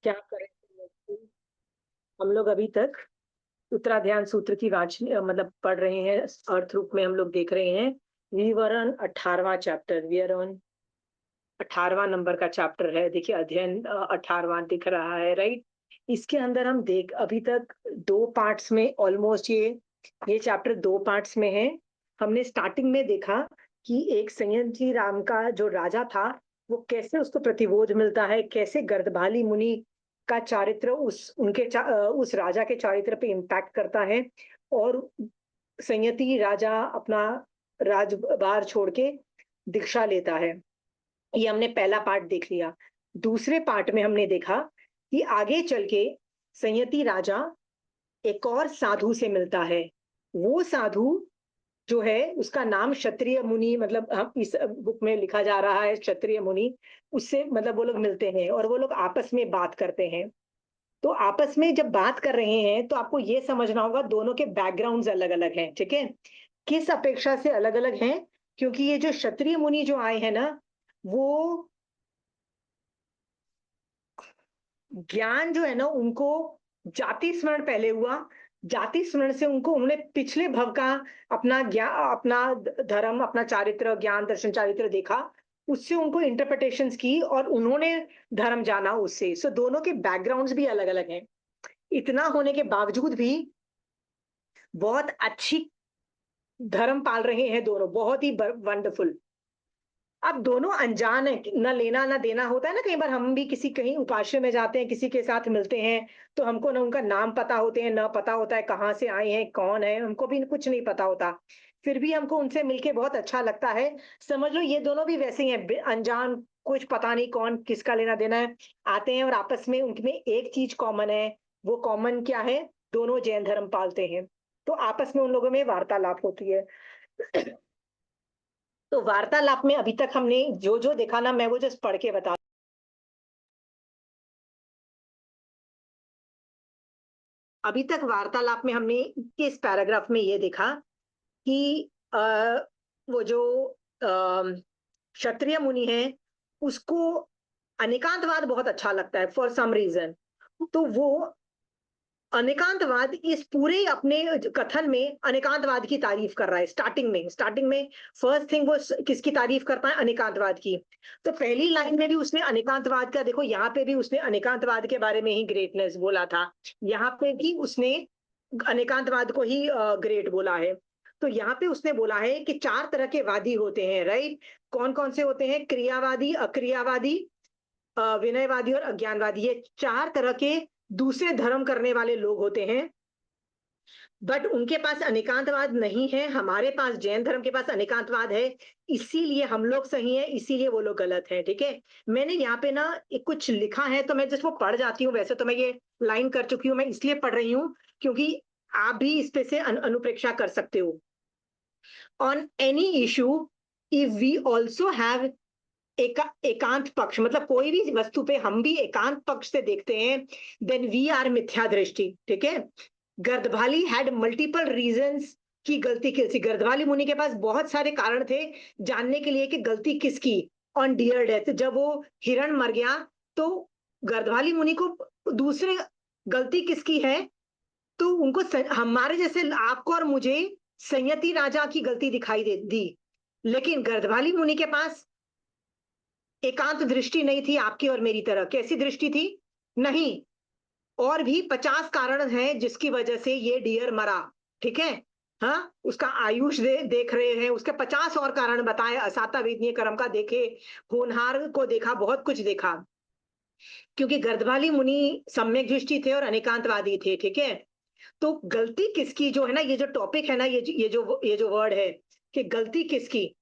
क्या करें? हम लोग अभी तक उत्तराध्यान सूत्र की मतलब पढ़ रहे हैं। अर्थ रूप में हम लोग देख रहे हैं। वी वर ऑन 18वां चैप्टर। वी आर ऑन 18वां नंबर का चैप्टर है। देखिए अध्ययन 18वां दिख रहा है, राइट? इसके अंदर हम देख अभी तक दो पार्ट्स में ऑलमोस्ट ये चैप्टर दो पार्ट्स में है। हमने स्टार्टिंग में देखा कि एक संयंती राम का जो राजा था, वो कैसे उसको प्रतिबोध मिलता है, कैसे गर्दभाली मुनि का चारित्र उस राजा के चारित्र पे इम्पैक्ट करता है, और संयति राजा अपना राजभार छोड़ के दीक्षा लेता है। ये हमने पहला पार्ट देख लिया। दूसरे पार्ट में हमने देखा कि आगे चल के संयति राजा एक और साधु से मिलता है। वो साधु जो है उसका नाम क्षत्रिय मुनि, मतलब हम इस बुक में लिखा जा रहा है क्षत्रिय मुनि। उससे मतलब वो लोग मिलते हैं और वो लोग आपस में बात करते हैं। तो आपस में जब बात कर रहे हैं तो आपको ये समझना होगा दोनों के बैकग्राउंड्स अलग अलग हैं, ठीक है? किस अपेक्षा से अलग अलग हैं? क्योंकि ये जो क्षत्रिय मुनि जो आए हैं ना, वो ज्ञान जो है ना उनको जाति स्मरण पहले हुआ। जाति स्मरण से उनको उन्होंने पिछले भव का अपना ज्ञान, अपना धर्म, अपना चारित्र, ज्ञान दर्शन चारित्र देखा। उससे उनको इंटरप्रिटेशंस की और उन्होंने धर्म जाना उससे। सो दोनों के बैकग्राउंड्स भी अलग अलग हैं। इतना होने के बावजूद भी बहुत अच्छी धर्म पाल रहे हैं दोनों, बहुत ही वंडरफुल। अब दोनों अनजान है, न लेना ना देना होता है ना। कई बार हम भी किसी कहीं उपाश्रय में जाते हैं, किसी के साथ मिलते हैं, तो हमको ना उनका नाम पता होते हैं, ना पता होता है कहाँ से आए हैं, कौन है, हमको भी कुछ नहीं पता होता। फिर भी हमको उनसे मिलके बहुत अच्छा लगता है। समझ लो ये दोनों भी वैसे ही हैं, अनजान, कुछ पता नहीं कौन किसका लेना देना है। आते हैं और आपस में उनमें एक चीज कॉमन है। वो कॉमन क्या है? दोनों जैन धर्म पालते हैं। तो आपस में उन लोगों में वार्तालाप होती है। तो वार्तालाप में अभी तक हमने जो जो देखा ना, मैं वो जस्ट पढ़ के बता। अभी तक वार्तालाप में हमने इस पैराग्राफ में ये देखा कि वो जो क्षत्रिय मुनि है, उसको अनेकांतवाद बहुत अच्छा लगता है फॉर सम रीजन। तो वो अनेकांतवाद इस पूरे अपने कथन में अनेकांतवाद की तारीफ कर रहा है। स्टार्टिंग में फर्स्ट थिंग वो किसकी तारीफ करता है? अनेकांतवाद की। तो पहली लाइन में भी उसने अनेकांतवाद का, देखो यहाँ पे भी उसने अनेकांतवाद के बारे में ही ग्रेटनेस बोला था। यहाँ पे भी उसने अनेकांतवाद को ही ग्रेट बोला है। तो यहाँ पे उसने बोला है कि चार तरह के वादी होते हैं, राइट? कौन कौन से होते हैं? क्रियावादी, अक्रियावादी, विनयवादी और अज्ञानवादी। ये चार तरह के दूसरे धर्म करने वाले लोग होते हैं। बट उनके पास अनेकांतवाद नहीं है। हमारे पास जैन धर्म के पास अनेकांतवाद है। इसीलिए हम लोग सही हैं, इसीलिए वो लोग गलत हैं, ठीक है? मैंने यहाँ पे ना कुछ लिखा है, तो मैं जिस वो पढ़ जाती हूँ। वैसे तो मैं ये लाइन कर चुकी हूँ, मैं इसलिए पढ़ रही हूँ क्योंकि आप भी इस पे से अनुप्रेक्षा कर सकते हो। On any issue if we also have एकांत पक्ष, मतलब कोई भी वस्तु पे हम भी एकांत पक्ष से देखते हैं, देन वी आर मिथ्या दृष्टि, ठीक है? गर्दभाली हैड मल्टीपल रीजंस की गलती किसकी। गर्दभाली मुनि के पास बहुत सारे कारण थे जानने के लिए कि गलती किसकी। ऑन डियर डेथ, जब वो हिरण मर गया, तो गर्दभाली मुनि को दूसरे गलती किसकी है? तो उनको हमारे जैसे आपको और मुझे संयति राजा की गलती दिखाई दे दी। लेकिन गर्दभाली मुनि के पास एकांत दृष्टि नहीं थी आपकी और मेरी तरह। कैसी दृष्टि थी? नहीं, और भी 50 कारण हैं जिसकी वजह से ये डियर मरा, ठीक है? हाँ, उसका आयुष देख रहे हैं, उसके 50 और कारण बताए। असाता वेदनीय कर्म का देखे, होनहार को देखा, बहुत कुछ देखा। क्योंकि गर्दभाली मुनि सम्यक दृष्टि थे और अनेकांतवादी थे, ठीक है? तो गलती किसकी जो है ना, ये जो टॉपिक है ना, ये जो वर्ड है कि गलती किसकी,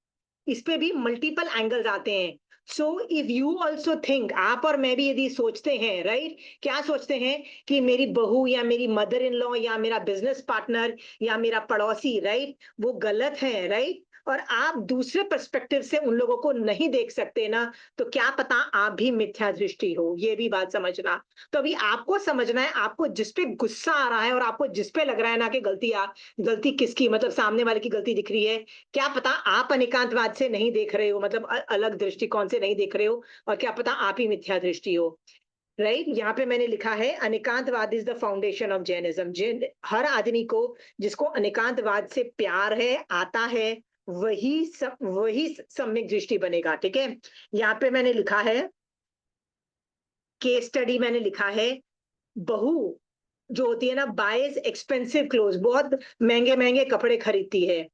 इस पे भी मल्टीपल एंगल्स आते हैं। So if you also think, आप और मैं भी यदि सोचते हैं, राइट? क्या सोचते हैं? कि मेरी बहू या मेरी मदर इन लॉ या मेरा बिजनेस पार्टनर या मेरा पड़ोसी, राइट, वो गलत है, राइट? और आप दूसरे पर्सपेक्टिव से उन लोगों को नहीं देख सकते ना, तो क्या पता आप भी मिथ्या दृष्टि हो। ये भी बात समझना। तो अभी आपको समझना है, आपको जिस पे गुस्सा आ रहा है और आपको जिस पे लग रहा है ना कि गलती किसकी, मतलब सामने वाले की गलती दिख रही है, क्या पता आप अनेकांतवाद से नहीं देख रहे हो, मतलब अलग दृष्टिकोण से नहीं देख रहे हो, और क्या पता आप ही मिथ्या दृष्टि हो। राइट, यहाँ पे मैंने लिखा है Anekantavada is the foundation of Jainism. जिन हर आदमी को जिसको अनेकांतवाद से प्यार है, आता है, वही सम्यक दृष्टि बनेगा। ठीक है, यहाँ पे मैंने लिखा है, केस स्टडी मैंने लिखा है, बहू जो होती है ना, बायज एक्सपेंसिव क्लोथ, बहुत महंगे महंगे कपड़े खरीदती है।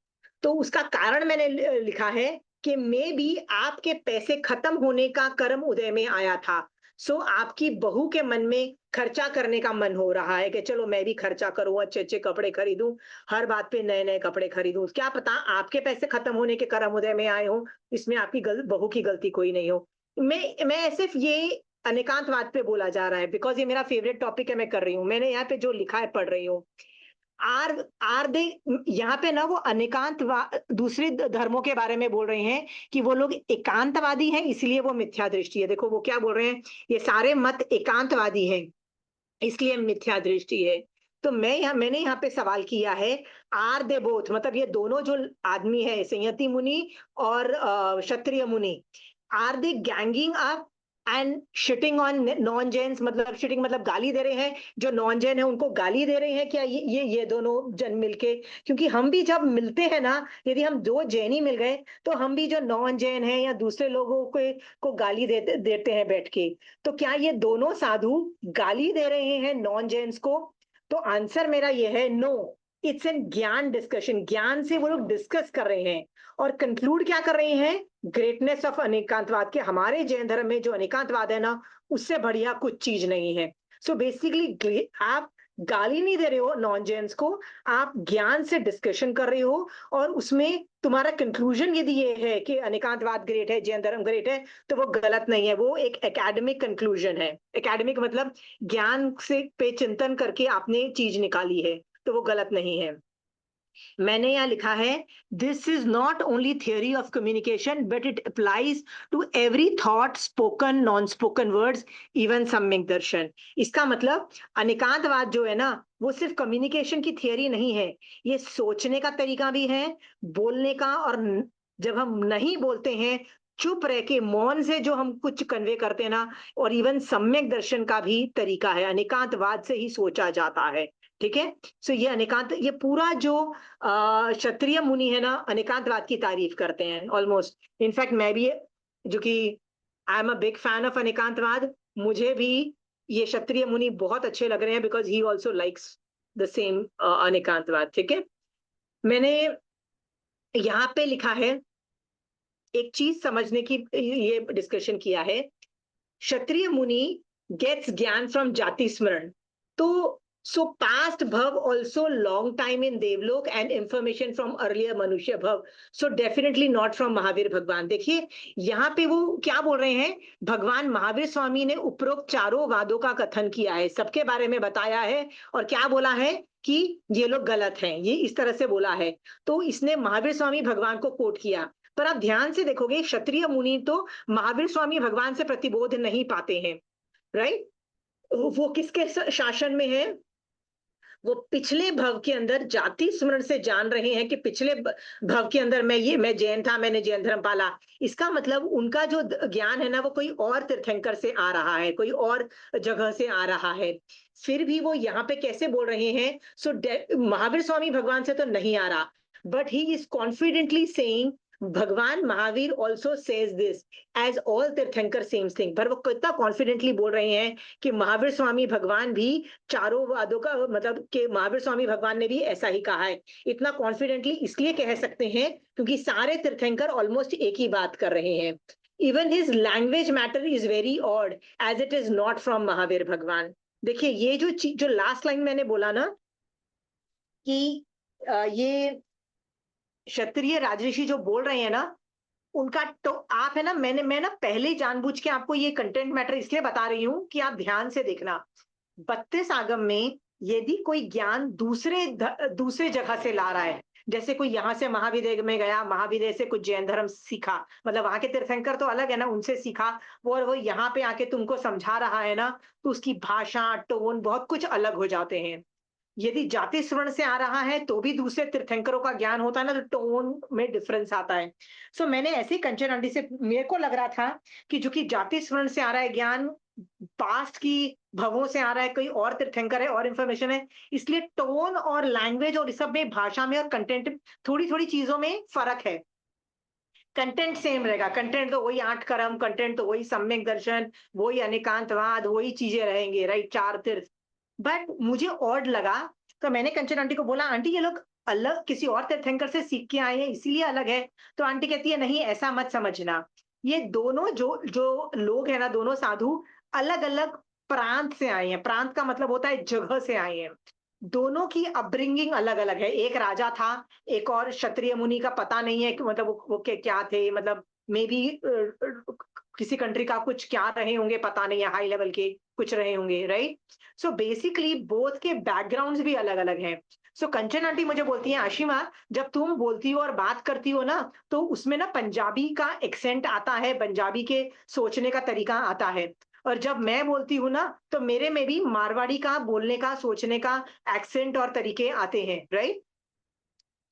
तो उसका कारण मैंने लिखा है कि मे बी आपके पैसे खत्म होने का कर्म उदय में आया था। सो आपकी बहू के मन में खर्चा करने का मन हो रहा है कि चलो मैं भी खर्चा करूं, अच्छे अच्छे कपड़े खरीदूं, हर बात पे नए नए कपड़े खरीदूं। क्या पता आपके पैसे खत्म होने के कर्म उदय में आए हो, इसमें आपकी बहू की गलती कोई नहीं हो। मैं सिर्फ ये अनेकांतवाद पे बोला जा रहा है बिकॉज ये मेरा फेवरेट टॉपिक है, मैं कर रही हूँ, मैंने यहाँ पे जो लिखा है पढ़ रही हूँ। आर आर दे यहाँ पे ना वो अनेकांतवाद दूसरे धर्मों के बारे में बोल रहे हैं कि वो लोग एकांतवादी हैं, इसलिए वो मिथ्या दृष्टि है। देखो वो क्या बोल रहे हैं, ये सारे मत एकांतवादी हैं इसलिए मिथ्या दृष्टि है। तो मैंने यहाँ पे सवाल किया है, आर दे बोथ, मतलब ये दोनों जो आदमी है, संयति मुनि और क्षत्रिय मुनि, are they ganging up and shitting on non Jains, मतलब शिटिंग मतलब गाली दे रहे हैं, जो नॉन जैन है उनको गाली दे रहे हैं क्या ये दोनों जन मिलके? क्योंकि हम भी जब मिलते हैं ना, यदि हम दो जैनी मिल गए तो हम भी जो नॉन जैन है या दूसरे लोगों को गाली देते हैं बैठ के। तो क्या ये दोनों साधु गाली दे रहे हैं नॉन जेन्स को? तो आंसर मेरा ये है नो, इट्स एन ज्ञान डिस्कशन, ज्ञान से वो लोग डिस्कस कर रहे हैं और कंक्लूड क्या कर रहे हैं, ग्रेटनेस ऑफ अनेकांतवाद के, हमारे जैन धर्म में जो अनेकांतवाद है ना, उससे बढ़िया कुछ चीज नहीं है। सो बेसिकली आप गाली नहीं दे रहे हो नॉन जेन्स को, आप ज्ञान से डिस्कशन कर रहे हो, और उसमें तुम्हारा कंक्लूजन यदि ये है कि अनेकांतवाद ग्रेट है, जैन धर्म ग्रेट है, तो वो गलत नहीं है, वो एक एकेडमिक कंक्लूजन है। एकेडमिक मतलब ज्ञान से पे चिंतन करके आपने चीज निकाली है, तो वो गलत नहीं है। मैंने यहाँ लिखा है, this is not only theory of communication but it applies to every thought, spoken non spoken words, even सम्यक दर्शन। इसका मतलब अनेकांतवाद जो है ना, वो सिर्फ कम्युनिकेशन की थियोरी नहीं है, ये सोचने का तरीका भी है, बोलने का, और जब हम नहीं बोलते हैं, चुप रह के मौन से जो हम कुछ कन्वे करते हैं ना, और इवन सम्यक दर्शन का भी तरीका है, अनेकांतवाद से ही सोचा जाता है। ठीक है, सो ये अनेकांत, ये पूरा जो क्षत्रिय मुनि है ना, अनेकांतवाद की तारीफ करते हैं ऑलमोस्ट। इनफैक्ट मैं भी, जो कि I am a big fan of Anekantavada, मुझे भी ये क्षत्रिय मुनि बहुत अच्छे लग रहे हैं because he also likes the same Anekantavada. ठीक है, मैंने यहाँ पे लिखा है, एक चीज समझने की ये डिस्कशन किया है, क्षत्रिय मुनि गेट्स ज्ञान फ्रॉम जाति स्मरण। तो सो पास्ट भव ऑल्सो लॉन्ग टाइम इन देवलोक एंड इंफॉर्मेशन फ्रॉम अर्लियर मनुष्य भव, so definitely not from Mahavir भगवान। देखिए यहाँ पे वो क्या बोल रहे हैं, भगवान महावीर स्वामी ने उपरोक्त चारों वादों का कथन किया है, सबके बारे में बताया है, और क्या बोला है कि ये लोग गलत हैं, ये इस तरह से बोला है। तो इसने महावीर स्वामी भगवान को कोट किया। पर आप ध्यान से देखोगे, क्षत्रिय मुनि तो महावीर स्वामी भगवान से प्रतिबोध नहीं पाते हैं, राइट? वो किसके शासन में है? वो पिछले भव के अंदर जाति स्मरण से जान रहे हैं कि पिछले भव के अंदर मैं जैन था, मैंने जैन धर्म पाला। इसका मतलब उनका जो ज्ञान है ना, वो कोई और तीर्थंकर से आ रहा है, कोई और जगह से आ रहा है। फिर भी वो यहाँ पे कैसे बोल रहे हैं, सो महावीर स्वामी भगवान से तो नहीं आ रहा, but he is confidently saying Bhagwan Mahavir also says this as all Tirthankar same thing. पर वो कितना कॉन्फिडेंटली बोल रहे हैं कि महावीर स्वामी भगवान भी चारों वादों का, मतलब कि महावीर स्वामी भगवान ने भी ऐसा ही कहा है। इतना कॉन्फिडेंटली इसलिए कह सकते हैं क्योंकि सारे तीर्थंकर ऑलमोस्ट एक ही बात कर रहे हैं। Even his language matter is very odd as it is not from Mahavir भगवान। देखिए ये जो लास्ट लाइन मैंने बोला ना कि ये क्षत्रिय राजऋषि जो बोल रहे हैं ना, उनका तो आप है ना, मैं ना पहले जानबूझ के आपको ये कंटेंट मैटर इसलिए बता रही हूँ कि आप ध्यान से देखना। 32 आगम में यदि कोई ज्ञान दूसरे जगह से ला रहा है, जैसे कोई यहाँ से महाविद्य में गया, महाविद्य से कुछ जैन धर्म सीखा, मतलब वहां के तीर्थंकर तो अलग है ना, उनसे सीखा, और वो यहाँ पे आके तुमको समझा रहा है ना, तो उसकी भाषा, टोन बहुत कुछ अलग हो जाते हैं। यदि जाति स्वर्ण से आ रहा है तो भी दूसरे तीर्थंकरों का ज्ञान होता है ना, तो टोन में डिफरेंस आता है। सो मैंने ऐसे ही कंचन आंटी से, मेरे को लग रहा था कि जो कि जाति स्वर्ण से आ रहा है ज्ञान, पास्ट की भवों से आ रहा है, कोई और तीर्थंकर है और इंफॉर्मेशन है, इसलिए टोन और लैंग्वेज और इस सब में, भाषा में और कंटेंट, थोड़ी थोड़ी चीजों में फर्क है। कंटेंट सेम रहेगा, कंटेंट तो वही 8 कर्म, कंटेंट तो वही सम्यक दर्शन, वही अनेकांतवाद, वही चीजें रहेंगे, राइट, 4 तीर्थ। बट मुझे ऑड लगा, तो मैंने कंचन आंटी को बोला, आंटी ये लोग अलग किसी और तीर्थंकर से सीख के आए हैं इसीलिए अलग है। तो आंटी कहती है नहीं, ऐसा मत समझना, ये दोनों जो जो लोग हैं ना, दोनों साधु अलग अलग प्रांत से आए हैं। प्रांत का मतलब होता है जगह से आए हैं। दोनों की अपब्रिंगिंग अलग अलग है। एक राजा था, एक और क्षत्रिय मुनि का पता नहीं है कि मतलब वो क्या थे, मतलब मे बी किसी कंट्री का कुछ क्या रहे होंगे, पता नहीं है, हाई लेवल के कुछ रहे होंगे, राइट। सो बेसिकली बोथ के बैकग्राउंड्स भी अलग अलग हैं। सो कंचन आंटी मुझे बोलती है, आशिमा जब तुम बोलती हो और बात करती हो ना, तो उसमें ना पंजाबी का एक्सेंट आता है, पंजाबी के सोचने का तरीका आता है। और जब मैं बोलती हूँ ना, तो मेरे में भी मारवाड़ी का बोलने का, सोचने का एक्सेंट और तरीके आते हैं, राइट।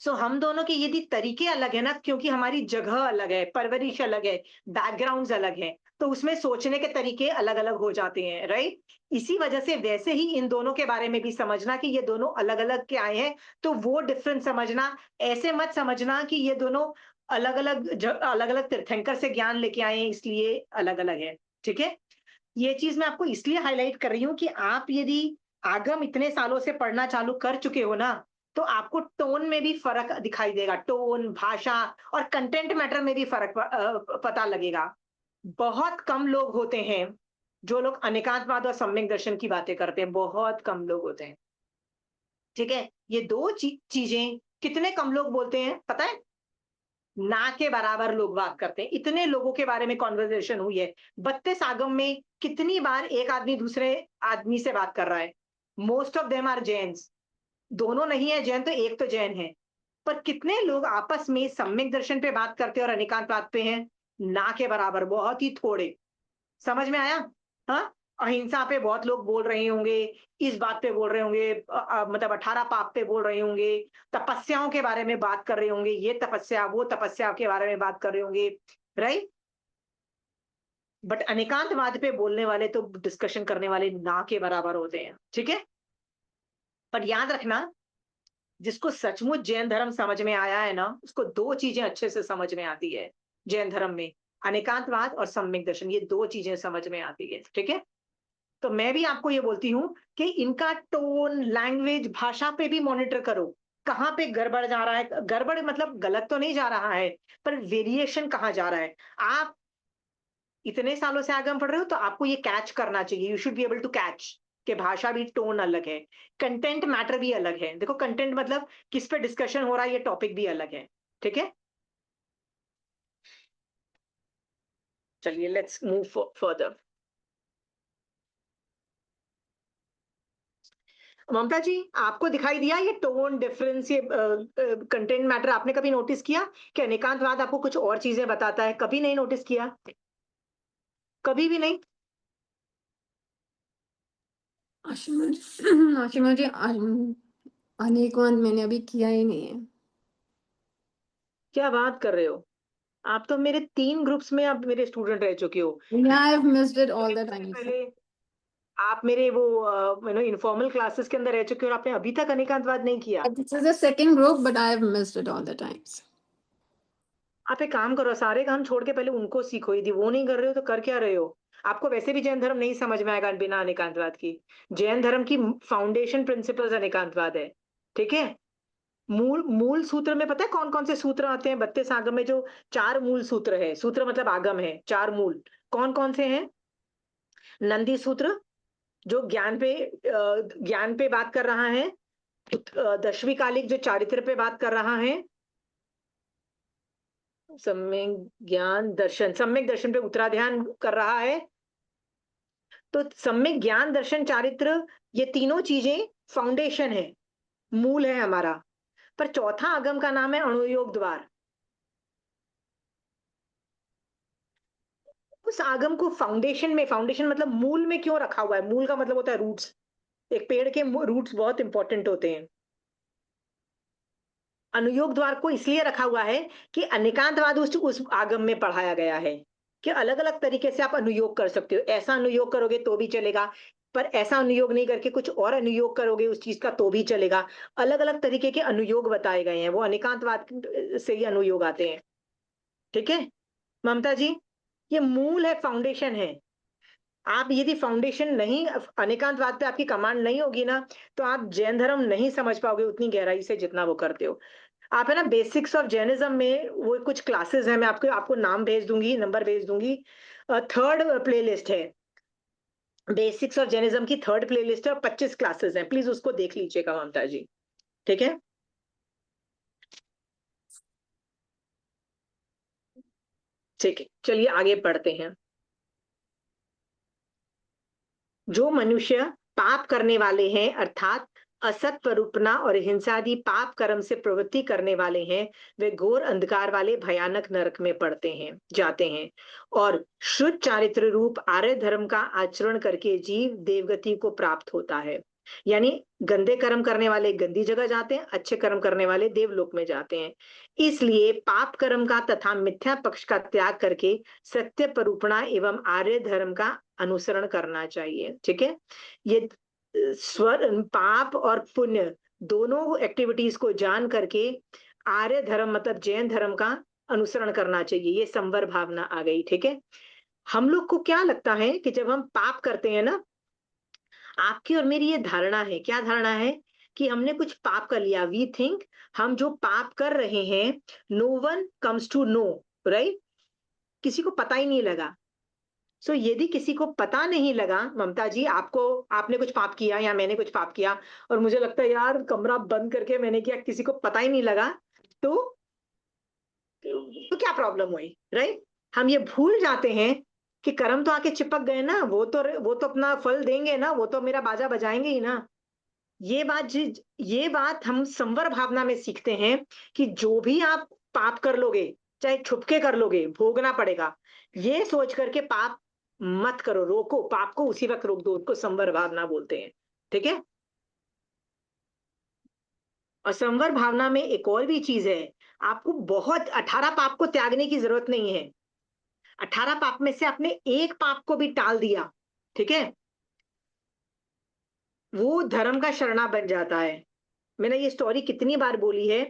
सो हम दोनों के यदि तरीके अलग है ना, क्योंकि हमारी जगह अलग है, परवरिश अलग है, बैकग्राउंड्स अलग हैं, तो उसमें सोचने के तरीके अलग अलग हो जाते हैं, राइट। इसी वजह से वैसे ही इन दोनों के बारे में भी समझना कि ये दोनों अलग अलग के आए हैं, तो वो डिफरेंस समझना। ऐसे मत समझना कि ये दोनों अलग अलग अलग तीर्थंकर से ज्ञान लेके आए हैं इसलिए अलग अलग है। ठीक है, ये चीज मैं आपको इसलिए हाईलाइट कर रही हूँ कि आप यदि आगम इतने सालों से पढ़ना चालू कर चुके हो ना, तो आपको टोन में भी फर्क दिखाई देगा, टोन, भाषा और कंटेंट मैटर में भी फर्क पता लगेगा। बहुत कम लोग होते हैं जो लोग अनेकांतवाद और सम्यक दर्शन की बातें करते हैं, बहुत कम लोग होते हैं। ठीक है, ये दो चीजें कितने कम लोग बोलते हैं पता है? ना के बराबर लोग बात करते हैं। इतने लोगों के बारे में कॉन्वर्सेशन हुई है 32 आगम में, कितनी बार एक आदमी दूसरे आदमी से बात कर रहा है। Most of them are Jains, दोनों नहीं है जैन तो एक तो जैन है। पर कितने लोग आपस में सम्यक दर्शन पे बात करते हैं और अनेकांत बात पे हैं? ना के बराबर, बहुत ही थोड़े। समझ में आया? हाँ, अहिंसा पे बहुत लोग बोल रहे होंगे, इस बात पे बोल रहे होंगे, मतलब 18 पाप पे बोल रहे होंगे, तपस्याओं के बारे में बात कर रहे होंगे, ये तपस्या वो तपस्या के बारे में बात कर रहे होंगे, राइट। बट अनेकांतवाद पे बोलने वाले तो डिस्कशन करने वाले ना के बराबर होते हैं। ठीक है, पर याद रखना, जिसको सचमुच जैन धर्म समझ में आया है ना, उसको दो चीजें अच्छे से समझ में आती है जैन धर्म में, अनेकांतवाद और सम्यक दर्शन, ये दो चीजें समझ में आती है। ठीक है, तो मैं भी आपको ये बोलती हूँ कि इनका टोन, लैंग्वेज, भाषा पे भी मॉनिटर करो, कहाँ पे गड़बड़ जा रहा है। गड़बड़ मतलब गलत तो नहीं जा रहा है, पर वेरिएशन कहाँ जा रहा है। आप इतने सालों से आगम पढ़ रहे हो, तो आपको ये कैच करना चाहिए, you should be able to catch कि भाषा भी, टोन अलग है, कंटेंट मैटर भी अलग है। देखो कंटेंट मतलब किस पे डिस्कशन हो रहा है, ये टॉपिक भी अलग है। ठीक है, चलिए लेट्स मूव फर्दर। ममता जी, आपको दिखाई दिया ये टोन डिफरेंस, ये कंटेंट मैटर आपने कभी नोटिस किया कि अनेकांतवाद आपको कुछ और चीजें बताता है? कभी नहीं नोटिस किया? कभी भी नहीं? आशिमा जी आशिमा जी, अनेकवंत मैंने अभी किया ही नहीं है। क्या बात कर रहे हो? आप तो मेरे 3 ग्रुप्स में आप मेरे स्टूडेंट रह चुके हो। Yeah, I've missed it all the इससे times. पहले आप मेरे वो इनफॉर्मल क्लासेस के अंदर रह चुके हो और आपने अभी तक अनेकांतवाद नहीं किया। This is the second group, but I've missed it all the times. आप एक काम करो, सारे काम छोड़ के पहले उनको सीखो। यदि वो नहीं कर रहे हो तो कर क्या रहे हो? आपको वैसे भी जैन धर्म नहीं समझ में आएगा बिना अनेकांतवाद की। जैन धर्म की फाउंडेशन प्रिंसिपल्स अनेकांतवाद है। ठीक है, मूल मूल सूत्र में पता है कौन कौन से सूत्र आते हैं 32 आगम में? जो 4 मूल सूत्र है, सूत्र मतलब आगम है, 4 मूल कौन कौन से हैं? नंदी सूत्र, जो ज्ञान पे बात कर रहा है। दशवी कालिक, जो चारित्र पे बात कर रहा है। सम्यक दर्शन पे उत्तराध्यान कर रहा है। तो सम्यक ज्ञान दर्शन चारित्र, ये तीनों चीजें फाउंडेशन है, मूल है हमारा। पर चौथा आगम का नाम है अणुयोग द्वार। उस आगम को फाउंडेशन में, फाउंडेशन मतलब मूल में क्यों रखा हुआ है? मूल का मतलब होता है रूट्स। एक पेड़ के रूट्स बहुत इंपॉर्टेंट होते हैं। अनुयोग द्वार को इसलिए रखा हुआ है कि अनेकांतवाद उस आगम में पढ़ाया गया है। कि अलग-अलग तरीके से आप अनुयोग कर सकते हो। ऐसा अनुयोग करोगे तो भी चलेगा, पर ऐसा अनुयोग नहीं करके कुछ और अनुयोग करोगे उस चीज़ का तो भी चलेगा। अलग-अलग तरीके के अनुयोग बताए गए हैं, वो अनेकांतवाद से ही अनुयोग आते हैं। ठीक है? ममता जी, ये मूल है, फाउंडेशन है। आप यदि फाउंडेशन नहीं अनेकांतवाद पे आपकी कमांड नहीं होगी ना, तो आप जैन धर्म नहीं समझ पाओगे उतनी गहराई से जितना वो करते हो। आप है ना बेसिक्स ऑफ जैनिज्म में वो कुछ क्लासेस हैं, मैं आपको आपको नाम भेज दूँगी, नंबर भेज दूँगी। 3rd प्लेलिस्ट है। बेसिक्स ऑफ जैनिज्म की 3rd प्लेलिस्ट है और 25 क्लासेस हैं। प्लीज़ उसको देख लीजिएगा ममता जी। ठीक है? ठीक है, चलिए आगे बढ़ते हैं। जो मनुष्य पाप करने वाले हैं अर्थात असत प्ररूपना और हिंसादि पाप कर्म से प्रवृत्ति करने वाले हैं, वे घोर अंधकार वाले भयानक नरक में पड़ते हैं जाते हैं और शुद्ध चारित्र रूप आर्य धर्म का आचरण करके जीव देवगति को प्राप्त होता है। यानी गंदे कर्म करने वाले गंदी जगह जाते हैं, अच्छे कर्म करने वाले देवलोक में जाते हैं। इसलिए पाप कर्म का तथा मिथ्या पक्ष का त्याग करके सत्य परूपणा एवं आर्य धर्म का अनुसरण करना चाहिए। ठीक है? ये स्वर पाप और पुण्य दोनों एक्टिविटीज को जान करके आर्य धर्म मतलब जैन धर्म का अनुसरण करना चाहिए। ये संवर भावना आ गई। ठीक है? हम लोग को क्या लगता है कि जब हम पाप करते हैं ना, आपकी और मेरी ये धारणा है, क्या धारणा है कि हमने कुछ पाप कर लिया। वी थिंक हम जो पाप कर रहे हैं, no one comes to know, right? किसी को पता ही नहीं लगा। यदि किसी को पता नहीं लगा, ममता जी, आपको आपने कुछ पाप किया या मैंने कुछ पाप किया और मुझे लगता है यार कमरा बंद करके मैंने किया, किसी को पता ही नहीं लगा, तो क्या प्रॉब्लम हुई, राइट? हम ये भूल जाते हैं कि कर्म तो आके चिपक गए ना, वो तो अपना फल देंगे ना, वो तो मेरा बाजा बजाएंगे ही ना। ये बात हम संवर भावना में सीखते हैं कि जो भी आप पाप कर लोगे, चाहे छुपके कर लोगे, भोगना पड़ेगा। ये सोच करके पाप मत करो, रोको, पाप को उसी वक्त रोक दो, उसको संवर भावना बोलते हैं। ठीक है? और संवर भावना में एक और भी चीज है, आपको बहुत 18 पाप को त्यागने की जरूरत नहीं है। 18 पाप में से आपने एक पाप को भी टाल दिया, ठीक है, वो धर्म का शरणा बन जाता है। मैंने ये स्टोरी कितनी बार बोली है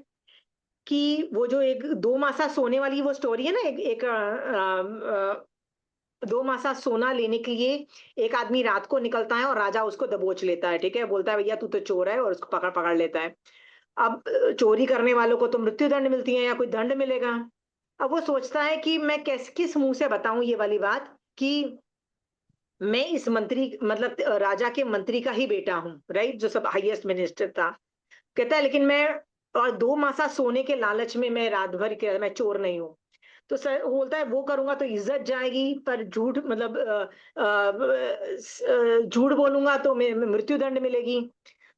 कि वो जो एक दो मासा सोने वाली वो स्टोरी है ना, दो मासा सोना लेने के लिए एक आदमी रात को निकलता है और राजा उसको दबोच लेता है। ठीक है? बोलता है भैया तू तो चोर है, और उसको पकड़ पकड़ लेता है। अब चोरी करने वालों को तो मृत्यु दंड मिलती है या कोई दंड मिलेगा। अब वो सोचता है कि मैं किस मुंह से बताऊं ये वाली बात कि मैं इस मंत्री मतलब राजा के मंत्री का ही बेटा हूँ, राइट, जो सब हाईएस्ट मिनिस्टर था। कहता है लेकिन मैं और दो मासा सोने के लालच में मैं रात भर के मैं चोर नहीं हूँ। तो सर वो बोलता है वो करूंगा तो इज्जत जाएगी, पर झूठ मतलब झूठ बोलूंगा तो मृत्यु दंड मिलेगी।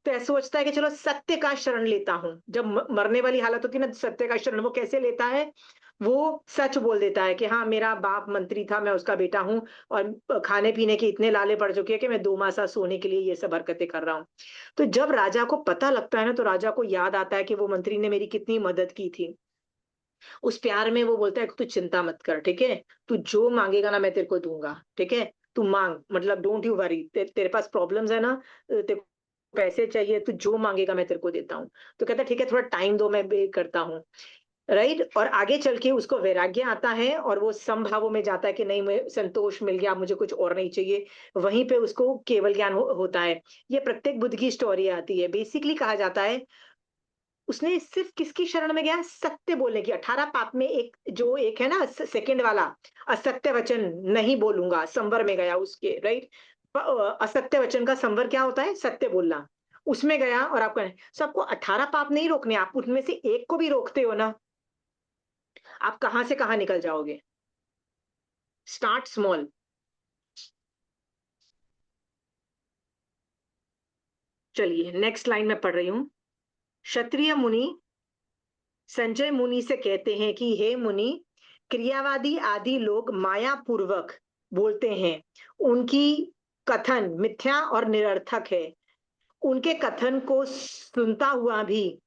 तो ऐसा सोचता है कि चलो सत्य का शरण लेता हूँ। जब मरने वाली हालत होती है ना, सत्य का शरण वो कैसे लेता है, वो सच बोल देता है कि हाँ मेरा बाप मंत्री था, मैं उसका बेटा हूँ, और खाने पीने के इतने लाले पड़ चुके हैं कि मैं दो मासा सोने के लिए ये सब हरकतें कर रहा हूँ। तो जब राजा को पता लगता है ना, तो राजा को याद आता है कि वो मंत्री ने मेरी कितनी मदद की थी। उस प्यार में वो बोलता है कि तू चिंता मत कर, ठीक है, तू जो मांगेगा ना मैं तेरे को दूंगा, ठीक है, तू मांग, मतलब डोंट यू वरी, तेरे पास प्रॉब्लम्स है ना, तेरे को पैसे चाहिए, तू जो मांगेगा मैं तेरे को देता हूँ। तो कहता है ठीक है थोड़ा टाइम दो, मैं पे करता हूँ, राइट। और आगे चल के उसको वैराग्य आता है और वो समभावों में जाता है कि नहीं, मैं संतोष मिल गया, मुझे कुछ और नहीं चाहिए। वहीं पे उसको केवल ज्ञान होता है। ये प्रत्येक बुद्ध की स्टोरी आती है। बेसिकली कहा जाता है उसने सिर्फ किसकी शरण में गया, सत्य बोलने की। 18 पाप में एक है ना सेकंड वाला, असत्य वचन नहीं बोलूंगा, संवर में गया उसके, राइट। असत्य वचन का संवर क्या होता है, सत्य बोलना। उसमें गया और आपको सबको 18 पाप नहीं रोकने, आप उनमें से एक को भी रोकते हो ना, आप कहां से कहां निकल जाओगे। Start small. चलिए नेक्स्ट लाइन में पढ़ रही हूं। क्षत्रिय मुनि संजय मुनि से कहते हैं कि हे मुनि, क्रियावादी आदि लोग माया पूर्वक बोलते हैं, उनकी कथन मिथ्या और निरर्थक है। उनके कथन को सुनता हुआ भी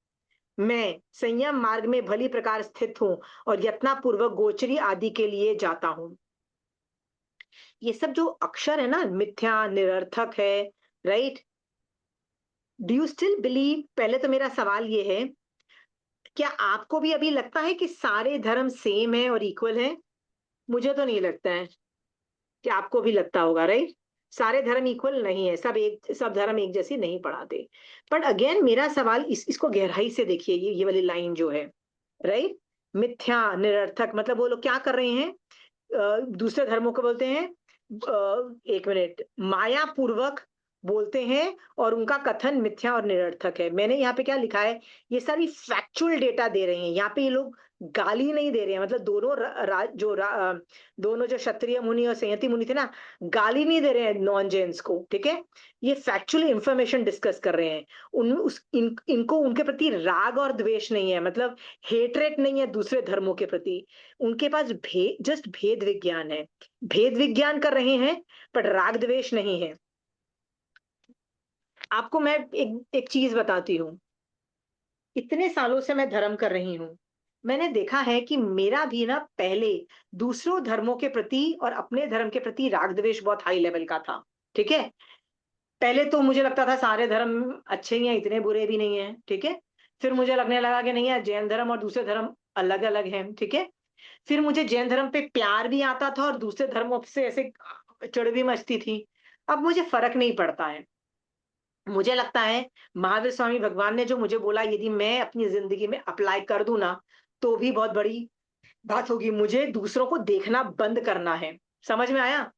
मैं संयम मार्ग में भली प्रकार स्थित हूं और यत्ना पूर्वक गोचरी आदि के लिए जाता हूं। ये सब जो अक्षर है ना, मिथ्या, निरर्थक है, right? Do you still believe, पहले तो मेरा सवाल ये है, क्या आपको भी अभी लगता है कि सारे धर्म सेम है और इक्वल है? मुझे तो नहीं लगता है कि आपको भी लगता होगा, राइट? सारे धर्म इक्वल नहीं है, सब धर्म एक जैसे नहीं पढ़ाते। बट अगेन मेरा सवाल, इसको गहराई से देखिए, ये वाली लाइन जो है, राइट? मिथ्या, निरर्थक, मतलब वो लोग क्या कर रहे हैं? दूसरे धर्मों को बोलते हैं, एक मिनट, माया पूर्वक बोलते हैं, और उनका कथन मिथ्या और निरर्थक है। मैंने यहाँ पे क्या लिखा है, ये सारी फैक्चुअल डेटा दे रहे हैं यहाँ पे। ये लोग गाली नहीं दे रहे हैं, मतलब दोनों जो क्षत्रिय मुनि और संयति मुनि थे ना, गाली नहीं दे रहे हैं नॉन जेन्स को, ठीक है? ये फैक्चुअल इंफॉर्मेशन डिस्कस कर रहे हैं। इनको उनके प्रति राग और द्वेष नहीं है, मतलब हेट्रेट नहीं है दूसरे धर्मों के प्रति। उनके पास जस्ट भेद विज्ञान है, भेद विज्ञान कर रहे हैं, पर राग द्वेष नहीं है। आपको मैं एक चीज बताती हूँ, इतने सालों से मैं धर्म कर रही हूँ, मैंने देखा है कि मेरा भी ना पहले दूसरों धर्मों के प्रति और अपने धर्म के प्रति राग द्वेष बहुत हाई लेवल का था, ठीक है? पहले तो मुझे लगता था सारे धर्म अच्छे ही हैं, इतने बुरे भी नहीं है, ठीक है? फिर मुझे लगने लगा कि नहीं यार, जैन धर्म और दूसरे धर्म अलग अलग हैं, ठीक है? फिर मुझे जैन धर्म पे प्यार भी आता था और दूसरे धर्मों से ऐसे चिढ़ भी मचती थी। अब मुझे फर्क नहीं पड़ता है। मुझे लगता है महावीर स्वामी भगवान ने जो मुझे बोला, यदि मैं अपनी जिंदगी में अप्लाई कर दूं ना, तो भी बहुत बड़ी बात होगी। मुझे दूसरों को देखना बंद करना है। समझ में आया?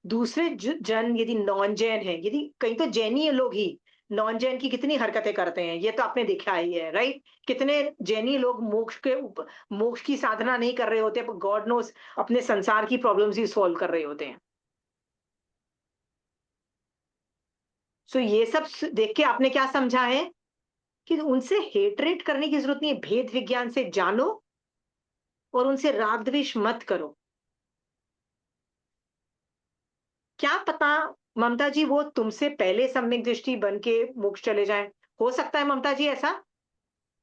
दूसरे जन यदि नॉन जैन है, यदि कहीं तो जैनी लोग ही नॉन जैन की कितनी हरकतें करते हैं, ये तो आपने देखा ही है, राइट? कितने जैनी लोग मोक्ष की साधना नहीं कर रहे होते, पर गॉड नोस अपने संसार की प्रॉब्लम्स ही सॉल्व कर रहे होते हैं। सो ये सब देख के आपने क्या समझा है? कि उनसे हेटरेट करने की जरूरत नहीं है, भेद विज्ञान से जानो और उनसे राग द्वेष मत करो। क्या पता ममता जी वो तुमसे पहले सम्यक दृष्टि बन के मोक्ष चले जाएं। हो सकता है ममता जी ऐसा।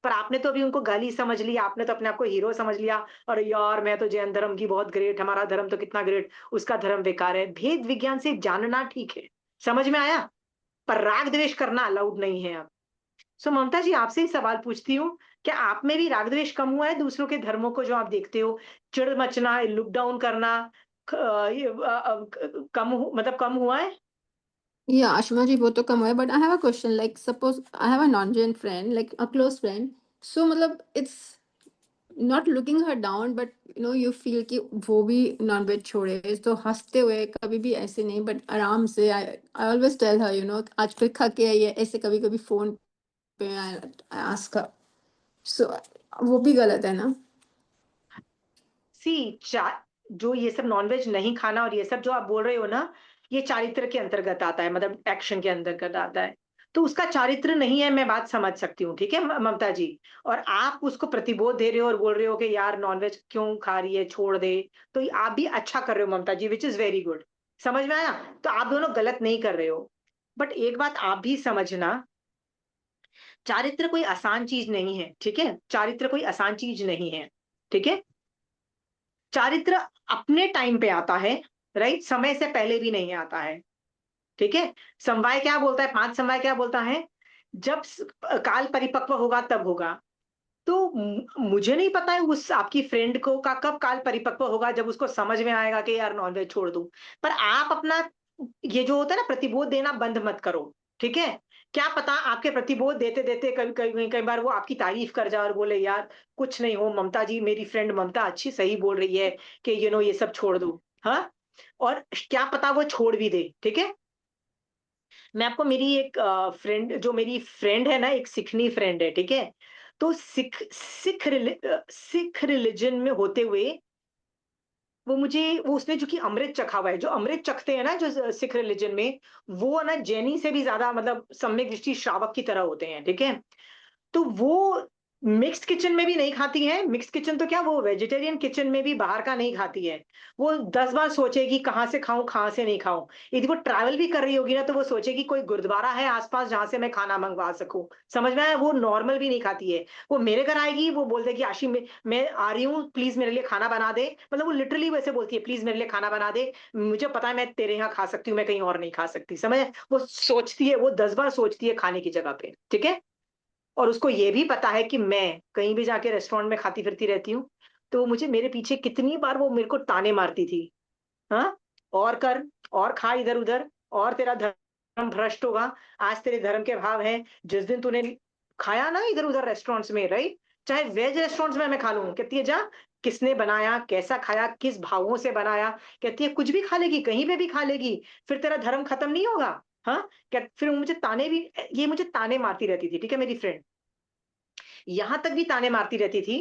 पर आपने तो अभी उनको गाली समझ लिया, आपने तो अपने आप को हीरो समझ लिया, और यार मैं तो जैन धर्म की बहुत ग्रेट, हमारा धर्म तो कितना ग्रेट, उसका धर्म बेकार है। भेद विज्ञान से जानना ठीक है, समझ में आया? पर राग द्वेष करना अलाउड नहीं है अब। सो ममता जी आपसे ही सवाल पूछती हूँ, क्या आप में भी राग द्वेष कम हुआ है दूसरों के धर्मों को जो आप देखते हो? चिढ़ मचना, लुक डाउन करना, मतलब कम हुआ है? Yeah, Ashima ji, वो तो कम हुआ है, but I have a question. Like, suppose I have a non-Jain friend, like a close friend. So, मतलब it's not looking her down, but you feel कि वो भी non-veg छोड़े, तो हंसते हुए कभी भी ऐसे नहीं, but आराम से I always tell her, आज फिर खा के आई है, ऐसे कभी कभी फोन पे I ask her. So, वो भी गलत है ना? सी जो ये सब नॉनवेज नहीं खाना और ये सब जो आप बोल रहे हो ना, ये चारित्र के अंतर्गत आता है, मतलब एक्शन के अंतर्गत आता है। तो उसका चारित्र नहीं है, मैं बात समझ सकती हूँ, ठीक है ममता जी? और आप उसको प्रतिबोध दे रहे हो और बोल रहे हो कि यार नॉनवेज क्यों खा रही है, छोड़ दे। तो आप भी अच्छा कर रहे हो ममता जी, विच इज वेरी गुड। समझ में आया? तो आप दोनों गलत नहीं कर रहे हो। बट एक बात आप भी समझना, चारित्र कोई आसान चीज नहीं है, ठीक है? चारित्र कोई आसान चीज नहीं है, ठीक है? चारित्र अपने टाइम पे आता है, राइट? समय से पहले भी नहीं आता है, ठीक है? समवाय क्या बोलता है, पांच समवाय क्या बोलता है? जब काल परिपक्व होगा तब होगा। तो मुझे नहीं पता है उस आपकी फ्रेंड को का कब काल परिपक्व होगा, जब उसको समझ में आएगा कि यार नॉनवेज छोड़ दूं। पर आप अपना ये जो होता है ना, प्रतिबोध देना बंद मत करो, ठीक है? क्या पता आपके प्रतिबोध देते देते कभी कभी कई बार वो आपकी तारीफ कर जाए और बोले यार कुछ नहीं हो ममता जी, मेरी फ्रेंड ममता अच्छी सही बोल रही है कि ये सब छोड़ दो। हाँ, और क्या पता वो छोड़ भी दे, ठीक है? मैं आपको मेरी एक फ्रेंड, जो मेरी फ्रेंड है ना, एक सिखनी फ्रेंड है, ठीक है? तो सिख रिलीजन में होते हुए वो उसने जो कि अमृत चखा हुआ है, जो अमृत चखते हैं ना जो सिख रिलीजन में, वो ना जैनी से भी ज्यादा, मतलब सम्यक दृष्टि श्रावक की तरह होते हैं, ठीक है? तो वो मिक्स्ड किचन में भी नहीं खाती है, मिक्स्ड किचन तो क्या, वो वेजिटेरियन किचन में भी बाहर का नहीं खाती है। वो 10 बार सोचेगी कहाँ से खाऊँ, कहाँ से नहीं खाऊँ। यदि वो ट्रैवल भी कर रही होगी ना, तो वो सोचेगी कोई गुरुद्वारा है आस-पास जहाँ से मैं खाना मँगवा सकूँ। समझ में आया? वो नॉर्मल भी नहीं खाती है। वो मेरे घर आएगी, वो बोल देगी, "आशी मैं आ रही हूँ, प्लीज़ मेरे लिए खाना बना दे।" मतलब वो लिटरली वैसे बोलती है, "प्लीज़ मेरे लिए खाना बना दे। मुझे पता है मैं तेरे यहाँ खा सकती हूँ, मैं कहीं और नहीं खा सकती।" समझ आया? वो सोचती है, वो 10 बार सोचती है खाने की जगह पे, ठीक है? और उसको ये भी पता है कि मैं कहीं भी जाके रेस्टोरेंट में खाती-फिरती रहती हूँ, तो वो मुझे मेरे पीछे कितनी बार वो मेरे को ताने मारती थी, हाँ? और कर, और खा इधर-उधर, और तेरा धर्म भ्रष्ट होगा, आज तेरे धर्म के भाव हैं, जिस दिन तूने खाया ना इधर-उधर रेस्टोरेंट्स में, राइट? चाहे वेज रेस्टोरेंट्स में मैं खा लूँ, कहती है जा, किसने बनाया, कैसा खाया, किस भावों से बनाया? कहती है कुछ भी खा लेगी, कहीं पे भी खा लेगी, फिर तेरा धर्म खत्म नहीं होगा, हाँ? फिर वो मुझे ताने भी ये मुझे ताने मारती रहती थी, ठीक है मेरी फ्रेंड। यहाँ तक भी ताने मारती रहती थी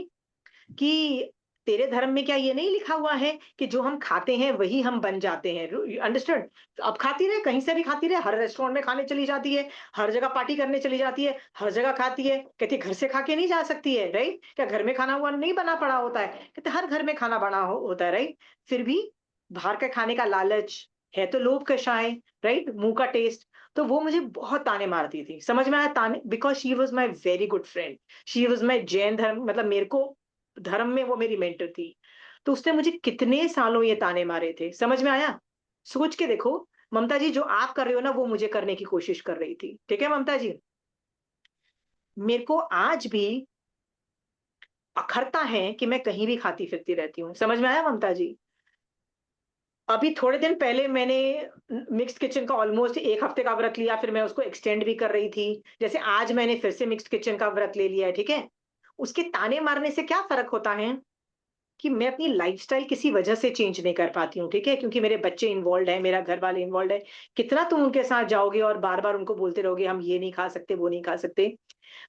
कि तेरे धर्म में क्या ये नहीं लिखा हुआ है कि जो हम खाते हैं वही हम बन जाते हैं? अंडरस्टूड? अब खाती रहे, कहीं से भी खाती रहे, हर रेस्टोरेंट में खाने चली जाती है, हर जगह पार्टी करने चली जाती है, हर जगह खाती है। कहती है घर से खा के नहीं जा सकती है, राइट? क्या घर में खाना हुआ नहीं बना पड़ा होता है? कहते हर घर में खाना बना होता है, राइट? फिर भी बाहर का खाने का लालच है, तो लोभ कषाय, राइट? मुंह का टेस्ट। तो वो मुझे बहुत ताने मारती थी, समझ में आया? ताने, because she was my very good friend. She was my Jain धर्म, मतलब मेरे को धर्म में वो मेरी मेंटर थी। तो उसने मुझे कितने सालों ये ताने मारे थे, समझ में आया? सोच के देखो, ममता जी, जो आप कर रहे हो ना, वो मुझे करने की कोशिश कर रही थी। ठीक है ममता जी? मेरे को आज भी अखरता है कि मैं कहीं भी खाती-फिरती रहती हूँ। समझ में आया ममता जी? अभी थोड़े दिन पहले मैंने मिक्स्ड किचन का ऑलमोस्ट 1 हफ्ते का व्रत लिया, फिर मैं उसको एक्सटेंड भी कर रही थी। जैसे आज मैंने फिर से मिक्स्ड किचन का व्रत ले लिया है, ठीक है? उसके ताने मारने से क्या फ़र्क होता है? कि मैं अपनी लाइफ़स्टाइल किसी वजह से चेंज नहीं कर पाती हूँ, ठीक है? क्योंकि मेरे बच्चे इन्वॉल्वड हैं, मेरा घरवाले इन्वॉल्वड है। कितना तुम उनके साथ जाओगे और बार-बार उनको बोलते रहोगे, हम ये नहीं खा सकते, वो नहीं खा सकते।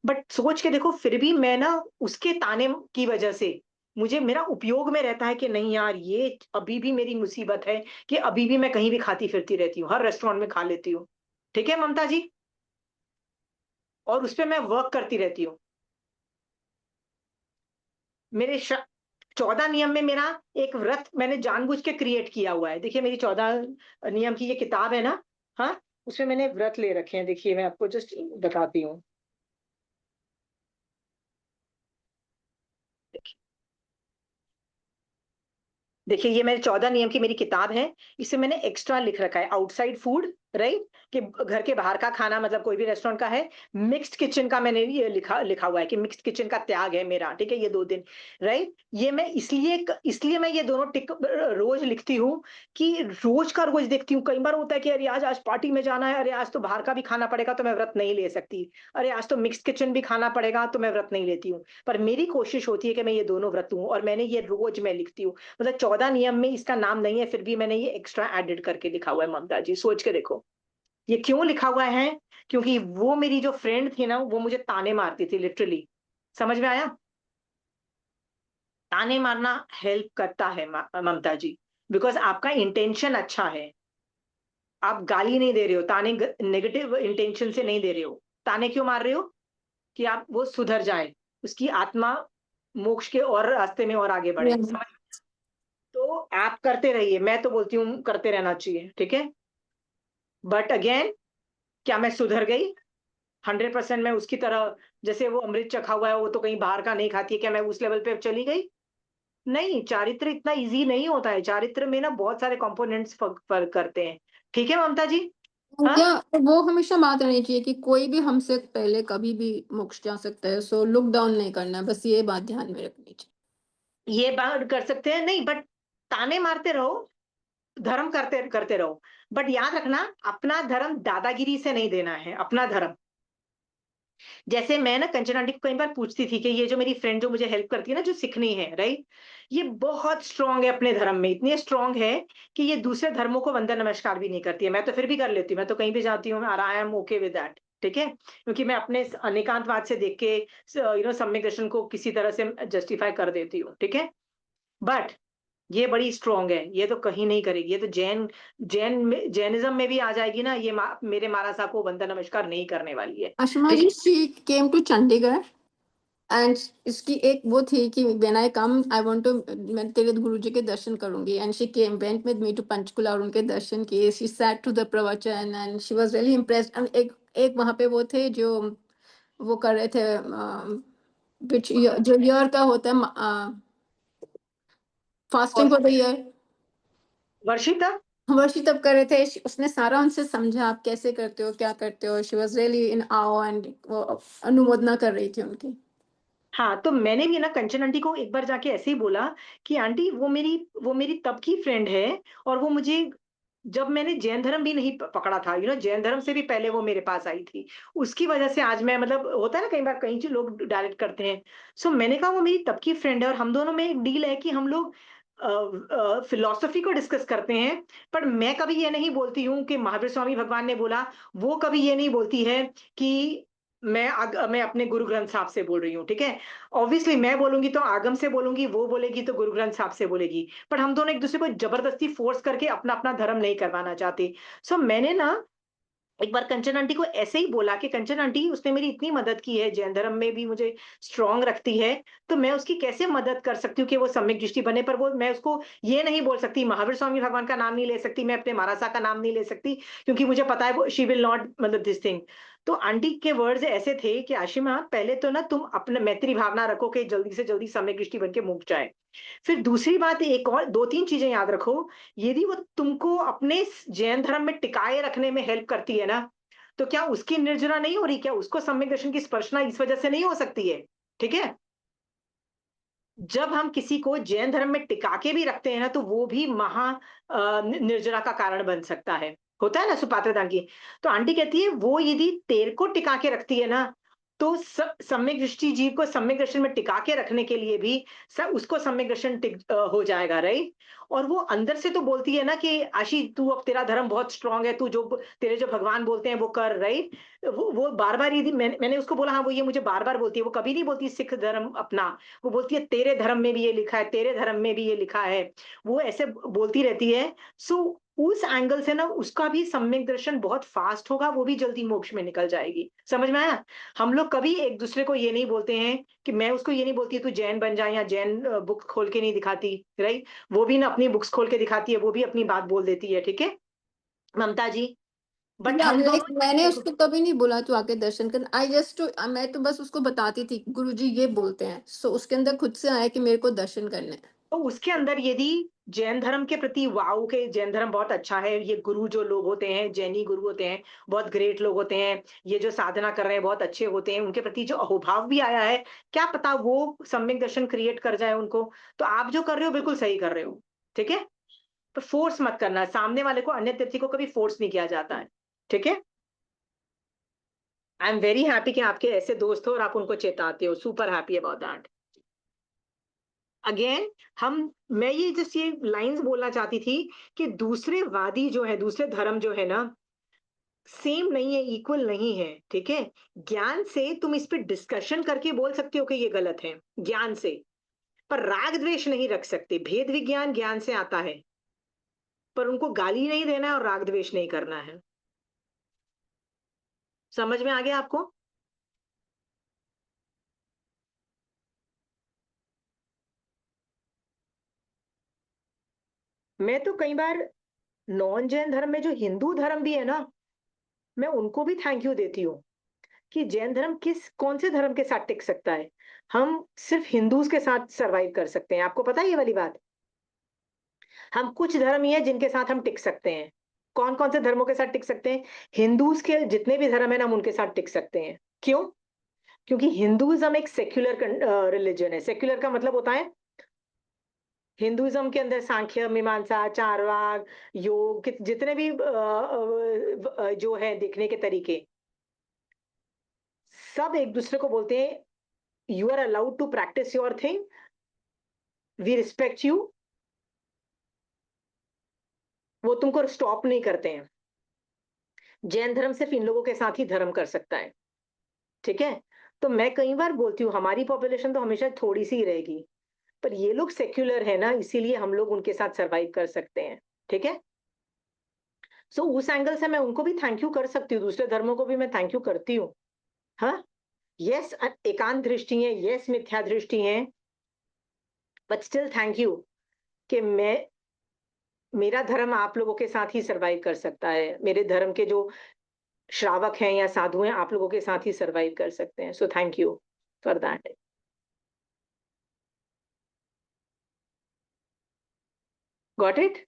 बट सोच के देखो, फिर भी मैं ना उसके ताने की वजह से मुझे मेरा उपयोग में रहता है कि नहीं यार, ये अभी भी मेरी मुसीबत है कि अभी भी मैं कहीं भी खाती-फिरती रहती हूँ, हर रेस्टोरेंट में खा लेती हूँ। ठीक है ममता जी? और उसपे मैं वर्क करती रहती हूँ। मेरे 14 नियम में मेरा एक व्रत मैंने जानबूझ के क्रिएट किया हुआ है। देखिए मेरी 14 नियम की ये किताब है ना, हाँ? उसमें मैंने व्रत ले रखे हैं। देखिए मैं आपको जस्ट बताती हूँ। देखिए ये मेरे 14 नियम की मेरी किताब है। इसमें मैंने एक्स्ट्रा लिख रखा है, आउटसाइड फूड, राइट? कि घर के बाहर का खाना, मतलब कोई भी रेस्टोरेंट का है। मिक्स्ड किचन का मैंने ये लिखा लिखा हुआ है कि मिक्स्ड किचन का त्याग है मेरा, ठीक है? ये 2 दिन, राइट? ये मैं इसलिए मैं ये दोनों टिक रोज़ लिखती हूँ कि रोज़ का रोज़ देखती हूँ। कई बार होता है कि अरे आज आज पार्टी में जाना है, अरे आज तो बाहर का भी खाना पड़ेगा, तो मैं व्रत नहीं ले सकती। अरे आज तो मिक्स्ड किचन भी खाना पड़ेगा, तो मैं व्रत नहीं लेती हूँ। पर मेरी कोशिश होती है कि मैं ये दोनों व्रत लूँ, और मैंने ये रोज़ मैं लिखती हूँ। मतलब 14 नियम में इसका नाम नहीं है, फिर भी मैंने ये एक्स्ट्रा एडेड करके लिखा हुआ है ममता जी, सोच के देखो। ये क्यों लिखा हुआ है? क्योंकि वो मेरी जो फ्रेंड थी ना, वो मुझे ताने मारती थी लिटरली। समझ में आया? ताने मारना हेल्प करता है ममता जी, बिकॉज़ आपका इंटेंशन अच्छा है। आप गाली नहीं दे रहे हो, ताने नेगेटिव इंटेंशन से नहीं दे रहे हो। ताने क्यों मार रहे हो? कि आप वो सुधर जाए, उसकी आत्मा मोक्ष के और रास्ते में और आगे बढ़े। Yeah. समझ? तो आप करते रहिए, मैं तो बोलती हूँ करते रहना चाहिए, ठीक है? बट अगेन, क्या मैं सुधर गई? 100% मैं उसकी तरह, जैसे वो अमृत चखा हुआ है, वो तो कहीं बाहर का नहीं खाती है, क्या मैं उस लेवल पे चली गई? नहीं, चारित्र इतना ईज़ी नहीं होता है, चारित्र में ना बहुत सारे कंपोनेंट्स फ़र्क करते हैं। ठीक है ममता जी? हाँ? या वो हमेशा बात रहनी चाहिए कि कोई भी हमसे पहले कभी भी मोक्ष जा सकता है, सो लुक डाउन नहीं करना है, बस ये बात ध्यान में रखनी चाहिए। ये बात कर सकते हैं, नहीं बट ताने मारते रहो, धर्म करते करते रहो। बट याद रखना, अपना धर्म दादागिरी से नहीं देना है, अपना धर्म। जैसे मैं ना कंचन आंटी को कई बार पूछती थी कि ये जो मेरी फ्रेंड जो मुझे हेल्प करती है ना, जो सिखनी है, राइट? ये बहुत स्ट्रांग है अपने धर्म में, इतनी स्ट्रांग है कि ये दूसरे धर्मों को वंदन नमस्कार भी नहीं करती है। मैं तो फिर भी कर लेती हूँ, मैं तो कहीं भी जाती हूँ और I am okay with that, ठीक है? क्योंकि मैं अपने अनेकांतवाद से देख के सम्यक दर्शन को किसी तरह से जस्टिफाई कर देती हूँ, ठीक है? बट ये बड़ी स्ट्रांग है, ये तो कहीं नहीं करेगी, ये तो जैनिज़्म में भी आ जाएगी ना, ये मेरे महाराज साहब को वंदन नमस्कार नहीं करने वाली है, Ashma ठीक ji, है? she came to Chandigarh. And इसकी एक वो थी कि when I come I want to, मैं तेरे गुरुजी के दर्शन करूंगी, and she came went with me to Panchkula और उनके दर्शन किए, शी सैट टू द प्रवचन and she was really impressed. And एक एक वहाँ पे वो थे जो वो कर रहे थे, which जो ईयर का होता है फास्टिंग और फॉर द ईयर, वर्षिता, वर्षी तब कर रहे थे। उसने सारा उनसे समझा आप कैसे करते हो क्या करते हो, शी वाज रियली इन आओ एंड वो अनुमोदना कर रही थी उनकी। हाँ, तो मैंने भी ना कंचन आंटी को एक बार जाके ऐसे ही बोला कि आंटी वो मेरी तब की फ्रेंड है, और वो मुझे जब मैंने जैन धर्म भी नहीं पकड़ा था, जैन धर्म से भी पहले वो मेरे पास आई थी। उसकी वजह से आज मैं, मतलब होता है ना कई बार कहीं से लोग डायरेक्ट करते हैं। सो मैंने कहा वो मेरी तब की फ्रेंड है, और हम दोनों में एक डील है कि हम लोग फिलोसफी को डिस्कस करते हैं। पर मैं कभी ये नहीं बोलती हूँ कि महावीर स्वामी भगवान ने बोला, वो कभी ये नहीं बोलती है कि मैं अपने गुरु ग्रंथ साहब से बोल रही हूँ, ठीक है? ऑब्वियसली मैं बोलूंगी तो आगम से बोलूंगी, वो बोलेगी तो गुरु ग्रंथ साहब से बोलेगी। पर हम दोनों एक दूसरे को जबरदस्ती फोर्स करके अपना अपना धर्म नहीं करवाना चाहते। सो मैंने ना एक बार कंचन आंटी को ऐसे ही बोला कि कंचन आंटी, उसने मेरी इतनी मदद की है, जैन धर्म में भी मुझे स्ट्रांग रखती है, तो मैं उसकी कैसे मदद कर सकती हूँ कि वो सम्यक दृष्टि बने। पर वो, मैं उसको ये नहीं बोल सकती, महावीर स्वामी भगवान का नाम नहीं ले सकती, मैं अपने महाराजा का नाम नहीं ले सकती, क्योंकि मुझे पता है वो शी विल नॉट, मतलब दिस थिंग। तो आंटी के वर्ड्स ऐसे थे कि आशिमा, पहले तो ना तुम अपने मैत्री भावना रखो कि जल्दी से जल्दी सम्यक दृष्टि बन के मुक जाए। फिर दूसरी बात, एक और दो तीन चीजें याद रखो। यदि वो तुमको अपने जैन धर्म में टिकाए रखने में हेल्प करती है ना, तो क्या उसकी निर्जरा नहीं हो रही? क्या उसको सम्यक दर्शन की स्पर्शना इस वजह से नहीं हो सकती है? ठीक है? जब हम किसी को जैन धर्म में टिका के भी रखते हैं ना, तो वो भी निर्जरा का कारण बन सकता है। होता है ना सुपात्रदान की। तो आंटी कहती है वो यदि तेरे को टिका के रखती है ना, तो सम्यक दृष्टि जीव को सम्यक दर्शन में टिका के रखने के लिए भी उसको सम्यक दर्शन हो जाएगा, राइट? और वो अंदर से तो बोलती है ना कि आशी, तू अब तेरा धर्म बहुत स्ट्रांग है, तू जो तेरे जो भगवान बोलते हैं वो कर, राइट? वो बार बार, यदि मैंने उसको बोला, हाँ वो ये मुझे बार बार बोलती है, वो कभी नहीं बोलती सिख धर्म अपना। वो बोलती है तेरे धर्म में भी ये लिखा है, तेरे धर्म में भी ये लिखा है। वो ऐसे बोलती रहती है। सो उस एंगल से ना उसका भी सम्यक दर्शन बहुत फास्ट होगा, वो भी जल्दी मोक्ष में निकल जाएगी। समझ में आया? हम लोग कभी एक दूसरे को ये नहीं बोलते हैं कि, मैं उसको ये नहीं बोलती तू जैन बन जा, या जैन बुक खोल के नहीं दिखाती, राइट? वो भी ना अपनी बुक्स खोल के दिखाती है, वो भी अपनी बात बोल देती है, ठीक है ममता जी? बट या हम लाइक मैंने दोनों, उसको कभी नहीं बोला तू आके दर्शन कर, आई जस्ट टू, मैं तो बस उसको बताती थी गुरुजी ये बोलते हैं, सो उसके अंदर खुद से आया कि मेरे को दर्शन करने हैं। तो उसके अंदर यदि जैन धर्म के प्रति, वाओ के जैन धर्म बहुत अच्छा है, ये गुरु जो लोग होते हैं, जैनी गुरु होते हैं, बहुत ग्रेट लोग होते हैं, ये जो साधना कर रहे हैं बहुत अच्छे होते हैं, उनके प्रति जो अहोभाव भी आया है, क्या पता वो सम्यक दर्शन क्रिएट कर जाए उनको। तो आप जो कर रहे हो बिल्कुल सही कर रहे हो, ठीक है? पर फोर्स मत करना, सामने वाले को, अन्य तिथि को कभी फोर्स नहीं किया जाता है, ठीक है? आई एम वेरी हैप्पी कि आपके ऐसे दोस्त हो और आप उनको चेताते हो, super happy about that. Again, हम मैं ये जस्ट ये लाइंस बोलना चाहती थी कि दूसरे वादी जो है, दूसरे धर्म जो है ना, सेम नहीं है, इक्वल नहीं है, ठीक है? ज्ञान से तुम इस पे डिस्कशन करके बोल सकते हो कि ये गलत है, ज्ञान से। पर राग द्वेष नहीं रख सकते। भेद विज्ञान ज्ञान से आता है, पर उनको गाली नहीं देना है और राग द्वेष नहीं करना है। समझ में आ गया आपको? मैं तो कई बार नॉन जैन धर्म में जो हिंदू धर्म भी है ना, मैं उनको भी थैंक यू देती हूँ कि जैन धर्म किस कौन से धर्म के साथ टिक सकता है। हम सिर्फ हिंदूज के साथ सरवाइव कर सकते हैं, आपको पता है ये वाली बात? हम कुछ धर्म ही है जिनके साथ हम टिक सकते हैं। कौन कौन से धर्मों के साथ टिक सकते हैं? हिंदूज के जितने भी धर्म है ना, हम उनके साथ टिक सकते हैं। क्यों? क्योंकि हिंदुइज्म एक सेक्युलर रिलीजन है। सेक्युलर का मतलब होता है, हिंदुइज्म के अंदर सांख्य, मीमांसा, चारवाक, योग जितने भी जो है देखने के तरीके, सब एक दूसरे को बोलते हैं you are allowed to practice your thing, we respect you. वो तुमको स्टॉप नहीं करते हैं। जैन धर्म सिर्फ इन लोगों के साथ ही धर्म कर सकता है, ठीक है? तो मैं कई बार बोलती हूँ हमारी पॉपुलेशन तो हमेशा थोड़ी सी ही रहेगी, पर ये लोग सेक्युलर है ना, इसीलिए हम लोग उनके साथ सरवाइव कर सकते हैं, ठीक है? सो उस एंगल से मैं उनको भी थैंक यू कर सकती हूँ, दूसरे धर्मों को भी मैं थैंक यू करती हूँ। हाँ, यस एकांत दृष्टि है, यस मिथ्या दृष्टि है, बट स्टिल थैंक यू कि मेरा धर्म आप लोगों के साथ ही सरवाइव कर सकता है। मेरे धर्म के जो श्रावक हैं या साधु हैं, आप लोगों के साथ ही सरवाइव कर सकते हैं। So thank you for that. Got it?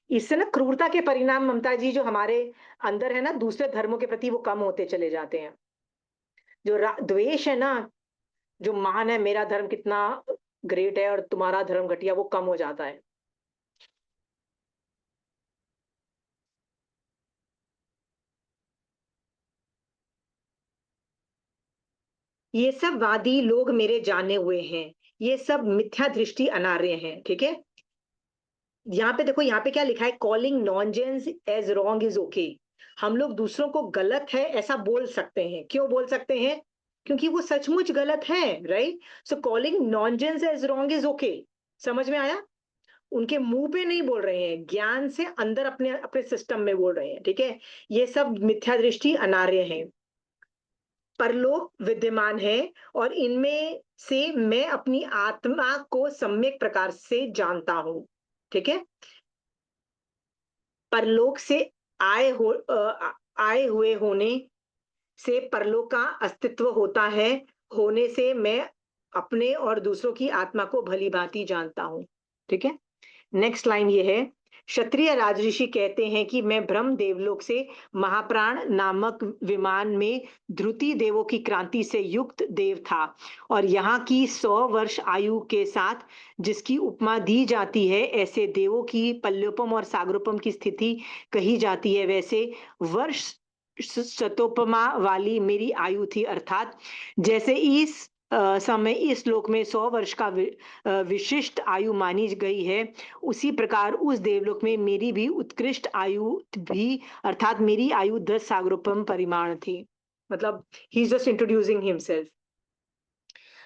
इससे ना क्रूरता के परिणाम, ममता जी, जो हमारे अंदर है ना, दूसरे धर्मों के प्रति, वो कम होते चले जाते हैं। जो द्वेष है ना, जो मान है मेरा धर्म कितना ग्रेट है और तुम्हारा धर्म घटिया, वो कम हो जाता है। ये सब वादी लोग मेरे जाने हुए हैं, ये सब मिथ्या दृष्टि अनार्य हैं, ठीक है। यहाँ पे देखो, यहाँ पे क्या लिखा है, calling nonsense as wrong is okay. हम लोग दूसरों को गलत है ऐसा बोल सकते हैं। क्यों बोल सकते हैं? क्योंकि वो सचमुच गलत है, right. So calling nonsense as wrong is okay. समझ में आया? उनके मुंह पे नहीं बोल रहे हैं, ज्ञान से अंदर अपने अपने सिस्टम में बोल रहे हैं, ठीक है। ये सब मिथ्या दृष्टि अनार्य है। परलोक विद्यमान है और इनमें से मैं अपनी आत्मा को सम्यक प्रकार से जानता हूं, ठीक है। परलोक से आए हुए होने से परलोक का अस्तित्व होता है, होने से मैं अपने और दूसरों की आत्मा को भली भांति जानता हूं, ठीक है। नेक्स्ट लाइन ये है, क्षत्रिय राजऋषि कहते हैं कि मैं ब्रह्म देवलोक से महाप्राण नामक विमान में ध्रुति देवों की क्रांति से युक्त देव था, और यहाँ की 100 वर्ष आयु के साथ जिसकी उपमा दी जाती है, ऐसे देवों की पल्योपम और सागरोपम की स्थिति कही जाती है, वैसे वर्ष शतोपमा वाली मेरी आयु थी। अर्थात जैसे इस समय इस श्लोक में 100 वर्ष का विशिष्ट आयु मानी गई है, उसी प्रकार उस देवलोक में मेरी भी उत्कृष्ट आयु भी, अर्थात मेरी आयु 10 सागरोपम परिमाण थी। मतलब he is just introducing himself.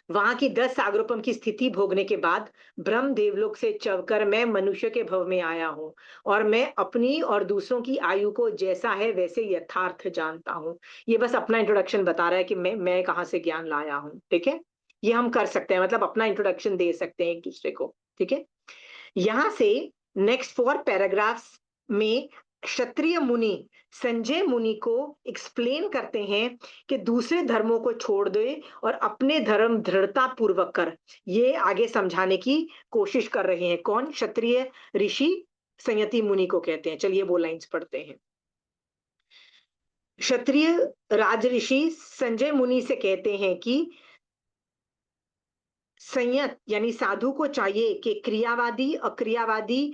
वहां की 10 सागरोपम की स्थिति भोगने के बाद ब्रह्म देवलोक से चलकर मैं मनुष्य के भव में आया हूँ, और मैं अपनी और दूसरों की आयु को जैसा है वैसे यथार्थ जानता हूँ। ये बस अपना इंट्रोडक्शन बता रहा है कि मैं कहाँ से ज्ञान लाया हूँ, ठीक है। ये हम कर सकते हैं, मतलब अपना इंट्रोडक्शन दे सकते हैं एक दूसरे को, ठीक है। यहां से नेक्स्ट 4 पैराग्राफ्स में क्षत्रिय मुनि संजय मुनि को एक्सप्लेन करते हैं कि दूसरे धर्मों को छोड़ दे और अपने धर्म दृढ़ता पूर्वक कर। ये आगे समझाने की कोशिश कर रहे हैं। कौन? क्षत्रिय ऋषि संयति मुनि को कहते हैं। चलिए वो लाइंस पढ़ते हैं। क्षत्रिय राज ऋषि संजय मुनि से कहते हैं कि संयत यानी साधु को चाहिए कि क्रियावादी अक्रियावादी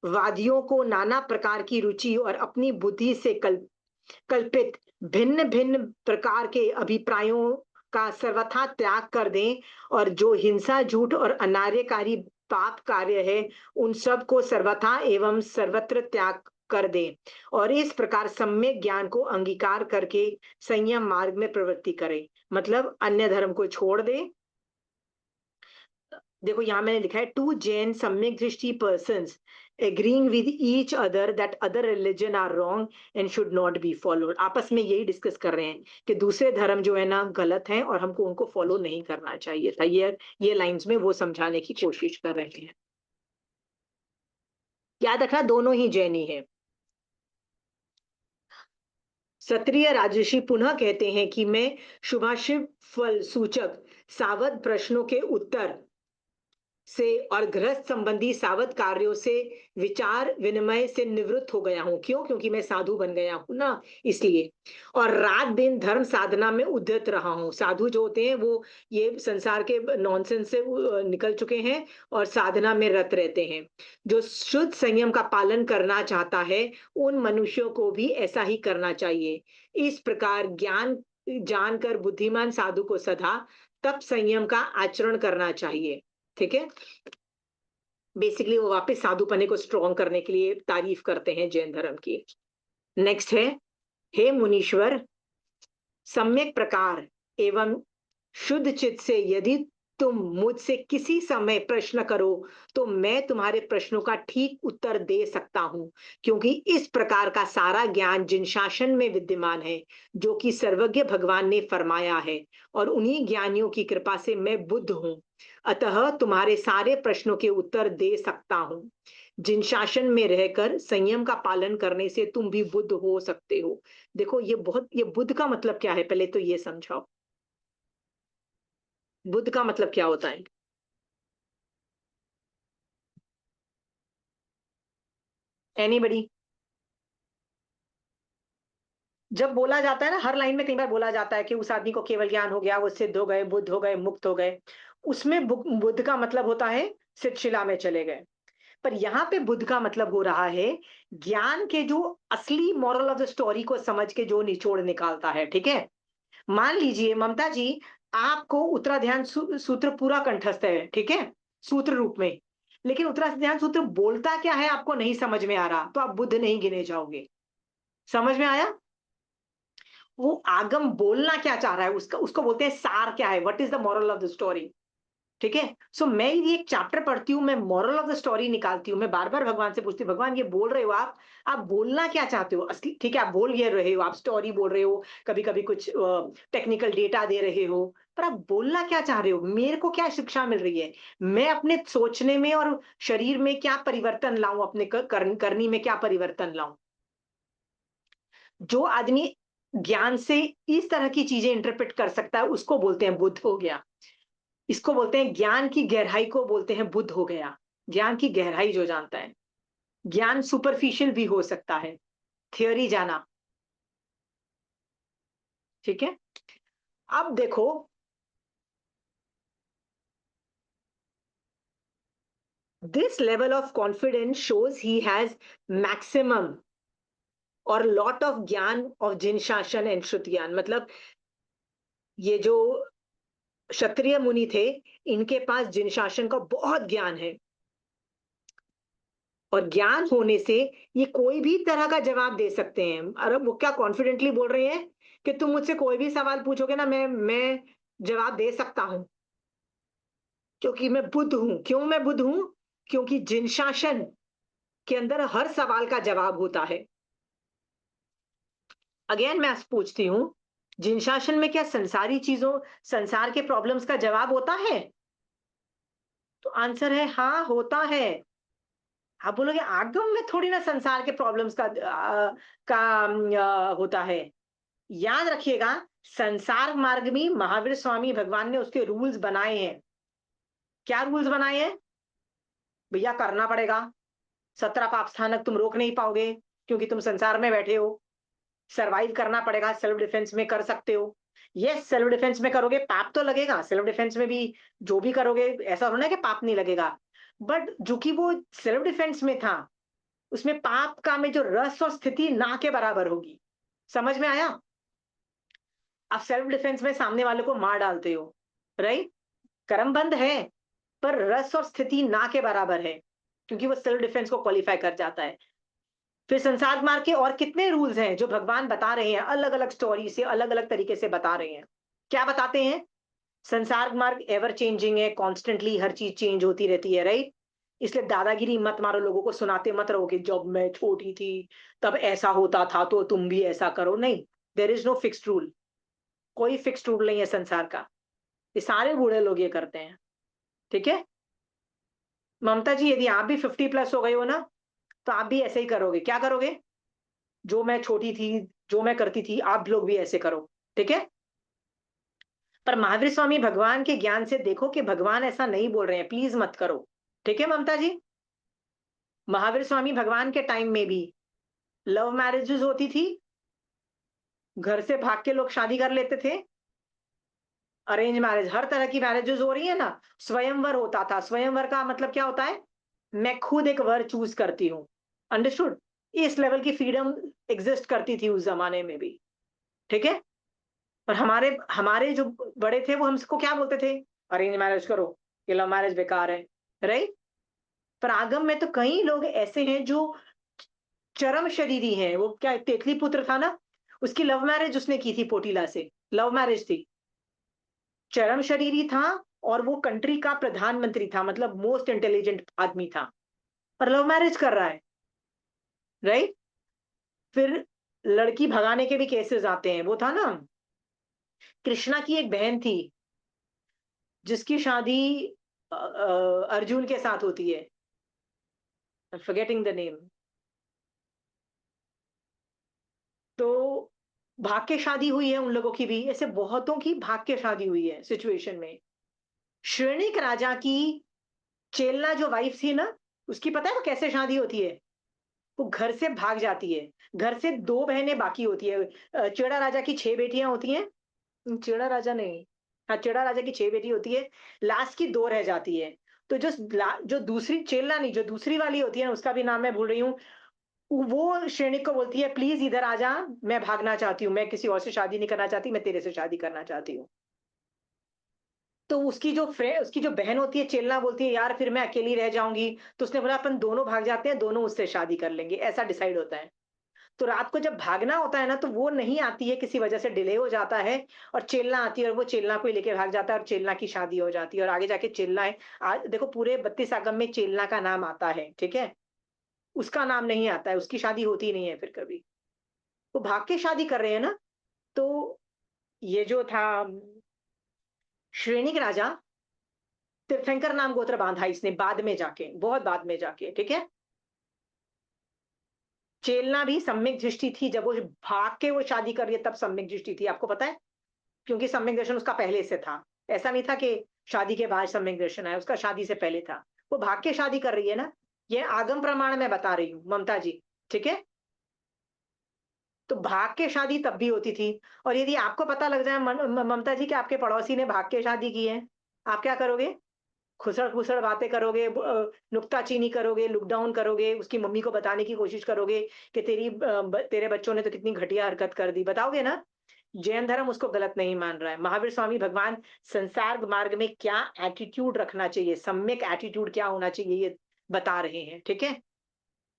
वादियों को नाना प्रकार की रुचि और अपनी बुद्धि से कल्पित भिन्न भिन्न प्रकार के अभिप्रायों का सर्वथा त्याग कर दें, और जो हिंसा झूठ और अनार्यकारी पाप कार्य है उन सब को सर्वथा एवं सर्वत्र त्याग कर दें, और इस प्रकार सम्यक ज्ञान को अंगीकार करके संयम मार्ग में प्रवृत्ति करें। मतलब अन्य धर्म को छोड़ दें। देखो यहां मैंने लिखा है, टू जैन सम्यक दृष्टि persons agreeing with each other that other religion are wrong and should not be followed। आपस में यही डिस्कस कर रहे हैं कि दूसरे धर्म जो है ना गलत हैं और हमको उनको फॉलो नहीं करना चाहिए था। ये लाइंस में वो समझाने की कोशिश कर रहे हैं। याद रखना दोनों ही जैनी हैं। क्षत्रिय राजर्षि पुनः कहते हैं कि मैं शुभाशुभ फल सूचक सावध प्रश्नों के उत्तर से और गृहस्थ संबंधी सावध कार्यों से विचार विनिमय से निवृत्त हो गया हूं। क्यों? क्योंकि मैं साधु बन गया हूं ना, इसलिए। और रात दिन धर्म साधना में उद्यत रहा हूं। साधु जो होते हैं वो ये संसार के नॉनसेंस से निकल चुके हैं और साधना में रत रहते हैं। जो शुद्ध संयम का पालन करना चाहता है उन मनुष्यों को भी ऐसा ही करना चाहिए। इस प्रकार ज्ञान जानकर बुद्धिमान साधु को सदा तप संयम का आचरण करना चाहिए, ठीक है। बेसिकली वो वापस साधुपने को स्ट्रॉन्ग करने के लिए तारीफ करते हैं जैन धर्म की। नेक्स्ट है, हे मुनीश्वर, सम्यक प्रकार एवं शुद्ध चित्त से यदि तुम मुझसे किसी समय प्रश्न करो तो मैं तुम्हारे प्रश्नों का ठीक उत्तर दे सकता हूं, क्योंकि इस प्रकार का सारा ज्ञान जिन शासन में विद्यमान है, जो कि सर्वज्ञ भगवान ने फरमाया है, और उन्हीं ज्ञानियों की कृपा से मैं बुद्ध हूं, अतः तुम्हारे सारे प्रश्नों के उत्तर दे सकता हूं। जिन शासन में रहकर संयम का पालन करने से तुम भी बुद्ध हो सकते हो। देखो, ये बुद्ध का मतलब क्या है, पहले तो ये समझाओ। बुद्ध का मतलब क्या होता है? एनीबडी? जब बोला जाता है ना, हर लाइन में कई बार बोला जाता है कि उस आदमी को केवल ज्ञान हो गया, वो सिद्ध हो गए, बुद्ध हो गए, मुक्त हो गए। उसमें बुद्ध का मतलब होता है सिद्ध शिला में चले गए। पर यहाँ पे बुद्ध का मतलब हो रहा है ज्ञान के जो असली मॉरल ऑफ द स्टोरी को समझ के जो निचोड़ निकालता है, ठीक है? मान लीजिए ममता जी, आपको उत्तराध्यान सूत्र पूरा कंठस्थ है, ठीक है, सूत्र रूप में, लेकिन उत्तराध्यान सूत्र बोलता क्या है आपको नहीं समझ में आ रहा, तो आप बुद्ध नहीं गिने जाओगे। समझ में आया? वो आगम बोलना क्या चाह रहा है, उसका उसको बोलते हैं सार क्या है, what is the moral of the story. ठीक है, सो मैं ये एक चैप्टर पढ़ती हूँ, मैं मॉरल ऑफ द स्टोरी निकालती हूँ, मैं बार बार भगवान से पूछती हूँ, भगवान ये बोल रहे हो आप बोलना क्या चाहते हो असली, ठीक है, आप बोल ये रहे हो, आप स्टोरी बोल रहे हो, कभी कभी कुछ टेक्निकल डेटा दे रहे हो, पर आप बोलना क्या चाह रहे हो, मेरे को क्या शिक्षा मिल रही है, मैं अपने सोचने में और शरीर में क्या परिवर्तन लाऊं, अपने करनी में क्या परिवर्तन लाऊं। जो आदमी ज्ञान से इस तरह की चीजें इंटरप्रेट कर सकता है, उसको बोलते हैं बुद्ध हो गया। इसको बोलते हैं ज्ञान की गहराई को बोलते हैं बुद्ध हो गया। ज्ञान की गहराई जो जानता है। ज्ञान सुपरफिशियल भी हो सकता है, थियोरी जाना, ठीक है। अब देखो, this level of confidence shows he has maximum और लॉट ऑफ ज्ञान ऑफ जिन शासन एंड श्रुतियान, मतलब ये जो क्षत्रिय मुनि थे, इनके पास जिन शासन का बहुत ज्ञान है, और ज्ञान होने से ये कोई भी तरह का जवाब दे सकते हैं। अरे वो क्या कॉन्फिडेंटली बोल रहे हैं कि तुम मुझसे कोई भी सवाल पूछोगे ना, मैं जवाब दे सकता हूं, क्योंकि मैं बुद्ध हूं। क्यों मैं बुद्ध हूं? क्योंकि जिन शासन के अंदर हर सवाल का जवाब होता है। अगेन मैं पूछती हूँ, जिन शासन में क्या संसारी चीजों, संसार के प्रॉब्लम्स का जवाब होता है? तो आंसर है हाँ, होता है। आप बोलोगे आगम में थोड़ी ना संसार के प्रॉब्लम्स का होता है। याद रखिएगा, संसार मार्ग में महावीर स्वामी भगवान ने उसके रूल्स बनाए हैं। क्या रूल्स बनाए हैं? भैया करना पड़ेगा, 17 पाप स्थानक तुम रोक नहीं पाओगे, क्योंकि तुम संसार में बैठे हो। सरवाइव करना पड़ेगा, सेल्फ डिफेंस में कर सकते हो। यस, सेल्फ डिफेंस में करोगे पाप तो लगेगा, सेल्फ डिफेंस में भी जो भी करोगे ऐसा होना है कि पाप नहीं लगेगा। बट जो कि वो सेल्फ डिफेंस में था, उसमें पाप का में जो रस और स्थिति ना के बराबर होगी। समझ में आया? आप सेल्फ डिफेंस में सामने वाले को मार डालते हो, राइट? कर्म बंद है, पर रस और स्थिति ना के बराबर है, क्योंकि वो सेल्फ डिफेंस को क्वालिफाई कर जाता है। फिर संसार मार्ग के और कितने रूल्स हैं जो भगवान बता रहे हैं, अलग अलग स्टोरी से, अलग अलग तरीके से बता रहे हैं। क्या बताते हैं? संसार मार्ग एवर चेंजिंग है, कॉन्स्टेंटली हर चीज चेंज होती रहती है, राइट? इसलिए दादागिरी मत मारो, लोगों को सुनाते मत रहो कि जब मैं छोटी थी तब ऐसा होता था तो तुम भी ऐसा करो। नहीं, there is no fixed rule. कोई फिक्स्ड रूल नहीं है संसार का। ये सारे बूढ़े लोग ये करते हैं, ठीक है। ममता जी, यदि आप भी 50+ हो गए हो ना, तो आप भी ऐसे ही करोगे। क्या करोगे? जो मैं छोटी थी, जो मैं करती थी, आप लोग भी ऐसे करो, ठीक है। पर महावीर स्वामी भगवान के ज्ञान से देखो कि भगवान ऐसा नहीं बोल रहे हैं, प्लीज मत करो, ठीक है ममता जी। महावीर स्वामी भगवान के टाइम में भी लव मैरिजेस होती थी, घर से भाग के लोग शादी कर लेते थे, अरेंज मैरिज, हर तरह की मैरिजेस हो रही है ना। स्वयंवर होता था। स्वयंवर का मतलब क्या होता है? मैं खुद एक वर चूज करती हूँ। अंडरस्टूड? इस लेवल की फ्रीडम एग्जिस्ट करती थी उस जमाने में भी, ठीक है। और हमारे हमारे जो बड़े थे वो हमको क्या बोलते थे? अरेंज मैरिज करो, ये लव मैरिज बेकार है, राइट? पर आगम में तो कई लोग ऐसे हैं जो चरम शरीरी हैं। वो क्या तेतली पुत्र था ना, उसकी लव मैरिज उसने की थी पोटीला से, लव मैरिज थी। चरम शरीरी था, और वो कंट्री का प्रधानमंत्री था, मतलब मोस्ट इंटेलिजेंट आदमी था, पर लव मैरिज कर रहा है, राइट? फिर लड़की भगाने के भी केसेस आते हैं। वो था ना, कृष्णा की एक बहन थी जिसकी शादी अर्जुन के साथ होती है, फॉरगेटिंग द नेम। तो भाग के शादी हुई है उन लोगों की भी, ऐसे बहुतों की भाग के शादी हुई है सिचुएशन में। श्रेणिक राजा की चेलना जो वाइफ थी ना, उसकी पता है वो कैसे शादी होती है? वो घर से भाग जाती है। घर से 2 बहनें बाकी होती है। चेड़ा राजा की 6 बेटियाँ होती हैं। चेड़ा राजा नहीं, हाँ, चेड़ा राजा की 6 बेटी होती है, लास्ट की 2 रह जाती है। तो जो दूसरी चेल्ला नहीं, जो दूसरी वाली होती है ना, उसका भी नाम मैं भूल रही हूँ। वो श्रेणिक को बोलती है, "प्लीज़ इधर आ जा, मैं भागना चाहती हूँ, मैं किसी और से शादी नहीं करना चाहती, मैं तेरे से शादी करना चाहती हूँ।" तो उसकी जो बहन होती है चेल्ला बोलती है, "यार फिर मैं अकेली रह जाऊँगी।" तो उसने बोला, "अपन दोनों भाग जाते हैं, दोनों उससे शादी कर लेंगे।" ऐसा डिसाइड होता है। तो रात को जब भागना होता है ना, तो वो नहीं आती है, किसी वजह से डिले हो जाता है, और चेल्ला आती है और वो चेल्ला को ही लेके भाग जाता है और चेल्ला की शादी हो जाती है, और आगे जाके चेल्ला है। आज देखो पूरे 32 आगम में चेल्ला का नाम आता है, ठीक है? उसका नाम नहीं आता है, उसकी शादी होती ही नहीं है फिर कभी। वो भाग के शादी कर रहे हैं ना, तो ये जो था श्रेणिक राजा, तीर्थंकर नाम गोत्र बाँधा इसने बाद में जाके, बहुत बाद में जाके, ठीक है? चेलना भी सम्यक दृष्टि थी, जब वो भाग के वो शादी कर रही है तब सम्यक दृष्टि थी, आपको पता है? क्योंकि सम्यक दर्शन उसका पहले से था। ऐसा नहीं था कि शादी के बाद सम्यक दर्शन आया, उसका शादी से पहले था। वो भाग के शादी कर रही है ना, ये आगम प्रमाण मैं बता रही हूँ ममता जी, ठीक है? तो भाग के शादी तब भी होती थी, और यदि आपको पता लग जाए ममता जी कि आपके पड़ोसी ने भाग के शादी की है, आप क्या करोगे? खुसड़-खुसड़ बातें करोगे, नुक्ताचीनी करोगे, लुक डाउन करोगे, उसकी मम्मी को बताने की कोशिश करोगे कि तेरे बच्चों ने तो कितनी घटिया हरकत कर दी, बताओगे ना? जैन धर्म उसको गलत नहीं मान रहा है। महावीर स्वामी भगवान संसार मार्ग में क्या एटीट्यूड रखना चाहिए, सम्यक एटीट्यूड क्या होना चाहिए, ये बता रहे हैं, ठीक है?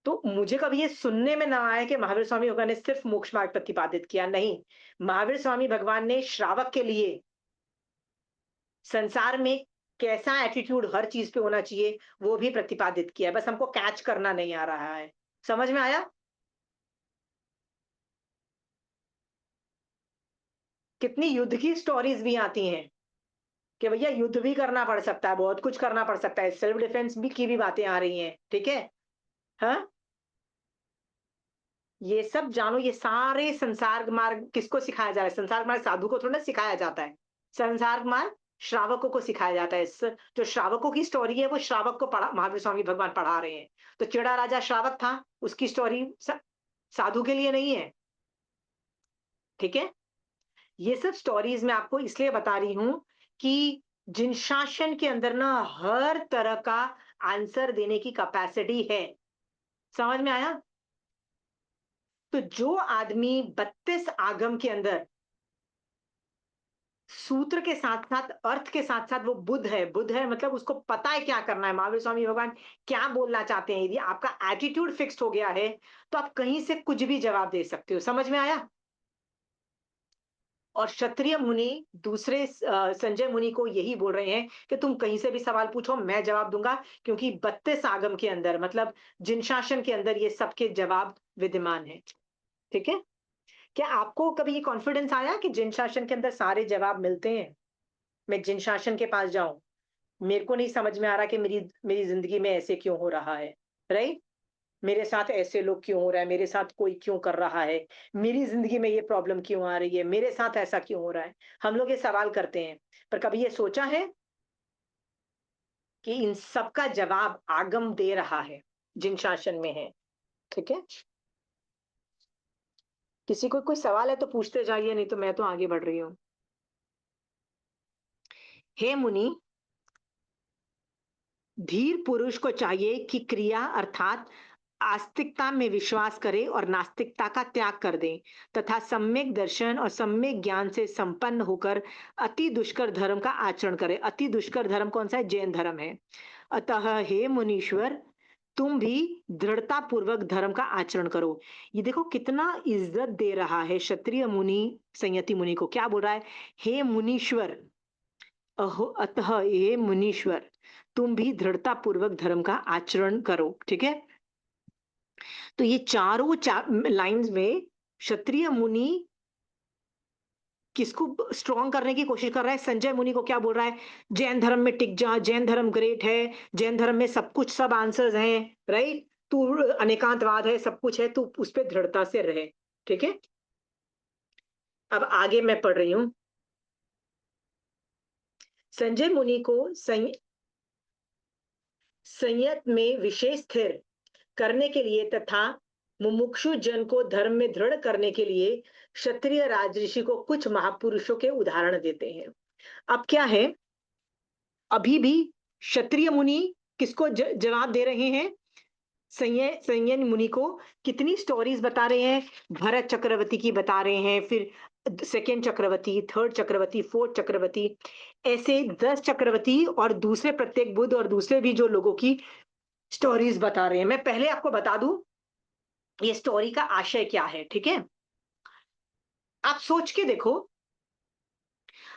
तो मुझे कभी ये सुनने में ना आया कि महावीर स्वामी भगवान ने सिर्फ मोक्ष मार्ग प्रतिपादित किया, नहीं। महावीर स्वामी भगवान ने श्रावक के लिए संसार में कैसा एटीट्यूड हर चीज़ पे होना चाहिए, वो भी प्रतिपादित किया है, बस हमको कैच करना नहीं आ रहा है। समझ में आया? कितनी युद्ध की स्टोरीज़ भी आती हैं, कि भैया युद्ध भी करना पड़ सकता है, बहुत कुछ करना पड़ सकता है, सेल्फ डिफेंस भी की भी बातें आ रही हैं, ठीक है? हाँ? ये सब जानो, ये सारे संसार मार्ग किसको सिखाया जा रहा है? संसार मार्ग साधु को थोड़ी ना सिखाया जाता है। संसार मार्ग श्रावकों को सिखाया जाता है। जो श्रावकों की स्टोरी है, वो श्रावक को पढ़ा महावीर स्वामी भगवान पढ़ा रहे हैं। तो चेड़ा राजा श्रावक था, उसकी स्टोरी साधु के लिए नहीं है, ठीक है? ये सब स्टोरीज मैं आपको इसलिए बता रही हूँ कि जिन शासन के अंदर ना हर तरह का आंसर देने की कैपेसिटी है। समझ में आया? तो जो आदमी 32 आगम के अंदर सूत्र के साथ-साथ अर्थ के साथ-साथ वो बुद्ध है मतलब उसको पता है क्या करना है, महावीर स्वामी भगवान क्या बोलना चाहते हैं। यदि आपका एटीट्यूड फिक्स्ड हो गया है, तो आप कहीं से कुछ भी जवाब दे सकते हो। समझ में आया? और क्षत्रिय मुनि दूसरे संजय मुनि को यही बोल रहे हैं कि तुम कहीं से भी सवाल पूछो, मैं जवाब दूँगा, क्योंकि 32 आगम के अंदर मतलब जिन शासन के अंदर ये सबके जवाब विद्यमान हैं। ठीक है? क्या आपको कभी ये कॉन्फिडेंस आया कि जिन शासन के अंदर सारे जवाब मिलते हैं? मैं जिन शासन के पास जाऊँ, मेरे को नहीं समझ में आ रहा कि मेरी मेरी ज़िंदगी में ऐसे क्यों हो रहा है, राइट? मेरे साथ ऐसे लोग क्यों हो रहा है? मेरे साथ कोई क्यों कर रहा है? मेरी ज़िंदगी में ये प्रॉब्लम क्यों आ रही है? मेरे साथ ऐसा क्यों हो रहा है? हम लोग ये सवाल करते हैं, पर कभी ये सोचा है कि इन सब का जवाब आगम दे रहा है, जिन शासन में है, ठीक है? किसी को कोई सवाल है तो पूछते जाइए, नहीं तो मैं तो आगे बढ़ रही हूँ। हे मुनि, धीर पुरुष को चाहिए कि क्रिया अर्थात आस्तिकता में विश्वास करे और नास्तिकता का त्याग कर दें तथा सम्यक दर्शन और सम्यक ज्ञान से संपन्न होकर अति दुष्कर धर्म का आचरण करे। अति दुष्कर धर्म कौन सा है? जैन धर्म है। अतः हे मुनीश्वर, तुम भी दृढ़ता पूर्वक धर्म का आचरण करो। ये देखो कितना इज्जत दे रहा है क्षत्रिय मुनि संयति मुनि को। क्या बोल रहा है? हे मुनीश्वर, अहो अतः ये मुनीश्वर, तुम भी दृढ़ता पूर्वक धर्म का आचरण करो, ठीक है। तो ये चारों लाइंस में क्षत्रिय मुनि किसको स्ट्रॉन्ग करने की कोशिश कर रहा है? संजय मुनि को क्या बोल रहा है? जैन धर्म में टिक जा, जैन धर्म ग्रेट है, जैन धर्म में सब कुछ, सब आंसर्स हैं, राइट? तू अनेकांतवाद है, सब कुछ है, तू उस पे दृढ़ता से रहे, ठीक है। अब आगे मैं पढ़ रही हूँ। संजय मुनि को संयत में विशेष स्थिर करने के लिए तथा मुमुक्षु जन को धर्म में दृढ़ करने के लिए क्षत्रिय राजऋषि को कुछ महापुरुषों के उदाहरण देते हैं। अब क्या है, अभी भी क्षत्रिय मुनि किसको जवाब दे रहे हैं? संयन मुनि को कितनी स्टोरीज बता रहे हैं? भरत चक्रवर्ती की बता रहे हैं, फिर सेकेंड चक्रवर्ती, थर्ड चक्रवर्ती, फोर्थ चक्रवर्ती, ऐसे 10 चक्रवर्ती और दूसरे प्रत्येक बुद्ध और दूसरे भी जो लोगों की स्टोरीज बता रहे हैं। मैं पहले आपको बता दूं ये स्टोरी का आशय क्या है, ठीक है। आप सोच के देखो,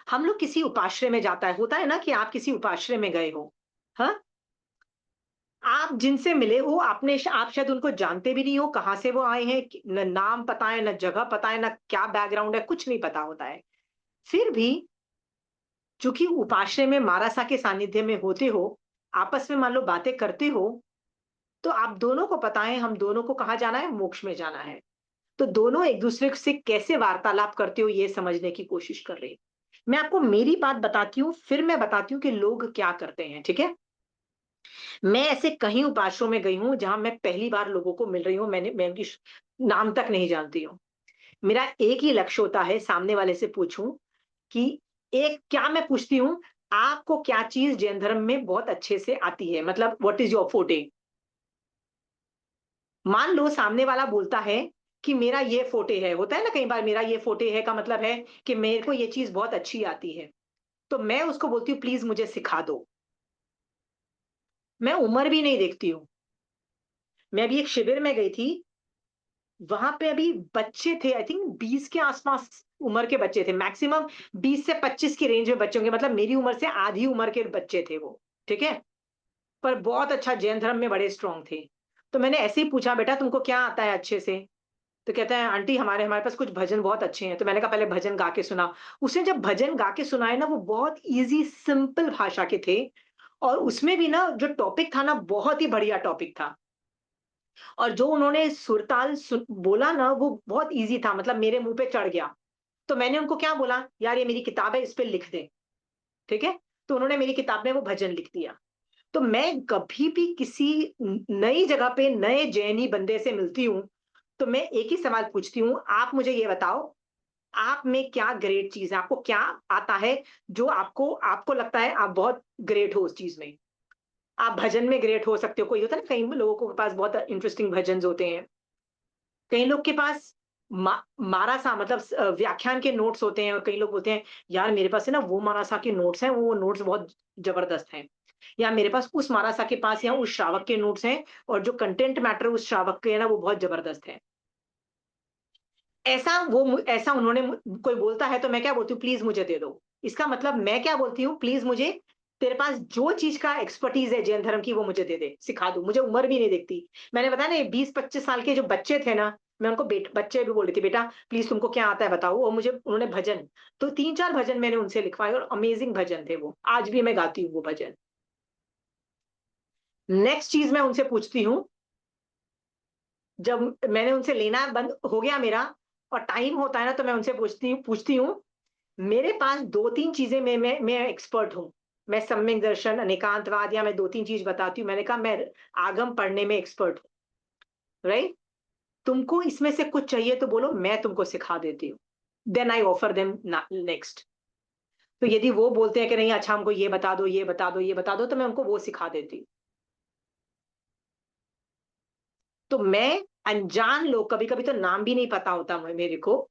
हम लोग किसी उपाश्रय में जाता है, होता है ना कि आप किसी उपाश्रय में गए हो, हाँ, आप जिनसे मिले हो, आपने आप शायद उनको जानते भी नहीं हो, कहाँ से वो आए हैं, न नाम पता है, न जगह पता है, न क्या बैकग्राउंड है, कुछ नहीं पता होता है। फिर भी चूंकि उपाश्रय में मारासा के सानिध्य में होते हो, आपस में मान लो बातें करते हो, तो आप दोनों को पता है हम दोनों को कहाँ जाना है, मोक्ष में जाना है। तो दोनों एक दूसरे से कैसे वार्तालाप करते हो ये समझने की कोशिश कर रहे हैं। मैं आपको मेरी बात बताती हूँ, फिर मैं बताती हूँ कि लोग क्या करते हैं, ठीक है। मैं ऐसे कहीं उपाश्रयों में गई हूँ जहां मैं पहली बार लोगों को मिल रही हूँ, मैं उनकी नाम तक नहीं जानती हूँ। मेरा एक ही लक्ष्य होता है, सामने वाले से पूछूं कि एक क्या मैं पूछती हूँ, आपको क्या चीज जैन धर्म में बहुत अच्छे से आती है, मतलब व्हाट इज योर फोटे। मान लो सामने वाला बोलता है कि मेरा ये फोटे है, होता है ना कई बार, मेरा ये फोटे है का मतलब है कि मेरे को ये चीज बहुत अच्छी आती है। तो मैं उसको बोलती हूँ प्लीज मुझे सिखा दो। मैं उम्र भी नहीं देखती हूँ। मैं अभी एक शिविर में गई थी, वहां पे अभी बच्चे थे, आई थिंक 20 के आसपास उम्र के बच्चे थे, मैक्सिमम 20 से 25 की रेंज में बच्चे होंगे, मतलब मेरी उम्र से आधी उम्र के बच्चे थे वो, ठीक है। पर बहुत अच्छा, जैन धर्म में बड़े स्ट्रांग थे। तो मैंने ऐसे ही पूछा, बेटा तुमको क्या आता है अच्छे से? तो कहता है आंटी हमारे हमारे पास कुछ भजन बहुत अच्छे हैं। तो मैंने कहा पहले भजन गा के सुना। उसने जब भजन गा के सुनाए ना, वो बहुत इजी सिंपल भाषा के थे, और उसमें भी ना जो टॉपिक था ना, बहुत ही बढ़िया टॉपिक था। और जो उन्होंने सुरताल बोला ना, वो बहुत इजी था, मतलब मेरे मुंह पे चढ़ गया। तो मैंने उनको क्या बोला, यार ये मेरी किताब है, इस पे लिख दे, ठीक है। तो उन्होंने मेरी किताब में वो भजन लिख दिया। तो मैं कभी भी किसी नई जगह पे नए जैनी बंदे से मिलती हूँ, तो मैं एक ही सवाल पूछती हूँ, आप मुझे ये बताओ, आप में क्या ग्रेट चीज है, आपको क्या आता है जो आपको आपको लगता है आप बहुत ग्रेट हो उस चीज में। आप भजन में ग्रेट हो सकते हो, कोई होता है ना, कई लोगों के पास बहुत इंटरेस्टिंग भजन होते हैं, कई लोग के पास मारासा मतलब व्याख्यान के नोट्स होते हैं, और कई लोग बोलते हैं यार मेरे पास है ना वो मारासा के नोट्स हैं, वो नोट्स बहुत जबरदस्त हैं, या मेरे पास उस मारासा के पास या उस श्रावक के नोट्स हैं, और जो कंटेंट मैटर उस श्रावक के है ना वो बहुत जबरदस्त है। ऐसा उन्होंने कोई बोलता है तो मैं क्या बोलती हूँ, प्लीज मुझे दे दो। इसका मतलब मैं क्या बोलती हूँ, प्लीज मुझे, तेरे पास जो चीज का एक्सपर्टीज है जैन धर्म की वो मुझे दे दे, सिखा दो, मुझे उम्र भी नहीं देखती। मैंने बताया ना, ये 20-25 साल के जो बच्चे थे ना, मैं उनको बच्चे भी बोल रही थी, बेटा प्लीज तुमको क्या आता है बताओ, और मुझे उन्होंने भजन, तो 3-4 भजन मैंने उनसे लिखवाए, और अमेजिंग भजन थे वो, आज भी मैं गाती हूँ वो भजन। नेक्स्ट चीज मैं उनसे पूछती हूँ, जब मैंने उनसे लेना बंद हो गया मेरा, और टाइम होता है ना, तो मैं उनसे पूछती हूँ, मेरे पास 2-3 चीजें मैं एक्सपर्ट हूँ। मैं सम्यक दर्शन, अनेकांतवाद, या मैं 2-3 चीज बताती हूँ। मैंने कहा मैं आगम पढ़ने में एक्सपर्ट हूँ, राइट? तुमको इसमें से कुछ चाहिए तो बोलो, मैं तुमको सिखा देती हूँ। Then I offer them next. तो यदि वो बोलते हैं कि नहीं अच्छा हमको ये बता दो, ये बता दो, ये बता दो, तो मैं उनको वो सिखा देती हूँ। तो मैं अनजान लोग, कभी कभी तो नाम भी नहीं पता होता मेरे को,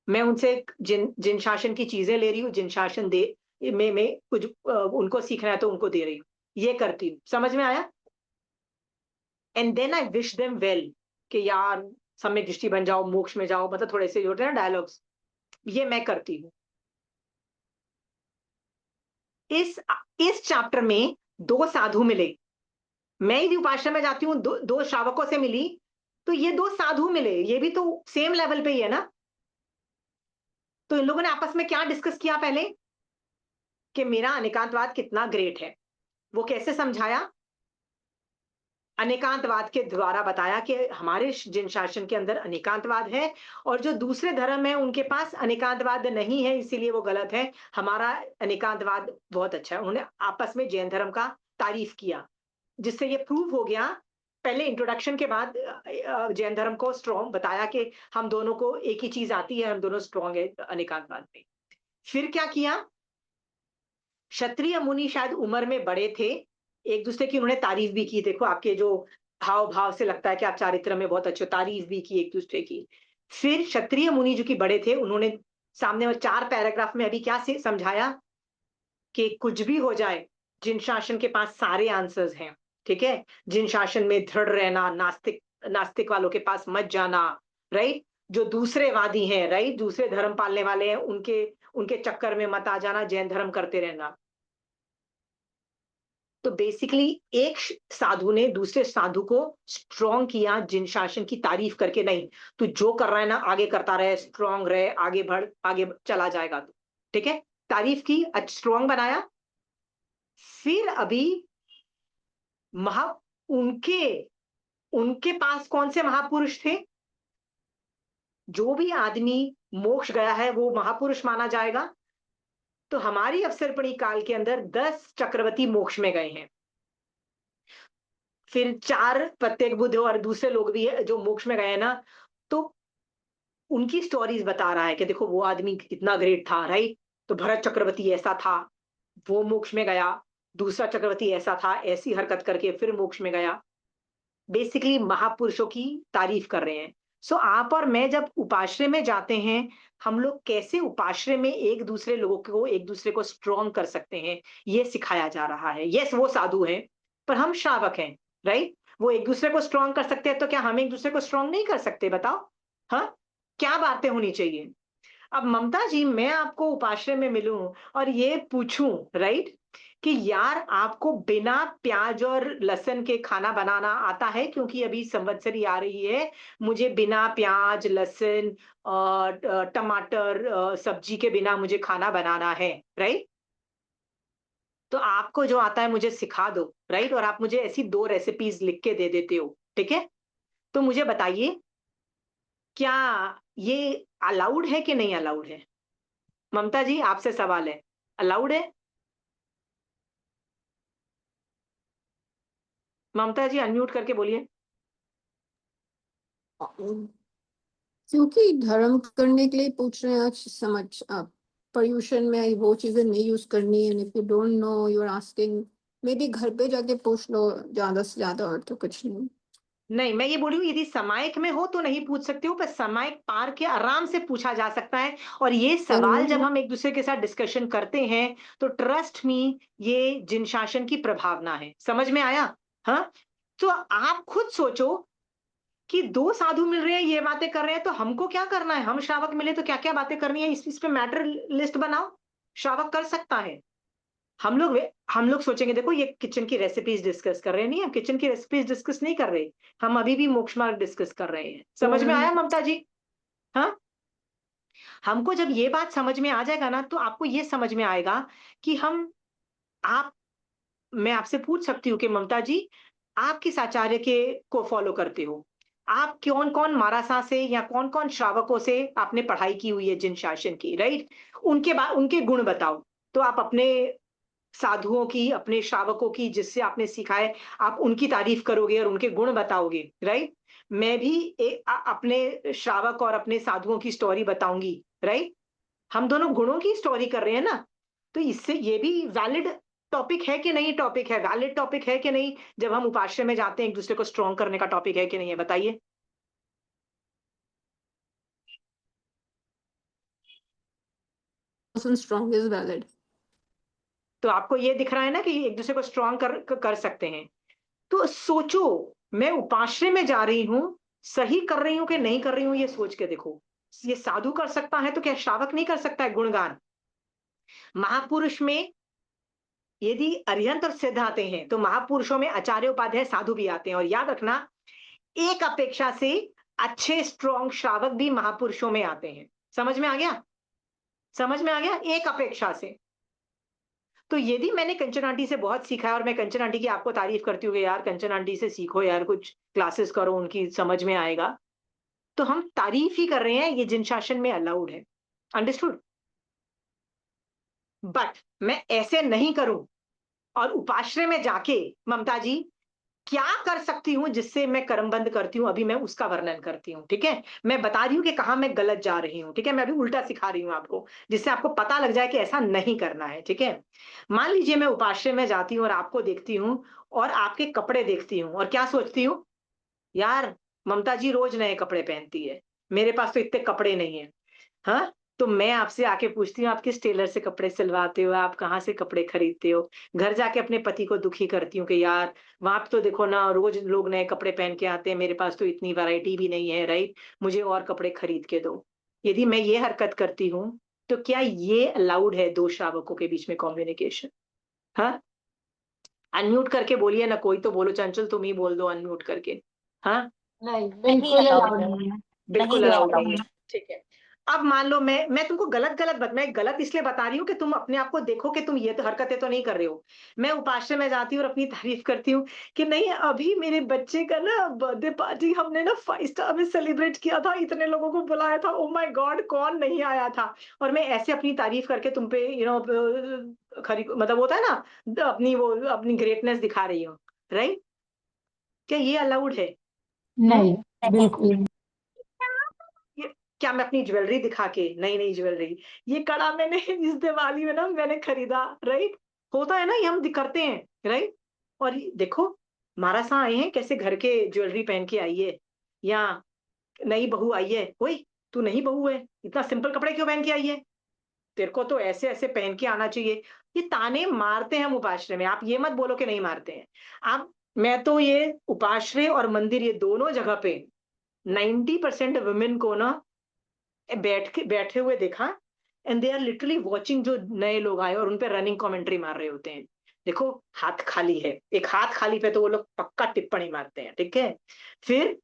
मैं उनसे जिन जिन शासन की चीजें ले रही हूँ, जिन शासन दे में कुछ उनको सीखना है तो उनको दे रही हूँ, ये करती हूँ। समझ में आया? And then I wish them well, कि यार सम्यक दृष्टि बन जाओ, मोक्ष में जाओ, मतलब थोड़े से होते हैं ना डायलॉग्स, ये मैं करती हूँ। इस इस चैप्टर में 2 साधु मिले। मैं यदि उपाश्रम में जाती हूँ, 2 श्रावकों से मिली, तो ये 2 साधु मिले, ये भी तो सेम लेवल पे ही है ना। तो इन लोगों ने आपस में क्या डिस्कस किया पहले, कि मेरा अनेकांतवाद कितना ग्रेट है। वो कैसे समझाया? अनेकांतवाद के द्वारा बताया कि हमारे जिन शासन के अंदर अनेकांतवाद है, और जो दूसरे धर्म है उनके पास अनेकांतवाद नहीं है, इसीलिए वो गलत है। हमारा अनेकांतवाद बहुत अच्छा है। उन्होंने आपस में जैन धर्म का तारीफ किया, जिससे ये प्रूव हो गया। पहले इंट्रोडक्शन के बाद जैन धर्म को स्ट्रॉन्ग बताया कि हम दोनों को एक ही चीज आती है, हम दोनों स्ट्रॉन्ग है अनेकांतवाद में। फिर क्या किया? क्षत्रिय मुनि शायद उम्र में बड़े थे, एक दूसरे की उन्होंने तारीफ भी की। देखो आपके जो हाव भाव से लगता है कि आप चारित्र में बहुत अच्छे, तारीफ भी की एक दूसरे की। फिर क्षत्रिय मुनि जो कि बड़े थे, उन्होंने सामने में 4 पैराग्राफ में अभी क्या से समझाया कि कुछ भी हो जाए, जिन शासन के पास सारे आंसर्स हैं, ठीक है? जिन शासन में दृढ़ रहना, नास्तिक नास्तिक वालों के पास मत जाना, राइट? जो दूसरे वादी हैं, राइट? दूसरे धर्म पालने वाले हैं, उनके उनके चक्कर में मत आ जाना, जैन धर्म करते रहना। तो बेसिकली एक साधु ने दूसरे साधु को स्ट्रॉन्ग किया, जिन शासन की तारीफ करके, नहीं तू जो कर रहा है ना आगे करता रहे, स्ट्रॉन्ग रहे, आगे बढ़, आगे चला जाएगा तू, ठीक है? तारीफ की, स्ट्रॉन्ग बनाया। फिर अभी महा उनके उनके पास कौन से महापुरुष थे? जो भी आदमी मोक्ष गया है वो महापुरुष माना जाएगा। तो हमारी अवसर्पणी काल के अंदर 10 चक्रवर्ती मोक्ष में गए हैं। फिर 4 प्रत्येक बुद्ध और दूसरे लोग भी है जो मोक्ष में गए हैं ना। तो उनकी स्टोरीज बता रहा है कि देखो वो आदमी कितना ग्रेट था, राइट? तो भरत चक्रवर्ती ऐसा था, वो मोक्ष में गया। दूसरा चक्रवर्ती ऐसा था, ऐसी हरकत करके फिर मोक्ष में गया। बेसिकली महापुरुषों की तारीफ कर रहे हैं। सो आप और मैं जब उपाश्रय में जाते हैं, हम लोग कैसे उपाश्रय में एक दूसरे लोगों को, एक दूसरे को स्ट्रॉन्ग कर सकते हैं, ये सिखाया जा रहा है। यस, वो साधु हैं, पर हम श्रावक हैं, राइट? वो एक दूसरे को स्ट्रॉन्ग कर सकते हैं, तो क्या हम एक दूसरे को स्ट्रॉन्ग नहीं कर सकते? बताओ। हाँ, क्या बातें होनी चाहिए? अब ममता जी, मैं आपको उपाश्रय में मिलूं और ये पूछूं, राइट, कि यार आपको बिना प्याज और लहसुन के खाना बनाना आता है, क्योंकि अभी संवत्सरी आ रही है, मुझे बिना प्याज लहसुन और टमाटर सब्जी के बिना मुझे खाना बनाना है, राइट? तो आपको जो आता है मुझे सिखा दो, राइट? और आप मुझे ऐसी 2 रेसिपीज लिख के दे देते हो, ठीक है? तो मुझे बताइए, क्या ये अलाउड है कि नहीं अलाउड है? ममता जी, आपसे सवाल है, अलाउड है? ममता जी अनम्यूट करके बोलिए। क्योंकि धर्म करने के लिए पूछ रहे हैं, समझ आप, पर्यूषण में वो चीजें नहीं यूज करनी है। If you don't know you are asking, maybe घर पे जाके पूछ लो ज्यादा से ज्यादा, और तो कुछ नहीं। नहीं, मैं ये बोल रही हूँ, यदि समायिक में हो तो नहीं पूछ सकते हो, पर समायिक पार के आराम से पूछा जा सकता है। और ये सवाल जब हम एक दूसरे के साथ डिस्कशन करते हैं, तो ट्रस्ट मी, ये जिन शासन की प्रभावना है। समझ में आया? हाँ। तो आप खुद सोचो कि 2 साधु मिल रहे हैं, ये बातें कर रहे हैं, तो हमको क्या करना है? हम श्रावक मिले तो क्या क्या बातें करनी है, इस पे मैटर लिस्ट बनाओ। श्रावक कर सकता है। हम लोग सोचेंगे, देखो ये किचन की रेसिपीज डिस्कस कर रहे हैं, नहीं, हम किचन की रेसिपीज डिस्कस नहीं कर रहे, हम अभी भी मोक्ष मार्ग डिस्कस कर रहे हैं। समझ में आया ममता जी? हाँ। हमको जब ये बात समझ में आ जाएगा ना, तो आपको ये समझ में आएगा कि हम आप मैं आपसे पूछ सकती हूँ कि ममता जी, आप किस आचार्य के को फॉलो करते हो? आप कौन कौन मारासा से या कौन कौन श्रावकों से आपने पढ़ाई की हुई है जिन शासन की, राइट? उनके गुण बताओ। तो आप अपने साधुओं की, अपने श्रावकों की, जिससे आपने सीखा है, आप उनकी तारीफ करोगे और उनके गुण बताओगे, राइट? मैं भी अपने श्रावक और अपने साधुओं की स्टोरी बताऊंगी, राइट? हम दोनों गुणों की स्टोरी कर रहे हैं ना। तो इससे ये भी वैलिड टॉपिक है कि नहीं, टॉपिक है, वैलिड टॉपिक है कि नहीं? जब हम उपाश्रय में जाते हैं, एक दूसरे को स्ट्रॉन्ग करने का टॉपिक है कि नहीं है? बताइए। Strong is valid. तो आपको ये दिख रहा है ना कि एक दूसरे को स्ट्रॉन्ग कर सकते हैं। तो सोचो, मैं उपाश्रय में जा रही हूँ, सही कर रही हूँ कि नहीं कर रही हूँ, ये सोच के देखो। ये साधु कर सकता है, तो क्या श्रावक नहीं कर सकता है गुणगान? महापुरुष में यदि अरिहंत और सिद्ध आते हैं तो महापुरुषों में आचार्य उपाध्याय साधु भी आते हैं। और याद रखना, एक अपेक्षा से अच्छे स्ट्रॉन्ग श्रावक भी महापुरुषों में आते हैं। समझ में आ गया? समझ में आ गया? एक अपेक्षा से। तो यदि मैंने कंचन आंटी से बहुत सीखा है और मैं कंचन आंटी की आपको तारीफ करती हूँ कि यार कंचन आंटी से सीखो यार, कुछ क्लासेस करो, उनकी समझ में आएगा, तो हम तारीफ ही कर रहे हैं, ये जिन शासन में अलाउड है। अंडरस्टूड? बट मैं ऐसे नहीं करूं और उपाश्रय में जाके ममता जी क्या कर सकती हूँ जिससे मैं कर्म बंद करती हूँ, अभी मैं उसका वर्णन करती हूँ। ठीक है, मैं बता रही हूँ कि कहां मैं गलत जा रही हूँ। ठीक है, मैं अभी उल्टा सिखा रही हूँ आपको, जिससे आपको पता लग जाए कि ऐसा नहीं करना है। ठीक है, मान लीजिए मैं उपाश्रय में जाती हूँ और आपको देखती हूँ और आपके कपड़े देखती हूँ और क्या सोचती हूँ, यार ममता जी रोज नए कपड़े पहनती है, मेरे पास तो इतने कपड़े नहीं है। हाँ, तो मैं आपसे आके पूछती हूँ, आप किस टेलर से कपड़े सिलवाते हो, आप कहाँ से कपड़े खरीदते हो? घर जाके अपने पति को दुखी करती हूँ कि यार वहां पे तो देखो ना, रोज लोग नए कपड़े पहन के आते हैं, मेरे पास तो इतनी वैरायटी भी नहीं है, राइट? मुझे और कपड़े खरीद के दो। यदि मैं ये हरकत करती हूँ तो क्या ये अलाउड है दो श्रावकों के बीच में कम्युनिकेशन? हाँ, अनम्यूट करके बोलिए ना, कोई तो बोलो, चंचल तुम ही बोल दो अनम्यूट करके। हाँ, नहीं, नहीं बिल्कुल अलाउड अलाउड है, नहीं है। नहीं बिल्कुल है अलाउड नहीं अलाउड। है। ठीक है, अब मान लो मैं तुमको मैं गलत इसलिए बता रही हूँ कि तुम अपने आप को देखो कि तुम ये तो हरकतें तो नहीं कर रहे हो। मैं उपाश्रय में जाती हूँ और अपनी तारीफ करती हूँ कि नहीं, अभी मेरे बच्चे का ना बर्थडे पार्टी हमने ना 5 स्टार में सेलिब्रेट किया था, इतने लोगों को बुलाया था, ओ माय गॉड कौन नहीं आया था। और मैं ऐसे अपनी तारीफ करके तुम पे खरी मतलब होता है ना, अपनी वो अपनी ग्रेटनेस दिखा रही हूँ, राइट? क्या ये अलाउड है? हम्म? नहीं, बिल्कुल नहीं। ये क्या मैं अपनी ज्वेलरी दिखा के, नई नई ज्वेलरी, ये कड़ा मैंने इस दिवाली में ना मैंने खरीदा, राइट? होता है ना, ये हम करते हैं, राइट? और देखो महाराज साहब आए हैं, कैसे घर के ज्वेलरी पहन के आई है, या नई बहू आई है, ओए तू नई बहू है, इतना सिंपल कपड़े क्यों पहन के आई है, तेरे को तो ऐसे ऐसे पहन के आना चाहिए। ये ताने मारते हैं हम उपाश्रय में, आप ये मत बोलो कि नहीं मारते हैं। आप, मैं तो ये उपाश्रय और मंदिर ये दोनों जगह पे 90% वुमेन को ना बैठे हुए देखा, and they are literally watching, जो नए लोग आए और उन पे रनिंग कमेंट्री मार रहे होते हैं। देखो हाथ खाली है, एक हाथ खाली पे तो वो लोग पक्का टिप्पणी मारते हैं। ठीक है, फिर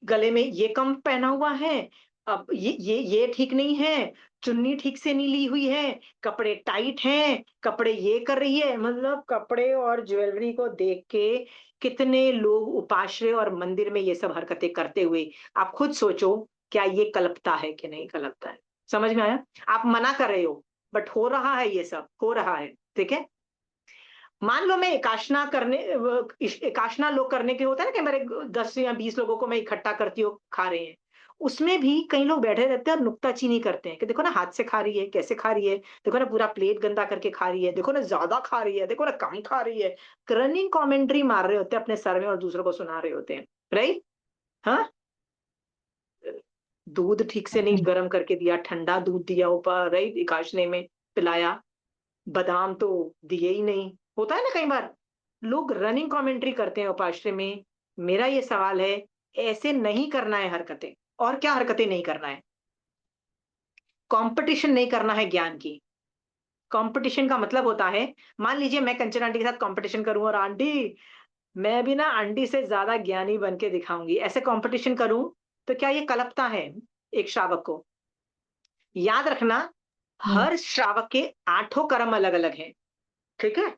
गले में ये कम पहना हुआ है, अब ये ठीक नहीं है, चुन्नी ठीक से नहीं ली हुई है, कपड़े टाइट हैं, कपड़े ये कर रही है, मतलब कपड़े और ज्वेलरी को देख के कितने लोग उपाश्रय और मंदिर में ये सब हरकतें करते हुए, आप खुद सोचो क्या ये कल्पता है कि नहीं कल्पता है? समझ में आया? आप मना कर रहे हो बट हो रहा है, ये सब हो रहा है। ठीक है, मान लो मैं एकाशना करने एकाशना लोग करने के होता है ना कि मेरे 10 या 20 लोगों को मैं इकट्ठा करती हूँ, खा रहे हैं, उसमें भी कई लोग बैठे रहते हैं और नुक्ताचीनी करते हैं कि देखो ना हाथ से खा रही है, कैसे खा रही है, देखो ना पूरा प्लेट गंदा करके खा रही है, देखो ना ज्यादा खा रही है, देखो ना कम खा रही है। रनिंग कमेंट्री मार रहे होते हैं अपने सर में और दूसरों को सुना रहे होते हैं, राइट? हाँ, दूध ठीक से नहीं गर्म करके दिया, ठंडा दूध दिया ऊपर, राइट, एकाशने में पिलाया, बादाम तो दिए ही नहीं। होता है ना कई बार लोग रनिंग कमेंट्री करते हैं उपाश्रय में। मेरा ये सवाल है, ऐसे नहीं करना है हरकतें। और क्या हरकतें नहीं करना है? कंपटीशन नहीं करना है ज्ञान की। कंपटीशन का मतलब होता है, मान लीजिए मैं कंचन आंटी के साथ कंपटीशन करूं और आंटी मैं भी ना आंटी से ज्यादा ज्ञानी बन के दिखाऊंगी, ऐसे कंपटीशन करूं, तो क्या ये कल्पता है एक श्रावक को? याद रखना, नहीं, हर श्रावक के 8 कर्म अलग अलग हैं। ठीक है,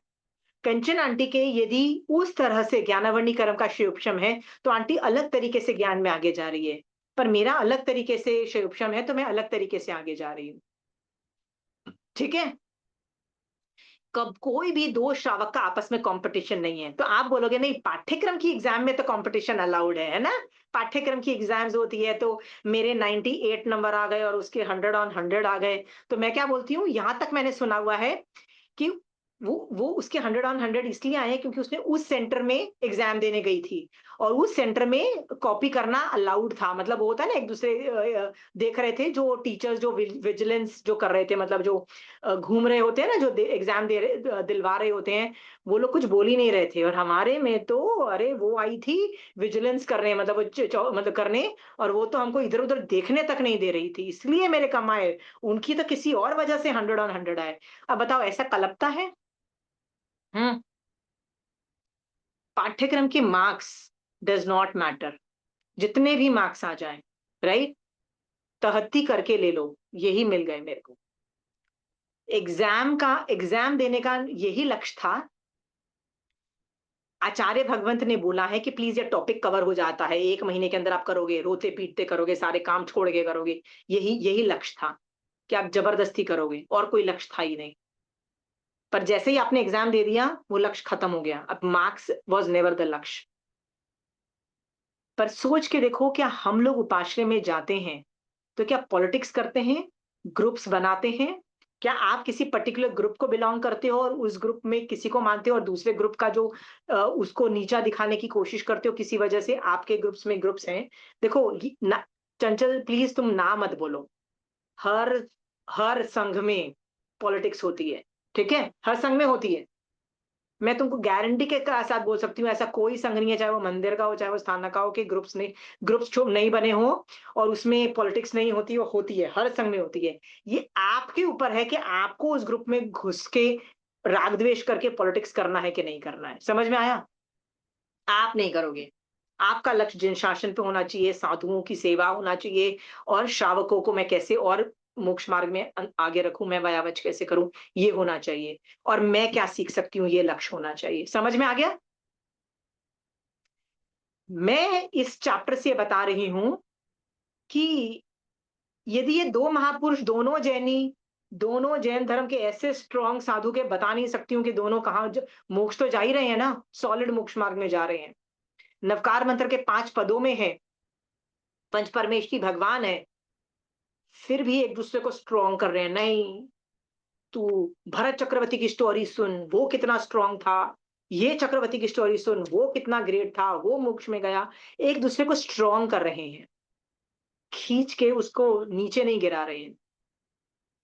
कंचन आंटी के यदि उस तरह से ज्ञानावरणी कर्म का शिवोपशम है तो आंटी अलग तरीके से ज्ञान में आगे जा रही है, पर मेरा अलग तरीके से शिवोपशम है तो मैं अलग तरीके से आगे जा रही हूँ। ठीक है, कब कोई भी दो श्रावक का आपस में कंपटीशन नहीं है। तो आप बोलोगे नहीं पाठ्यक्रम की एग्जाम में तो कंपटीशन अलाउड है ना? पाठ्यक्रम की एग्जाम्स होती है तो मेरे 98 नंबर आ गए और उसके 100 ऑन 100 आ गए, तो मैं क्या बोलती हूँ, यहां तक मैंने सुना हुआ है कि वो उसके 100 ऑन 100 इसलिए आए हैं क्योंकि उसने उस सेंटर में एग्जाम देने गई थी और उस सेंटर में कॉपी करना अलाउड था। मतलब वो होता है ना, एक दूसरे देख रहे थे जो टीचर्स, जो विजिलेंस जो कर रहे थे, मतलब जो घूम रहे होते हैं ना, जो एग्जाम दे रहे दिलवा रहे होते हैं, वो लोग कुछ बोल ही नहीं रहे थे। और हमारे में तो अरे वो आई थी विजिलेंस करने, मतलब मतलब करने, और वो तो हमको इधर उधर देखने तक नहीं दे रही थी, इसलिए मेरे कम आए। उनकी तो किसी और वजह से 100 ऑन 100 आए। अब बताओ, ऐसा कलपता है? हम्म। पाठ्यक्रम के मार्क्स डज नॉट मैटर, जितने भी मार्क्स आ जाएं, राइट? तहत्ती करके ले लो, यही मिल गए मेरे को। एग्जाम देने का यही लक्ष्य था। आचार्य भगवंत ने बोला है कि प्लीज ये टॉपिक कवर हो जाता है, 1 महीने के अंदर आप करोगे, रोते पीटते करोगे, सारे काम छोड़ के करोगे। यही यही लक्ष्य था कि आप जबरदस्ती करोगे, और कोई लक्ष्य था ही नहीं। पर जैसे ही आपने एग्जाम दे दिया, वो लक्ष्य खत्म हो गया। अब मार्क्स वॉज नेवर द लक्ष्य। पर सोच के देखो, क्या हम लोग उपाश्रय में जाते हैं तो क्या पॉलिटिक्स करते हैं, ग्रुप्स बनाते हैं? क्या आप किसी पर्टिकुलर ग्रुप को बिलोंग करते हो और उस ग्रुप में किसी को मानते हो, और दूसरे ग्रुप का जो उसको नीचा दिखाने की कोशिश करते हो किसी वजह से? आपके ग्रुप्स में ग्रुप्स हैं। देखो चंचल, प्लीज तुम ना मत बोलो। हर हर संघ में पॉलिटिक्स होती है, ठीक है? हर संघ में होती है। मैं तुमको गारंटी के साथ बोल सकती हूँ, ऐसा कोई संघ नहीं है, चाहे वो मंदिर का हो, चाहे वो स्थान का हो, कि ग्रुप्स नहीं बने हो और उसमें पॉलिटिक्स नहीं होती। वो होती है, हर संघ में होती है। ये आपके ऊपर है कि आपको उस ग्रुप में घुस के राग द्वेष करके पॉलिटिक्स करना है कि नहीं करना है। समझ में आया? आप नहीं करोगे। आपका लक्ष्य जिन शासन पे होना चाहिए, साधुओं की सेवा होना चाहिए, और श्रावकों को मैं कैसे और मोक्ष मार्ग में आगे रखूं, मैं वयावच कैसे करूं, ये होना चाहिए। और मैं क्या सीख सकती हूँ, ये लक्ष्य होना चाहिए। समझ में आ गया? मैं इस चैप्टर से बता रही हूं कि यदि ये दो महापुरुष, दोनों जैन धर्म के ऐसे स्ट्रॉन्ग साधु के, बता नहीं सकती हूँ कि दोनों कहाँ मोक्ष तो जा ही रहे हैं ना, सॉलिड मोक्ष मार्ग में जा रहे हैं। नवकार मंत्र के 5 पदों में है, पंच परमेष्ठी भगवान है, फिर भी एक दूसरे को स्ट्रॉन्ग कर रहे हैं। नहीं, तू भरत चक्रवर्ती की स्टोरी सुन, वो कितना स्ट्रॉन्ग था। ये चक्रवर्ती की स्टोरी सुन, वो कितना ग्रेट था, वो मोक्ष में गया। एक दूसरे को स्ट्रॉन्ग कर रहे हैं, खींच के उसको नीचे नहीं गिरा रहे हैं।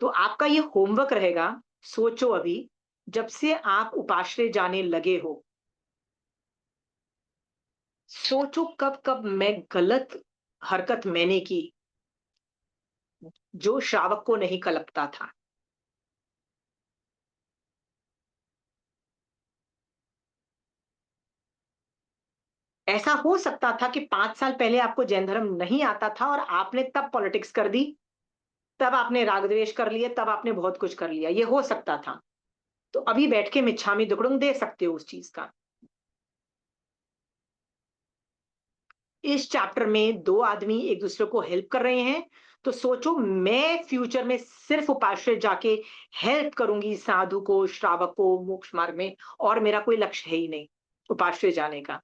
तो आपका ये होमवर्क रहेगा। सोचो अभी, जब से आप उपाश्रय जाने लगे हो, सोचो कब कब मैं गलत हरकत मैंने की, जो श्रावक को नहीं कलपता था। ऐसा हो सकता था कि 5 साल पहले आपको जैन धर्म नहीं आता था और आपने तब पॉलिटिक्स कर दी, तब आपने राग द्वेष कर लिए, तब आपने बहुत कुछ कर लिया। ये हो सकता था। तो अभी बैठ के मिच्छामी दुक्कड़म दे सकते हो उस चीज का। इस चैप्टर में 2 आदमी एक दूसरे को हेल्प कर रहे हैं। तो सोचो, मैं फ्यूचर में सिर्फ उपाश्रय जाके हेल्प करूंगी साधु को, श्रावक को मोक्ष मार्ग में, और मेरा कोई लक्ष्य है ही नहीं उपाश्रय जाने का।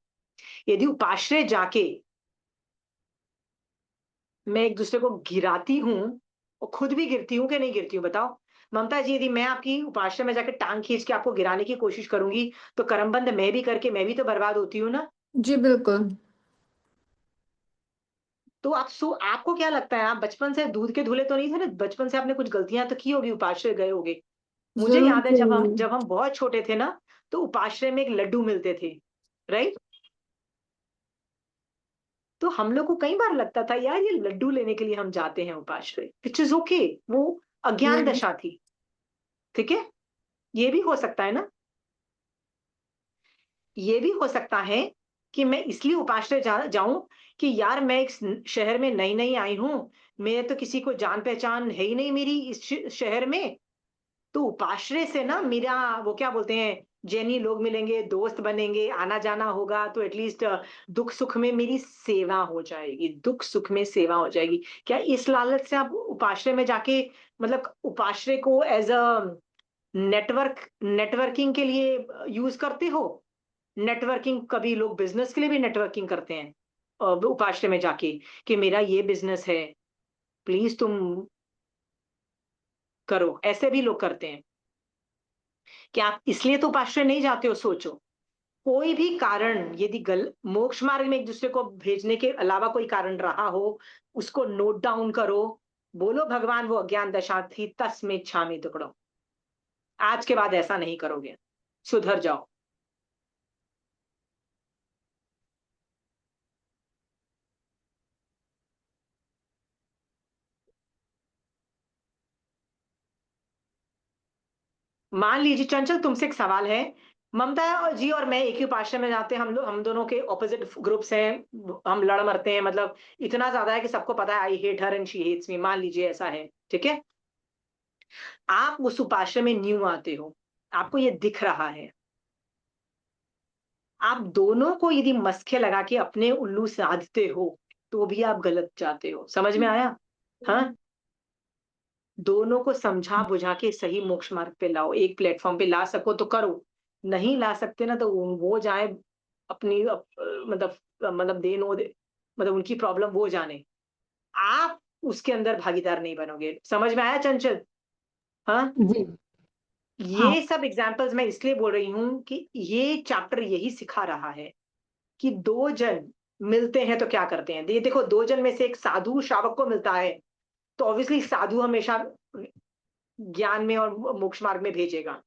यदि उपाश्रय जाके मैं एक दूसरे को गिराती हूँ, और खुद भी गिरती हूँ कि नहीं गिरती हूँ, बताओ? ममता जी, यदि मैं आपकी उपाश्रय में जाकर टांग खींच के आपको गिराने की कोशिश करूंगी, तो कर्मबंध मैं भी करके मैं भी तो बर्बाद होती हूँ ना। जी बिल्कुल। तो आपको क्या लगता है, आप बचपन से दूध के धुले तो नहीं थे ना? बचपन से आपने कुछ गलतियां तो की होगी, उपाश्रय गए होगे। मुझे जरूर याद है, की जब हम होंगी। जब हम बहुत छोटे थे ना, तो उपाश्रय में एक लड्डू मिलते थे, राइट? तो हम लोग को कई बार लगता था, यार ये लड्डू लेने के लिए हम जाते हैं उपाश्रय, विच इज ओके। वो अज्ञान हम्म। दशा थी, ठीक है? ये भी हो सकता है ना, ये भी हो सकता है कि मैं इसलिए उपाश्रय जाऊं कि यार मैं एक शहर में नई नई आई हूं, मेरे तो किसी को जान पहचान है ही नहीं मेरी इस शहर में। तो उपाश्रय से ना मेरा, वो क्या बोलते हैं, जैनी लोग मिलेंगे, दोस्त बनेंगे, आना जाना होगा, तो एटलीस्ट दुख सुख में मेरी सेवा हो जाएगी, दुख सुख में सेवा हो जाएगी। क्या इस लालच से आप उपाश्रय में जाके, मतलब उपाश्रय को एज अ नेटवर्किंग के लिए यूज करते हो? नेटवर्किंग, कभी लोग बिजनेस के लिए भी नेटवर्किंग करते हैं उपाश्रय में जाके, कि मेरा ये बिजनेस है, प्लीज तुम करो, ऐसे भी लोग करते हैं। कि आप इसलिए तो उपाश्रय नहीं जाते हो, सोचो। कोई भी कारण यदि मोक्ष मार्ग में एक दूसरे को भेजने के अलावा कोई कारण रहा हो, उसको नोट डाउन करो, बोलो भगवान वो अज्ञान दशा थी, तस्मै छामि दुक्कडम। आज के बाद ऐसा नहीं करोगे, सुधर जाओ। मान लीजिए चंचल, तुमसे एक सवाल है। ममता जी और मैं एक ही उपाश्रय में जाते हैं, हम दोनों के ऑपोजिट ग्रुप्स हैं, हम लड़ मरते हैं, मतलब इतना ज्यादा है कि सबको पता है I hate her and she hates me, मान लीजिए ऐसा है, ठीक है। आप उस उपाश्रय में न्यू आते हो, आपको ये दिख रहा है, आप दोनों को यदि मस्के लगा के अपने उल्लू साधते हो, तो भी आप गलत जाते हो। समझ में आया? हाँ, दोनों को समझा बुझा के सही मोक्ष मार्ग पे लाओ, एक प्लेटफॉर्म पे ला सको तो करो, नहीं ला सकते ना तो वो जाए अपनी मतलब दे नो दे, मतलब उनकी प्रॉब्लम वो जाने, आप उसके अंदर भागीदार नहीं बनोगे। समझ में आया चंचल? हाँ, जी। हाँ। ये सब एग्जाम्पल्स मैं इसलिए बोल रही हूँ कि ये चैप्टर यही सिखा रहा है कि दो जन मिलते हैं तो क्या करते हैं। ये देखो, दो जन में से एक साधु श्रावक को मिलता है, तो ऑब्वियसली साधु हमेशा ज्ञान में और मोक्ष मार्ग में भेजेगा।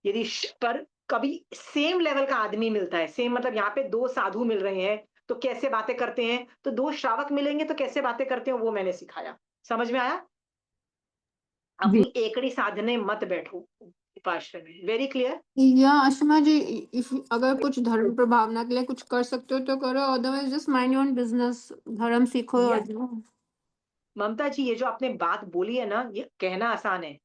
यदि पर कभी सेम लेवल का आदमी मिलता है, सेम मतलब यहाँ पे दो साधु मिल रहे हैं तो कैसे बातें करते हैं, तो दो श्रावक मिलेंगे तो कैसे बातें करते हैं, वो मैंने सिखाया। समझ में आया? जी। अपनी एकड़ी साधने मत बैठो उपाश्रय में। Very clear? या अश्मा जी, इफ अगर कुछ धर्म प्रभावना के लिए कुछ कर सकते हो तो करो, otherwise just mind your own business, धर्म सीखो और जाओ। ममता जी, ये जो आपने बात बोली है ना, ये कहना आसान है।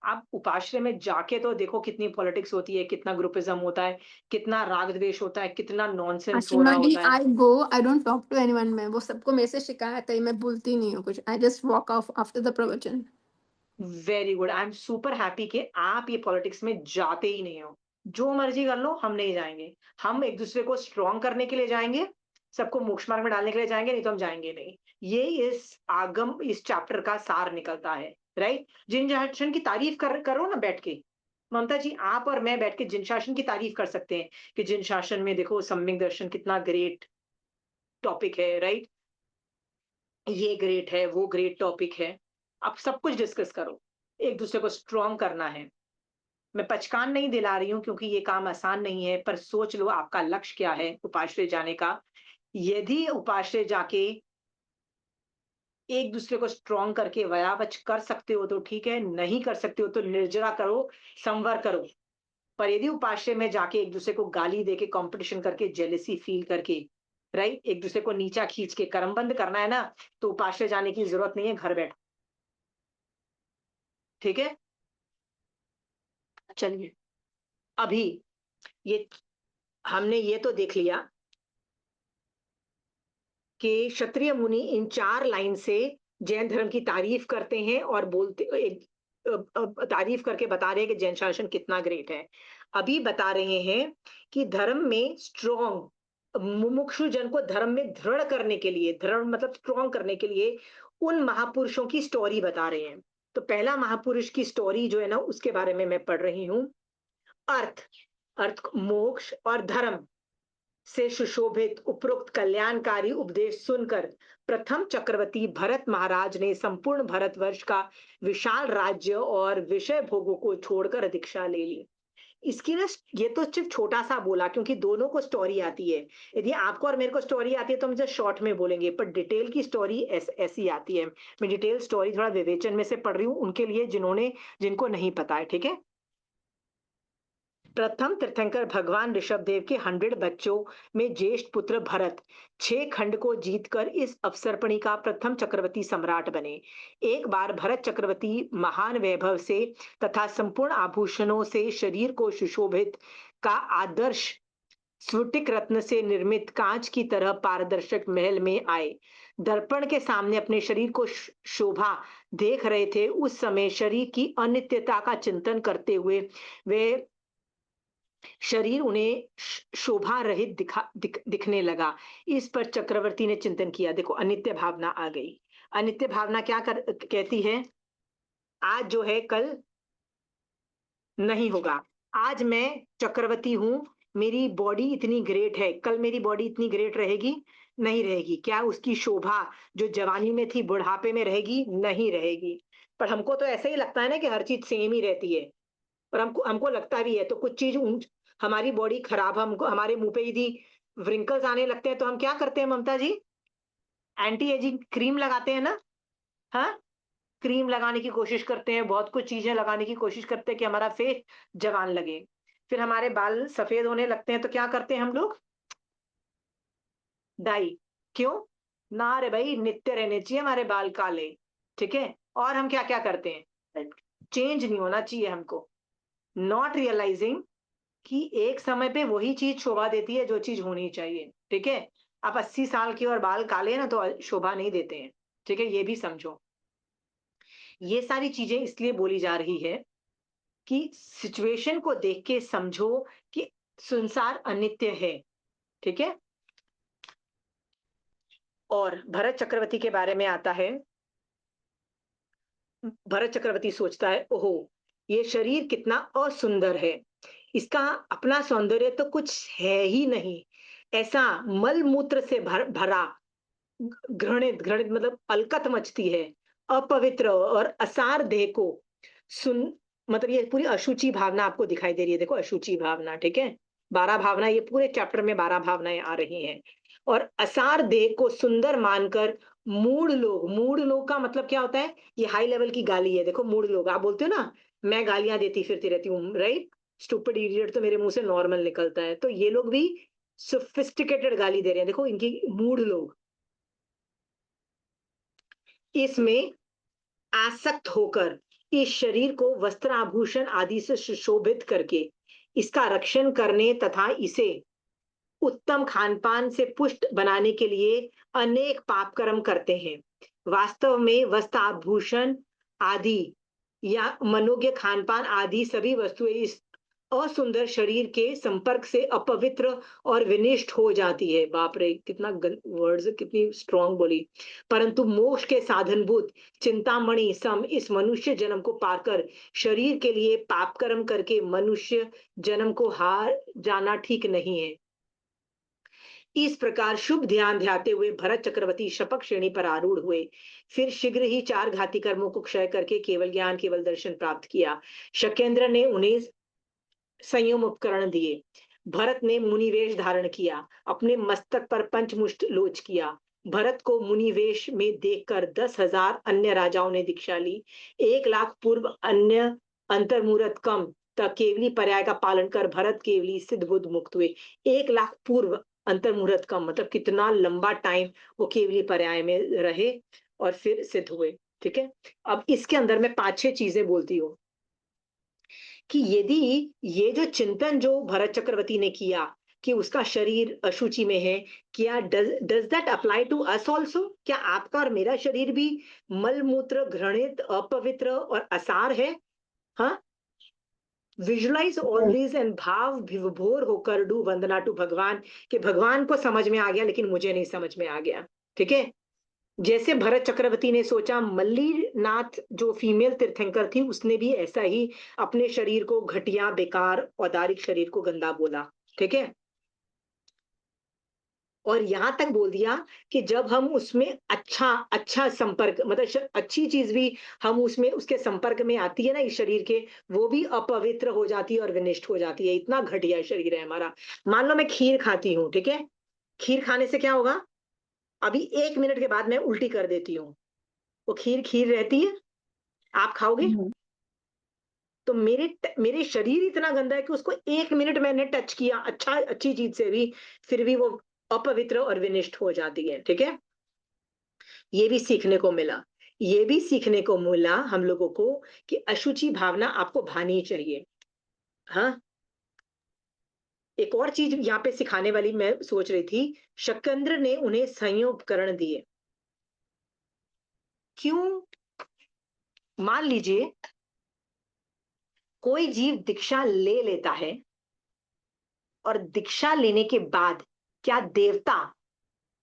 आप उपाश्रय में जाके तो देखो कितनी पॉलिटिक्स होती है, कितना ग्रुपिज्म होता है, कितना राग द्वेष होता है, कितना नॉनसेंस हो अशिमा रहा जी, होता है। I go, I don't talk to anyone, मैं वो सबको मेरे से शिकायत है, मैं बोलती नहीं हूँ कुछ, I just walk off after the pravachan. Very good, I am super happy कि आप ये पॉलिटिक्स में जाते ही नहीं हो। जो मर्जी कर लो, हम नहीं जाएंगे। हम एक दूसरे को स्ट्रॉन्ग करने के लिए जाएंगे, सबको मोक्ष मार्ग में डालने के लिए जाएंगे, नहीं तो हम जाएंगे नहीं। ये इस चैप्टर का सार निकलता है, राइट। जिन शासन की तारीफ करो ना बैठ के। ममता जी, आप और मैं बैठ के जिन शासन की तारीफ कर सकते हैं कि जिन शासन में देखो सम्यक दर्शन कितना ग्रेट टॉपिक है, राइट। ये ग्रेट है, वो ग्रेट टॉपिक है। आप सब कुछ डिस्कस करो, एक दूसरे को स्ट्रॉन्ग करना है। मैं पचकान नहीं दिला रही हूँ क्योंकि ये काम आसान नहीं है, पर सोच लो आपका लक्ष्य क्या है उपाश्रय जाने का। यदि उपाश्रय जाके एक दूसरे को स्ट्रॉन्ग करके वयावच कर सकते हो तो ठीक है, नहीं कर सकते हो तो निर्जरा करो, संवर करो। पर यदि उपाश्रय में जाके एक दूसरे को गाली देके, कंपटीशन करके, जेलेसी फील करके, राइट, एक दूसरे को नीचा खींच के कर्म बंद करना है ना, तो उपाश्रय जाने की जरूरत नहीं है, घर बैठो। ठीक है, चलिए। अभी ये हमने ये तो देख लिया कि क्षत्रिय मुनि इन 4 लाइन से जैन धर्म की तारीफ करते हैं और बोलते एक तारीफ करके बता रहे हैं कि जैन शासन कितना ग्रेट है। अभी बता रहे हैं कि धर्म में स्ट्रॉन्ग मुमुक्षु जन को धर्म में दृढ़ करने के लिए, दृढ़ मतलब स्ट्रॉन्ग करने के लिए उन महापुरुषों की स्टोरी बता रहे हैं। तो पहला महापुरुष की स्टोरी जो है ना, उसके बारे में मैं पढ़ रही हूँ। अर्थ, अर्थ मोक्ष और धर्म से सुशोभित उपरोक्त कल्याणकारी उपदेश सुनकर प्रथम चक्रवर्ती भरत महाराज ने संपूर्ण भारतवर्ष का विशाल राज्य और विषय भोगों को छोड़कर दीक्षा ले ली। इसकी ना, ये तो सिर्फ छोटा सा बोला क्योंकि दोनों को स्टोरी आती है। यदि आपको और मेरे को स्टोरी आती है तो हम जस्ट शॉर्ट में बोलेंगे, पर डिटेल की स्टोरी ऐसी आती है। मैं डिटेल स्टोरी थोड़ा विवेचन में से पढ़ रही हूँ उनके लिए जिनको नहीं पता है, ठीक है। प्रथम तीर्थंकर भगवान ऋषभ देव के 100 बच्चों में ज्येष्ठ पुत्र भरत 6 खंड को जीतकर इस अवसर्पणी का प्रथम चक्रवर्ती सम्राट बने। एक बार भरत चक्रवर्ती महान वैभव से तथा संपूर्ण आभूषणों से शरीर को सुशोभित का आदर्श स्फटिक रत्न से निर्मित कांच की तरह पारदर्शक महल में आए। दर्पण के सामने अपने शरीर को शोभा देख रहे थे। उस समय शरीर की अनित्यता का चिंतन करते हुए वे शरीर उन्हें शोभा रहित दिखने लगा। इस पर चक्रवर्ती ने चिंतन किया। देखो, अनित्य भावना आ गई। अनित्य भावना क्या कहती है? आज जो है कल नहीं होगा। आज मैं चक्रवती हूँ, मेरी बॉडी इतनी ग्रेट है, कल मेरी बॉडी इतनी ग्रेट रहेगी? नहीं रहेगी। क्या उसकी शोभा जो जवानी में थी बुढ़ापे में रहेगी? नहीं रहेगी। पर हमको तो ऐसा ही लगता है ना कि हर चीज सेम ही रहती है, और हमको हमको लगता भी है। तो कुछ चीज हमारी बॉडी खराब, हमको हमारे मुंह पे यदि व्रिंकल्स आने लगते हैं तो हम क्या करते हैं ममता जी? एंटी एजिंग क्रीम लगाते हैं ना? हाँ, क्रीम लगाने की कोशिश करते हैं, बहुत कुछ चीजें लगाने की कोशिश करते हैं कि हमारा फेस जवान लगे। फिर हमारे बाल सफेद होने लगते हैं तो क्या करते हैं हम लोग? डाई। क्यों? ना रे भाई, नित्य रहने चाहिए हमारे बाल काले। ठीक है। और हम क्या क्या करते हैं? चेंज नहीं होना चाहिए हमको, नॉट रियलाइजिंग कि एक समय पे वही चीज शोभा देती है जो चीज होनी चाहिए। ठीक है। आप 80 साल की और बाल काले हैं ना तो शोभा नहीं देते हैं। ठीक है, ये भी समझो। ये सारी चीजें इसलिए बोली जा रही है कि सिचुएशन को देख के समझो कि संसार अनित्य है। ठीक है। और भरत चक्रवर्ती के बारे में आता है, भरत चक्रवर्ती सोचता है, ओहो, ये शरीर कितना असुंदर है, इसका अपना सौंदर्य तो कुछ है ही नहीं। ऐसा मल मूत्र से भरा, घृणित घृणित मतलब अलकत मचती है, अपवित्र और असार देह को सुन, मतलब ये पूरी अशुचि भावना आपको दिखाई दे रही है। देखो, अशुचि भावना। ठीक है। 12 भावना, ये पूरे चैप्टर में 12 भावनाएं आ रही हैं। और असार देह को सुंदर मानकर मूढ़ लोग का मतलब क्या होता है? ये हाई लेवल की गाली है। देखो, मूढ़ लोग, आप बोलते हो ना, मैं गालियां देती फिरती रहती हूँ, राइट? स्टूपिड इडियट तो मेरे मुंह से नॉर्मल निकलता है, तो ये लोग भी सोफिस्टिकेटेड गाली दे रहे हैं। देखो, इनकी मूढ़ लोग इसमें आसक्त होकर इस शरीर को वस्त्र आभूषण आदि से सुशोभित करके इसका रक्षण करने तथा इसे उत्तम खानपान से पुष्ट बनाने के लिए अनेक पाप कर्म करते हैं। वास्तव में वस्त्र आभूषण आदि या मनोज्ञ खानपान आदि सभी वस्तुएं इस असुंदर शरीर के संपर्क से अपवित्र और विनिष्ट हो जाती है। बाप रे, कितना वर्ड्स, कितनी स्ट्रांग बोली। परंतु मोक्ष के साधनभूत चिंतामणि सम इस मनुष्य जन्म को पाकर शरीर के लिए पाप कर्म करके मनुष्य जन्म को हार जाना ठीक नहीं है। इस प्रकार शुभ ध्यान ध्याते हुए भरत चक्रवर्ती शपथ श्रेणी पर आरूढ़ हुए। फिर शीघ्र ही 4 घाती कर्मों को क्षय करके केवल ज्ञान, केवल दर्शन प्राप्त किया। शकेंद्र ने उन्हें संयम उपकरण दिए। भरत ने मुनिवेश धारण किया, अपने मस्तक पर पंचमुष्ट लोच किया। भरत को मुनिवेश में देखकर 10,000 अन्य राजाओं ने दीक्षा ली। 1 लाख पूर्व अन्य अंतर्मुहूर्त कम तक केवली पर्याय का पालन कर भरत केवली सिद्ध बुद्ध मुक्त हुए। 1 लाख पूर्व अंतर्मुहूर्त कम मतलब कितना लंबा टाइम वो केवली पर्याय में रहे और फिर सिद्ध हुए। ठीक है। अब इसके अंदर मैं 5-6 चीजें बोलती हूँ कि यदि ये जो चिंतन जो भरत चक्रवर्ती ने किया कि उसका शरीर अशुचि में है, क्या does that apply to us also? क्या आपका और मेरा शरीर भी मल मूत्र घृणित, अपवित्र और असार है? हाँ। विजुअलाइज ऑल दिस एंड भाव विभोर होकर डू वंदना टू भगवान, कि भगवान को समझ में आ गया लेकिन मुझे नहीं समझ में आ गया। ठीक है। जैसे भरत चक्रवर्ती ने सोचा, मल्ली नाथ जो फीमेल तीर्थंकर थी उसने भी ऐसा ही अपने शरीर को घटिया, बेकार, औदारिक शरीर को गंदा बोला। ठीक है। और यहां तक बोल दिया कि जब हम उसमें अच्छा अच्छा संपर्क, मतलब अच्छी चीज भी हम उसमें उसके संपर्क में आती है ना इस शरीर के, वो भी अपवित्र हो जाती है और विनिष्ट हो जाती है। इतना घटिया शरीर है हमारा। मान लो मैं खीर खाती हूँ, ठीक है, खीर खाने से क्या होगा? अभी 1 मिनट के बाद मैं उल्टी कर देती हूँ, वो खीर खीर रहती है, आप खाओगे? हम्म। तो मेरे शरीर इतना गंदा है कि उसको 1 मिनट मैंने टच किया अच्छा अच्छी चीज से भी, फिर भी वो अपवित्र और विनिष्ट हो जाती है। ठीक है। ये भी सीखने को मिला। ये भी सीखने को मिला हम लोगों को कि अशुचि भावना आपको भानी चाहिए। हाँ। एक और चीज यहाँ पे सिखाने वाली मैं सोच रही थी, शकंद्र ने उन्हें संयोपकरण दिए। क्यों? मान लीजिए कोई जीव दीक्षा ले लेता है और दीक्षा लेने के बाद क्या देवता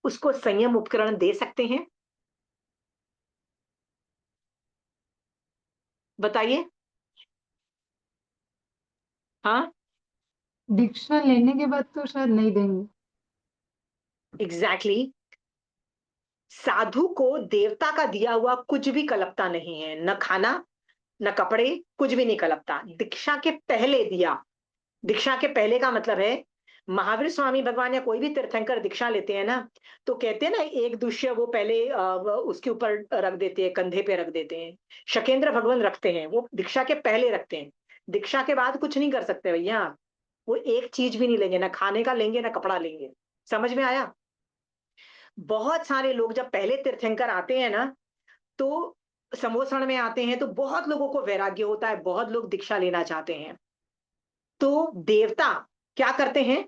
उसको संयम उपकरण दे सकते हैं? बताइए। हाँ, दीक्षा लेने के बाद तो शायद नहीं देंगे। एग्जैक्टली। साधु को देवता का दिया हुआ कुछ भी कलपता नहीं है, न खाना, न कपड़े, कुछ भी नहीं कलपता। दीक्षा के पहले दिया। दीक्षा के पहले का मतलब है, महावीर स्वामी भगवान या कोई भी तीर्थंकर दीक्षा लेते हैं ना, तो कहते हैं ना, एक दुष्य वो पहले उसके ऊपर रख देते हैं, कंधे पे रख देते हैं। शकेंद्र भगवान रखते हैं, वो दीक्षा के पहले रखते हैं। दीक्षा के बाद कुछ नहीं कर सकते भैया। वो एक चीज भी नहीं लेंगे, ना खाने का लेंगे, ना कपड़ा लेंगे। समझ में आया? बहुत सारे लोग जब पहले तीर्थंकर आते हैं ना, तो समोसण में आते हैं, तो बहुत लोगों को वैराग्य होता है, बहुत लोग दीक्षा लेना चाहते हैं। तो देवता क्या करते हैं,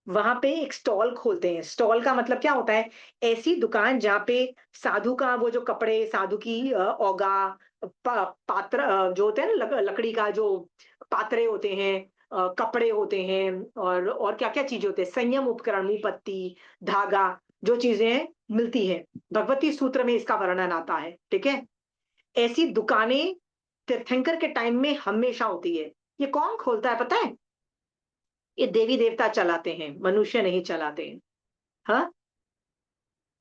वहां पे एक स्टॉल खोलते हैं। स्टॉल का मतलब क्या होता है? ऐसी दुकान जहाँ पे साधु का वो जो कपड़े, साधु की औगा, पात्र जो होते हैं ना, लकड़ी का जो पात्रे होते हैं, कपड़े होते हैं, और क्या क्या चीजें होते हैं, संयम उपकरण, मुंहपत्ती, धागा, जो चीजें हैं मिलती है। भगवती सूत्र में इसका वर्णन आता है, ठीक है। ऐसी दुकानें तीर्थंकर के टाइम में हमेशा होती है। ये कौन खोलता है पता है? ये देवी देवता चलाते हैं, मनुष्य नहीं चलाते हैं। हाँ,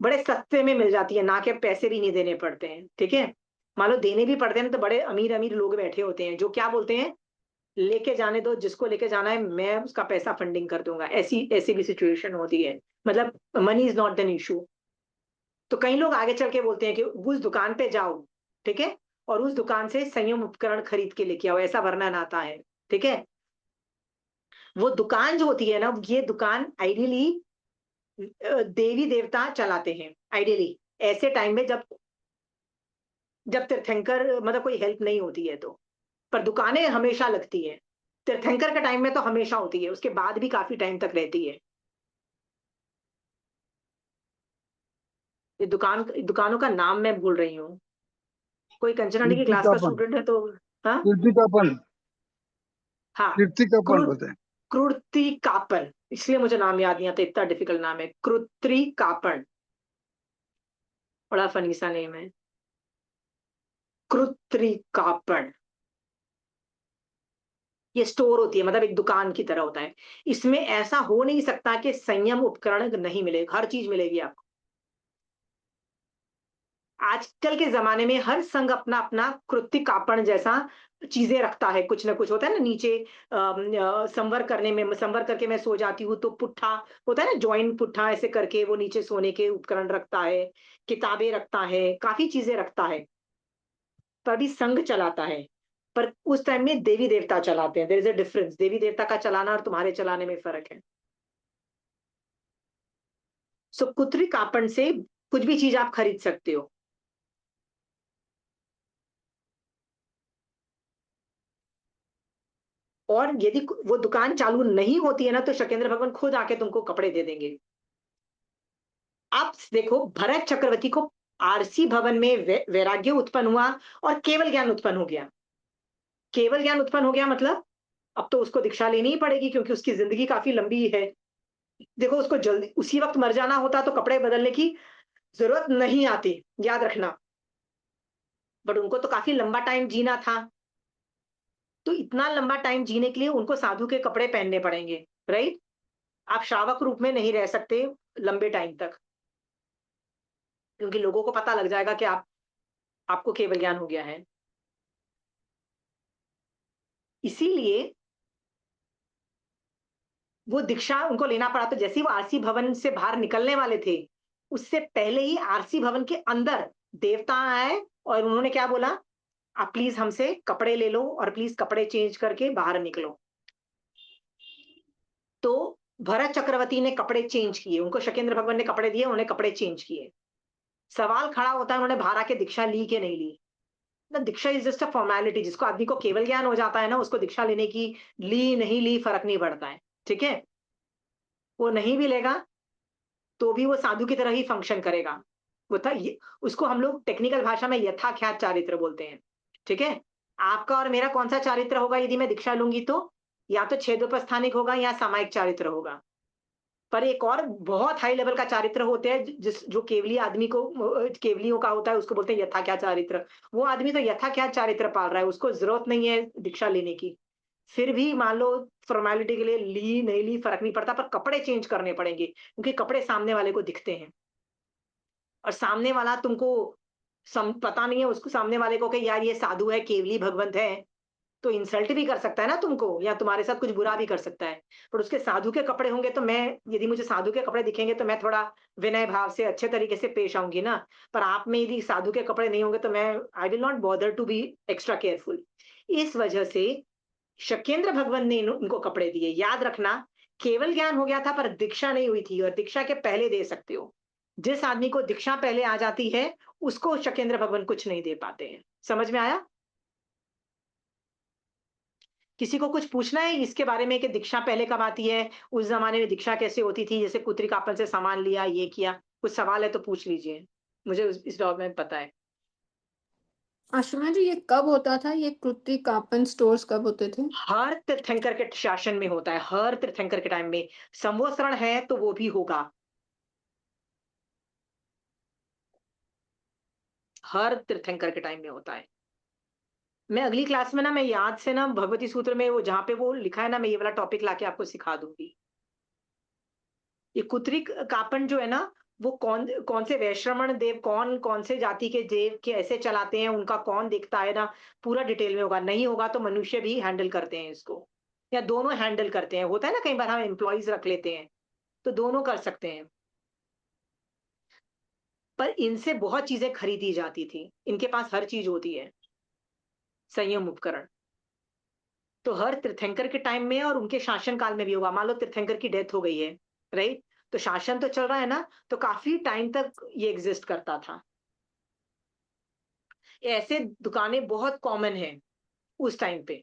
बड़े सस्ते में मिल जाती है, ना के पैसे भी नहीं देने पड़ते हैं, ठीक है। मान लो देने भी पड़ते हैं तो बड़े अमीर अमीर लोग बैठे होते हैं, जो क्या बोलते हैं, लेके जाने दो, जिसको लेके जाना है मैं उसका पैसा फंडिंग कर दूंगा। ऐसी ऐसी भी सिचुएशन होती है। मतलब money is not an issue. तो कई लोग आगे चल के बोलते हैं कि उस दुकान पे जाओ, ठीक है, और उस दुकान से संयम उपकरण खरीद के लेके आओ, ऐसा वर्णन आता है, ठीक है। वो दुकान जो होती है ना, ये दुकान आइडियली देवी देवता चलाते हैं, आइडियली ऐसे टाइम में, जब जब तीर्थंकर मतलब कोई हेल्प नहीं होती है तो। पर दुकानें हमेशा लगती है। तीर्थंकर का टाइम में तो हमेशा होती है, उसके बाद भी काफी टाइम तक रहती है। ये दुकानों का नाम मैं भूल रही हूँ। कोई कंचनाडी की क्लास का कीर्तिकापन, स्टूडेंट है तो। हाँ, कीर्तिकापन, हाँ, कीर्तिकापन क्रू बोलते हैं। कृतिकापन, इसलिए मुझे नाम याद नहीं आता, इतना डिफिकल्ट नाम है, कृत्रिकापन। बड़ा फनी सा नेम है, कृत्रिकापन। ये स्टोर होती है, मतलब एक दुकान की तरह होता है। इसमें ऐसा हो नहीं सकता कि संयम उपकरण नहीं मिले, हर चीज मिलेगी आपको। आजकल के जमाने में हर संघ अपना अपना कृत्तिकापण जैसा चीजें रखता है, कुछ ना कुछ होता है ना नीचे। संवर करने में, संवर करके मैं सो जाती हूँ तो पुट्ठा होता है ना, जॉइंट पुट्ठा ऐसे करके वो नीचे सोने के उपकरण रखता है, किताबें रखता है, काफी चीजें रखता है। पर भी संघ चलाता है। पर उस टाइम में देवी देवता चलाते हैं। देयर इज अ डिफरेंस, देवी देवता का चलाना और तुम्हारे चलाने में फर्क है। सो कुत्री कापड़ से कुछ भी चीज आप खरीद सकते हो। और यदि वो दुकान चालू नहीं होती है ना, तो शकेंद्र भगवान खुद आके तुमको कपड़े दे देंगे। आप देखो, भरत चक्रवर्ती को आरसी भवन में वैराग्य उत्पन्न हुआ और केवल ज्ञान उत्पन्न हो गया। केवल ज्ञान उत्पन्न हो गया मतलब अब तो उसको दीक्षा लेनी ही पड़ेगी, क्योंकि उसकी जिंदगी काफी लंबी है। देखो, उसको जल्दी उसी वक्त मर जाना होता तो कपड़े बदलने की जरूरत नहीं आती, याद रखना। बट उनको तो काफी लंबा टाइम जीना था। तो इतना लंबा टाइम जीने के लिए उनको साधु के कपड़े पहनने पड़ेंगे, राइट। आप श्रावक रूप में नहीं रह सकते लंबे टाइम तक, क्योंकि लोगों को पता लग जाएगा कि आपको केवल ज्ञान हो गया है। इसीलिए वो दीक्षा उनको लेना पड़ा। तो जैसे ही वो आरसी भवन से बाहर निकलने वाले थे, उससे पहले ही आरसी भवन के अंदर देवता आए और उन्होंने क्या बोला, आप प्लीज हमसे कपड़े ले लो और प्लीज कपड़े चेंज करके बाहर निकलो। तो भरत चक्रवर्ती ने कपड़े चेंज किए, उनको शकेंद्र भगवान ने कपड़े दिए, उन्होंने कपड़े चेंज किए। सवाल खड़ा होता है, उन्होंने बाहर आके दीक्षा ली कि नहीं ली। ना, दीक्षा इज जस्ट अ फॉर्मेलिटी। जिसको आदमी को केवल ज्ञान हो जाता है ना, उसको दीक्षा लेने की ली नहीं ली फर्क नहीं पड़ता है, ठीक है। वो नहीं भी लेगा तो भी वो साधु की तरह ही फंक्शन करेगा। वो था उसको हम लोग टेक्निकल भाषा में यथाख्यात चारित्र बोलते हैं, ठीक है। आपका और मेरा कौन सा चारित्र होगा यदि मैं दीक्षा लूंगी तो? या तो छेदोपस्थानिक होगा या सामायिक चारित्र होगा। पर एक और बहुत हाई लेवल का चारित्र होते हैं, जिस जो केवली आदमी को, केवलियों का होता है, उसको बोलते हैं यथाख्यात चारित्र। वो आदमी तो यथाख्यात चारित्र पाल रहा है, उसको जरूरत नहीं है दीक्षा लेने की। फिर भी मान लो फॉर्मेलिटी के लिए ली नहीं ली फर्क नहीं पड़ता, पर कपड़े चेंज करने पड़ेंगे क्योंकि कपड़े सामने वाले को दिखते हैं और सामने वाला तुमको पता नहीं है उसको, सामने वाले को कि यार ये साधु है, केवली भगवंत है, तो इंसल्ट भी कर सकता है ना तुमको, या तुम्हारे साथ कुछ बुरा भी कर सकता है। पर उसके साधु के कपड़े होंगे तो मैं, यदि मुझे साधु के कपड़े दिखेंगे तो मैं थोड़ा विनय भाव से अच्छे तरीके से पेश आऊंगी ना। पर आप में यदि साधु के कपड़े नहीं होंगे तो मैं, I will not bother to be extra careful. इस वजह से शकेंद्र भगवंत ने उनको कपड़े दिए। याद रखना, केवल ज्ञान हो गया था पर दीक्षा नहीं हुई थी, और दीक्षा के पहले दे सकते हो। जिस आदमी को दीक्षा पहले आ जाती है उसको शकेंद्र भगवंत कुछ नहीं दे पाते हैं। समझ में आया? किसी को कुछ पूछना है इसके बारे में कि दीक्षा पहले कब आती है, उस जमाने में दीक्षा कैसे होती थी, जैसे कुत्रिकापन से सामान लिया, ये किया, कुछ सवाल है तो पूछ लीजिए, मुझे इस जवाब में पता है। आशिमा जी, ये कब होता था? ये कृतिकापन स्टोर्स कब होते थे? हर तीर्थंकर के शासन में होता है, हर तीर्थंकर के टाइम में। संवत्सरण है तो वो भी होगा, हर तीर्थंकर के टाइम में होता है। मैं अगली क्लास में ना, मैं याद से ना भगवती सूत्र में वो जहां पे वो लिखा है ना, मैं ये वाला टॉपिक लाके आपको सिखा दूंगी। ये कुत्रिक कापन जो है ना, वो कौन कौन से वैश्रमण देव, कौन कौन से जाति के देव के ऐसे चलाते हैं, उनका कौन देखता है ना, पूरा डिटेल में होगा। नहीं होगा तो मनुष्य भी हैंडल करते हैं इसको, या दोनों हैंडल करते हैं। होता है ना कई बार हम एम्प्लॉइज रख लेते हैं, तो दोनों कर सकते हैं। पर इनसे बहुत चीजें खरीदी जाती थी, इनके पास हर चीज होती है, संयम उपकरण। तो हर तीर्थंकर के टाइम में और उनके शासन काल में भी होगा। मान लो तीर्थंकर की डेथ हो गई है, राइट, तो शासन तो चल रहा है ना, तो काफी टाइम तक ये एग्जिस्ट करता था। ऐसे दुकानें बहुत कॉमन है उस टाइम पे।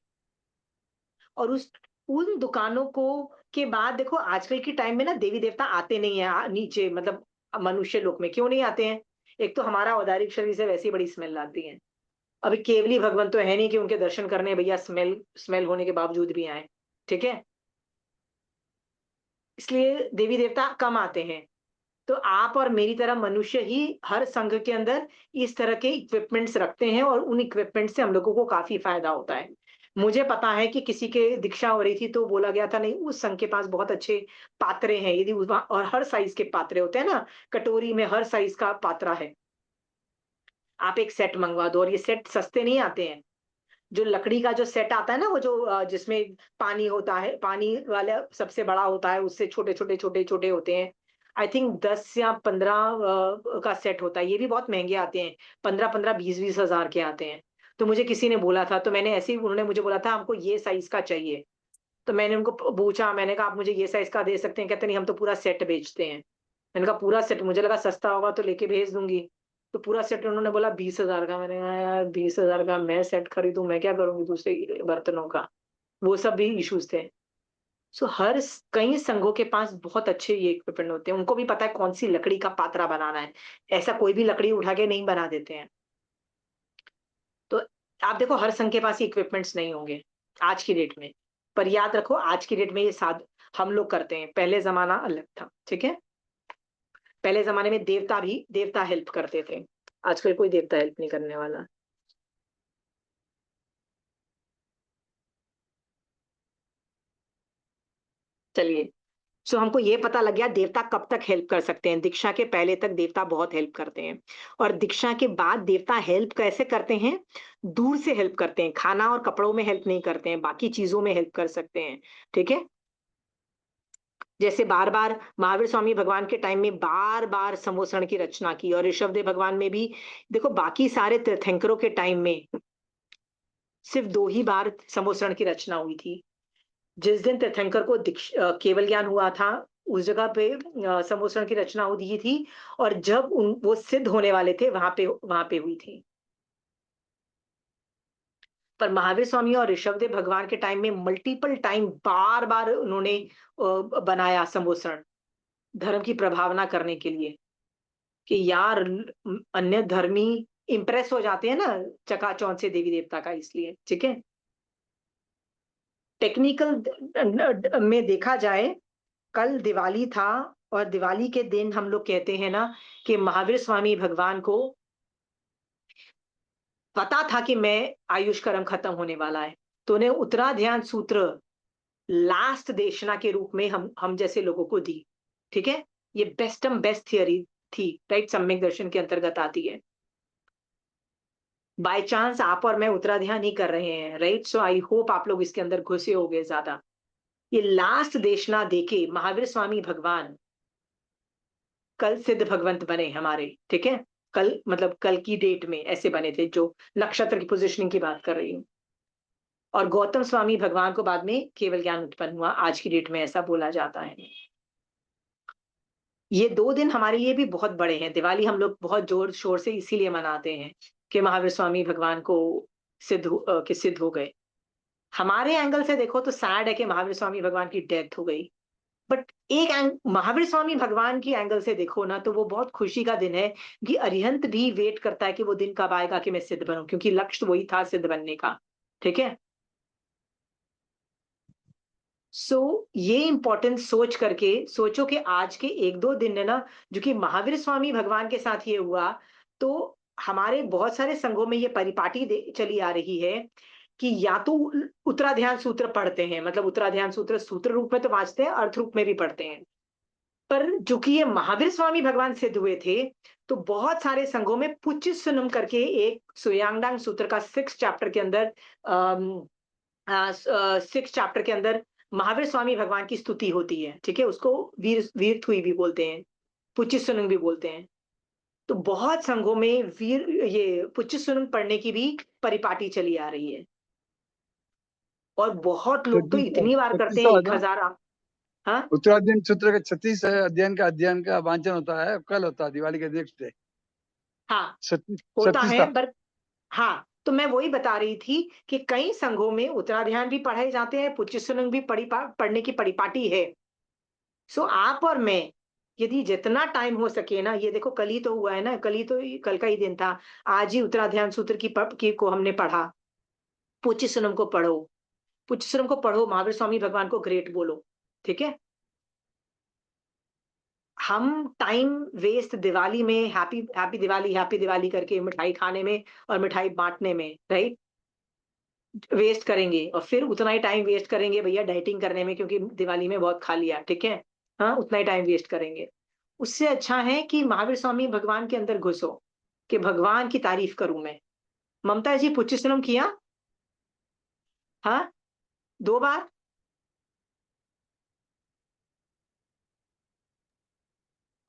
और उस उन दुकानों को के बाद देखो, आजकल के टाइम में ना देवी देवता आते नहीं है नीचे, मतलब मनुष्य लोक में क्यों नहीं आते हैं? एक तो हमारा औदारिक शरीर से वैसे ही बड़ी स्मेल आती है। अभी केवली भगवान तो है नहीं कि उनके दर्शन करने भैया स्मेल स्मेल होने के बावजूद भी आए, ठीक है? इसलिए देवी देवता कम आते हैं। तो आप और मेरी तरह मनुष्य ही हर संघ के अंदर इस तरह के इक्विपमेंट्स रखते हैं, और उन इक्विपमेंट से हम लोगों को काफी फायदा होता है। मुझे पता है कि किसी के दीक्षा हो रही थी तो बोला गया था नहीं, उस संघ के पास बहुत अच्छे पात्रे हैं, यदि और हर साइज के पात्रे होते हैं ना, कटोरी में हर साइज का पात्रा है, आप एक सेट मंगवा दो। और ये सेट सस्ते नहीं आते हैं। जो लकड़ी का जो सेट आता है ना, वो जो जिसमें पानी होता है, पानी वाला सबसे बड़ा होता है, उससे छोटे छोटे छोटे छोटे होते हैं। आई थिंक 10 या 15 का सेट होता है। ये भी बहुत महंगे आते हैं, 15-15, 20-20 हजार के आते हैं। तो मुझे किसी ने बोला था, तो मैंने ऐसे ही, उन्होंने मुझे बोला था हमको ये साइज का चाहिए। तो मैंने उनको पूछा, मैंने कहा आप मुझे ये साइज का दे सकते हैं? कहते नहीं, हम तो पूरा सेट बेचते हैं। मैंने कहा पूरा सेट? मुझे लगा सस्ता होगा तो लेके भेज दूंगी। तो पूरा सेट उन्होंने बोला 20 हजार का। मैंने कहा यार 20 हजार का मैं सेट खरीदूं, मैं क्या करूंगी दूसरे बर्तनों का? वो सब भी इश्यूज थे। सो कई संघों के पास बहुत अच्छे ये इक्विपमेंट होते हैं, उनको भी पता है कौन सी लकड़ी का पात्रा बनाना है। ऐसा कोई भी लकड़ी उठा के नहीं बना देते हैं। तो आप देखो, हर संघ के पास ये इक्विपमेंट्स नहीं होंगे आज की डेट में। पर याद रखो, आज की डेट में ये साध हम लोग करते हैं, पहले जमाना अलग था, ठीक है? पहले जमाने में देवता हेल्प करते थे, आजकल कोई देवता हेल्प नहीं करने वाला। चलिए, सो हमको ये पता लग गया देवता कब तक हेल्प कर सकते हैं। दीक्षा के पहले तक देवता बहुत हेल्प करते हैं, और दीक्षा के बाद देवता हेल्प कैसे करते हैं? दूर से हेल्प करते हैं, खाना और कपड़ों में हेल्प नहीं करते हैं, बाकी चीजों में हेल्प कर सकते हैं, ठीक है? जैसे बार बार महावीर स्वामी भगवान के टाइम में बार बार समोसरण की रचना की, और ऋषभदेव भगवान में भी। देखो, बाकी सारे तीर्थंकरों के टाइम में सिर्फ 2 ही बार समोसरण की रचना हुई थी। जिस दिन तीर्थंकर को केवल ज्ञान हुआ था, उस जगह पे समोसरण की रचना हुई थी, और जब वो सिद्ध होने वाले थे वहां पे हुई थी। पर महावीर स्वामी और ऋषभदेव भगवान के टाइम में मल्टीपल टाइम बार बार उन्होंने बनाया समोसरण, धर्म की प्रभावना करने के लिए, कि यार अन्य धर्मी इंप्रेस हो जाते हैं ना चकाचौंध से देवी देवता का, इसलिए, ठीक है? टेक्निकल में देखा जाए, कल दिवाली था, और दिवाली के दिन हम लोग कहते हैं ना कि महावीर स्वामी भगवान को पता था कि मैं आयुष कर्म खत्म होने वाला है, तो उन्हें उत्तराध्यान सूत्र लास्ट देशना के रूप में हम जैसे लोगों को दी। ठीक है, ये बेस्ट थियरी थी, राइट, सम्यक दर्शन के अंतर्गत आती है। बाय चांस आप और मैं उत्तराध्यान ही कर रहे हैं, राइट, सो आई होप आप लोग इसके अंदर घुसे होगे ज्यादा। ये लास्ट देशना देके महावीर स्वामी भगवान कल सिद्ध भगवंत बने हमारे। ठीक है, कल मतलब कल की डेट में ऐसे बने थे, जो नक्षत्र की पोजिशनिंग की बात कर रही हूँ। और गौतम स्वामी भगवान को बाद में केवल ज्ञान उत्पन्न हुआ, आज की डेट में ऐसा बोला जाता है। ये 2 दिन हमारे लिए भी बहुत बड़े हैं। दिवाली हम लोग बहुत जोर शोर से इसीलिए मनाते हैं कि महावीर स्वामी भगवान को सिद्ध हो गए। हमारे एंगल से देखो तो सैड है कि महावीर स्वामी भगवान की डेथ हो गई, बट महावीर स्वामी भगवान की एंगल से देखो ना, तो वो बहुत खुशी का दिन है कि अरिहंत भी वेट करता है कि वो दिन कब आएगा कि मैं सिद्ध बनूं, क्योंकि लक्ष्य वही था सिद्ध बनने का। ठीक है, ये इंपॉर्टेंस सोच करके सोचो कि आज के 1-2 दिन है ना, जो कि महावीर स्वामी भगवान के साथ ये हुआ, तो हमारे बहुत सारे संघों में ये परिपाटी चली आ रही है कि या तो उत्तराध्यान सूत्र पढ़ते हैं, मतलब उत्तराध्यान सूत्र सूत्र रूप में तो वांचते हैं, अर्थ रूप में भी पढ़ते हैं। पर जो कि ये महावीर स्वामी भगवान सिद्ध हुए थे, तो बहुत सारे संघों में पुच्चीसुनुम करके एक सुयांगडांग सूत्र का 6 चैप्टर के अंदर 6 चैप्टर के अंदर महावीर स्वामी भगवान की स्तुति होती है। ठीक है, उसको वीर थुई भी बोलते हैं, पुच्चीसुनुम भी बोलते हैं। तो बहुत संघों में ये पुच्चीसुनुम पढ़ने की भी परिपाटी चली आ रही है, और बहुत लोग तो 36 इतनी बार करते हैं 1000। हाँ, उत्तराध्ययन सूत्र का 36 अध्ययन का वांचन होता है, कल होता है दिवाली के नेक्स्ट डे। हाँ 36 होता 36 है, पर हाँ, तो मैं वही बता रही थी कि कई संघों में उत्तराध्यान भी पढ़ाए जाते हैं, पुच्चीसुनुम भी पढ़ने की परिपाटी है। सो आप और मैं यदि जितना टाइम हो सके ना, ये देखो कल ही तो हुआ है ना, कल का ही दिन था, आज ही उत्तराध्यान सूत्र की को हमने पढ़ा। पुच्चीसुनुम को पढ़ो, पुच्चीसुनुम को पढ़ो, महावीर स्वामी भगवान को ग्रेट बोलो। ठीक है, हम टाइम वेस्ट दिवाली में हैप्पी दिवाली करके मिठाई खाने में और मिठाई बांटने में, राइट, वेस्ट करेंगे, और फिर उतना ही टाइम वेस्ट करेंगे भैया डाइटिंग करने में, क्योंकि दिवाली में बहुत खा लिया। ठीक है, हाँ, उतना ही टाइम वेस्ट करेंगे। उससे अच्छा है कि महावीर स्वामी भगवान के अंदर घुसो, कि भगवान की तारीफ करूं मैं। ममता जी पुच्चीसुनुम किया? हाँ, 2 बार?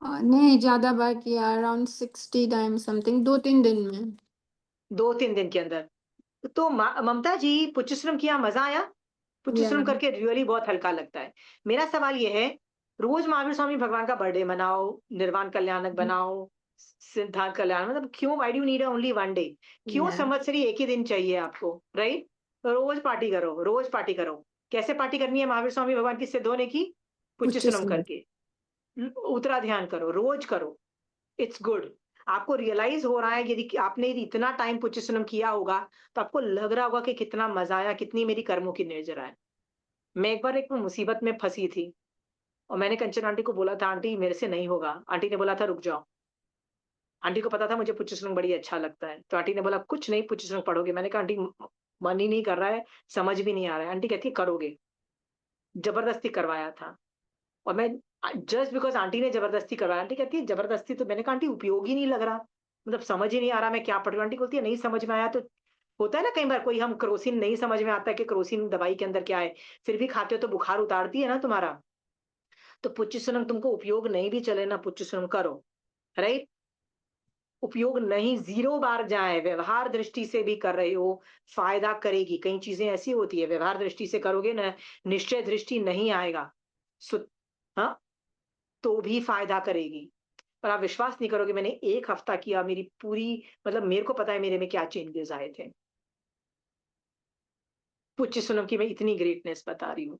नहीं, ज्यादा बार किया, अराउंड 60 टाइम्स समथिंग, 2-3 दिन में। 2-3 दिन के अंदर। तो ममता जी पुच्चीसुनुम किया, मजा आया? पुच्चीसुनुम Yeah. करके रियली बहुत हल्का लगता है। मेरा सवाल ये है, रोज महावीर स्वामी भगवान का बर्थडे मनाओ, निर्वाण कल्याणक बनाओ, सिद्धांत कल्याण, मतलब क्यों, why do you need only 1 day? क्यों Yeah. संवत्सरी एक ही दिन चाहिए आपको, राइट? रोज पार्टी करो, रोज पार्टी करो। कैसे पार्टी करनी है महावीर स्वामी भगवान की सिद्ध होने की? पुच्चीसुनुम पुच्चीसुनुम। करके। उत्तराध्यान करो, रोज करो, इट्स गुड। आपको रियलाइज हो रहा है, यदि आपने यदि इतना टाइम पुच्चीसुनुम किया होगा, तो आपको लग रहा होगा कि कितना मजा आया, कितनी मेरी कर्मों की निर्जरा है। मैं एक बार एक मुसीबत में फंसी थी, और मैंने कंचन आंटी को बोला था, आंटी मेरे से नहीं होगा। आंटी ने बोला था रुक जाओ। आंटी को पता था मुझे पुच्चीसुनुम बड़ी अच्छा लगता है, तो आंटी ने बोला कुछ नहीं, पुच्चीसुनुम पढ़ोगे? मैंने कहा आंटी मन ही नहीं कर रहा है, समझ भी नहीं आ रहा है। आंटी कहती है करोगे। जबरदस्ती करवाया था, और मैं जस्ट बिकॉज आंटी ने जबरदस्ती करवाया, आंटी कहती है जबरदस्ती, तो मैंने कहा आंटी उपयोग ही नहीं लग रहा, मतलब समझ ही नहीं आ रहा मैं क्या पढ़ रही हूँ। आंटी बोलती है नहीं समझ में आया तो होता है ना, कई बार कोई हम क्रोसिन नहीं समझ में आता है कि क्रोसिन दवाई के अंदर क्या है, फिर भी खाते हो तो बुखार उतारती है ना तुम्हारा। तो पुच्चीसुनुम तुमको उपयोग नहीं भी चले ना, पुच्चीसुनुम करो, राइट? उपयोग नहीं 0 बार जाए, व्यवहार दृष्टि से भी कर रहे हो, फायदा करेगी। कई चीजें ऐसी होती है व्यवहार दृष्टि से करोगे ना, निश्चय दृष्टि नहीं आएगा, हाँ, तो भी फायदा करेगी। पर आप विश्वास नहीं करोगे, मैंने 1 हफ्ता किया, मेरी पूरी, मतलब मेरे को पता है मेरे में क्या चेंजेस आए थे। पुच्चीसुनुम की मैं इतनी ग्रेटनेस बता रही हूँ।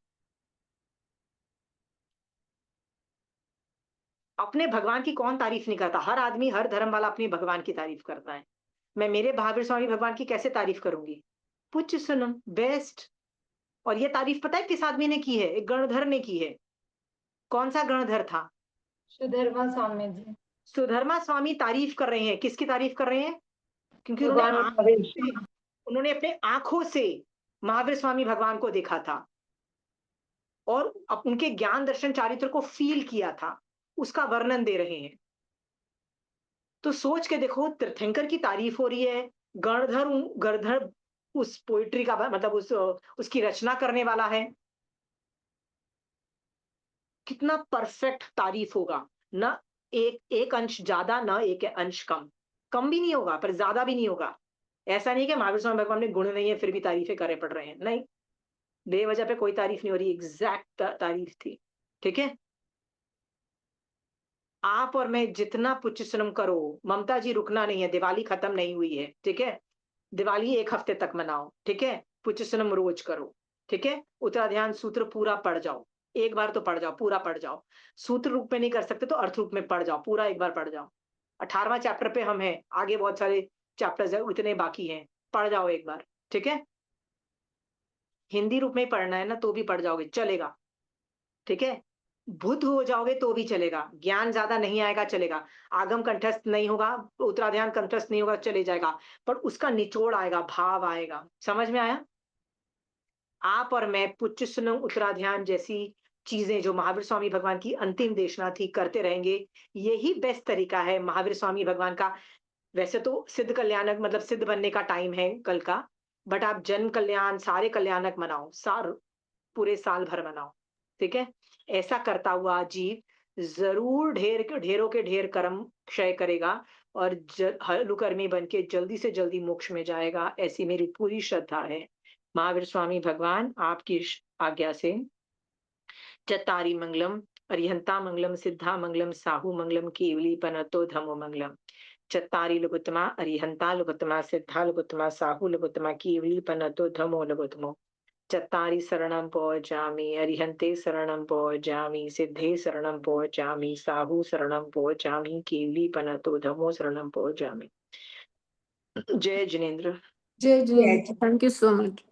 अपने भगवान की कौन तारीफ नहीं करता? हर आदमी, हर धर्म वाला अपने भगवान की तारीफ करता है। मैं मेरे महावीर स्वामी भगवान की कैसे तारीफ करूंगी? पुच्चीसुनुम बेस्ट। और ये तारीफ पता है किस आदमी ने की है? एक गणधर ने की है। कौन सा गणधर था? सुधर्मा स्वामी जी। सुधर्मा स्वामी तारीफ कर रहे हैं। किसकी तारीफ कर रहे हैं? क्योंकि भगवान महावीर। उन्होंने अपने आंखों से महावीर स्वामी भगवान को देखा था और उनके ज्ञान दर्शन चारित्र को फील किया था, उसका वर्णन दे रहे हैं। तो सोच के देखो, तीर्थंकर की तारीफ हो रही है, गणधर उस पोइट्री का मतलब उसकी रचना करने वाला है। कितना परफेक्ट तारीफ होगा ना। एक अंश ज्यादा, ना एक अंश कम भी नहीं होगा पर ज्यादा भी नहीं होगा। ऐसा नहीं कि महावीर स्वामी भगवान में गुण नहीं है फिर भी तारीफें करे पड़ रहे हैं, नहीं, बेवजह पे कोई तारीफ नहीं हो रही, एग्जैक्ट तारीफ थी। ठीक है, आप और मैं जितना पुण्यश्रम करो, ममता जी रुकना नहीं है, दिवाली खत्म नहीं हुई है। ठीक है, दिवाली 1 हफ्ते तक मनाओ। ठीक है, पुण्यश्रम रोज करो। ठीक है, उत्तराध्यान सूत्र पूरा पढ़ जाओ, एक बार तो पढ़ जाओ, पूरा पढ़ जाओ। सूत्र रूप में नहीं कर सकते तो अर्थ रूप में पढ़ जाओ, पूरा एक बार पढ़ जाओ। 18वां चैप्टर पे हम हैं, आगे बहुत सारे चैप्टर्स है, उतने बाकी हैं, पढ़ जाओ एक बार। ठीक है, हिंदी रूप में ही पढ़ना है ना, तो भी पढ़ जाओगे चलेगा। ठीक है, बुद्ध हो जाओगे तो भी चलेगा, ज्ञान ज्यादा नहीं आएगा चलेगा, आगम कंठस्थ नहीं होगा, उत्तराध्यान कंठस्थ नहीं होगा चले जाएगा, पर उसका निचोड़ आएगा, भाव आएगा। समझ में आया? आप और मैं पुच्चस्नम उत्तराध्यान जैसी चीजें जो महावीर स्वामी भगवान की अंतिम देशना थी करते रहेंगे। यही बेस्ट तरीका है महावीर स्वामी भगवान का। वैसे तो सिद्ध कल्याणक मतलब सिद्ध बनने का टाइम है कल का, बट आप जन्म कल्याण सारे कल्याणक मनाओ, पूरे साल भर मनाओ। ठीक है, ऐसा करता हुआ जीव जरूर ढेरों के ढेर कर्म क्षय करेगा और हलुकर्मी बन के जल्दी से जल्दी मोक्ष में जाएगा, ऐसी मेरी पूरी श्रद्धा है। महावीर स्वामी भगवान आपकी आज्ञा से चत्तारी मंगलम, अरिहंता मंगलम, सिद्धा मंगलम, साहू मंगलम, केवली पनतो धमो मंगलम। चत्तारी लघुत्तमा, अरिहंता लघुत्तमा, सिद्धा लघुत्तमा, साहू लघुत्तमा, केवली पनतो धमो लघुत्तमो। चत्तारी शरणं पौजामि, अरिहंते शरणं पौजामि, सिद्धे शरणं पौजामि, साहू शरणं पौजामि, केवली पनतो धमो शरणं पौजामि। जय जिनेन्द्र। जय Jinendra, thank you so much.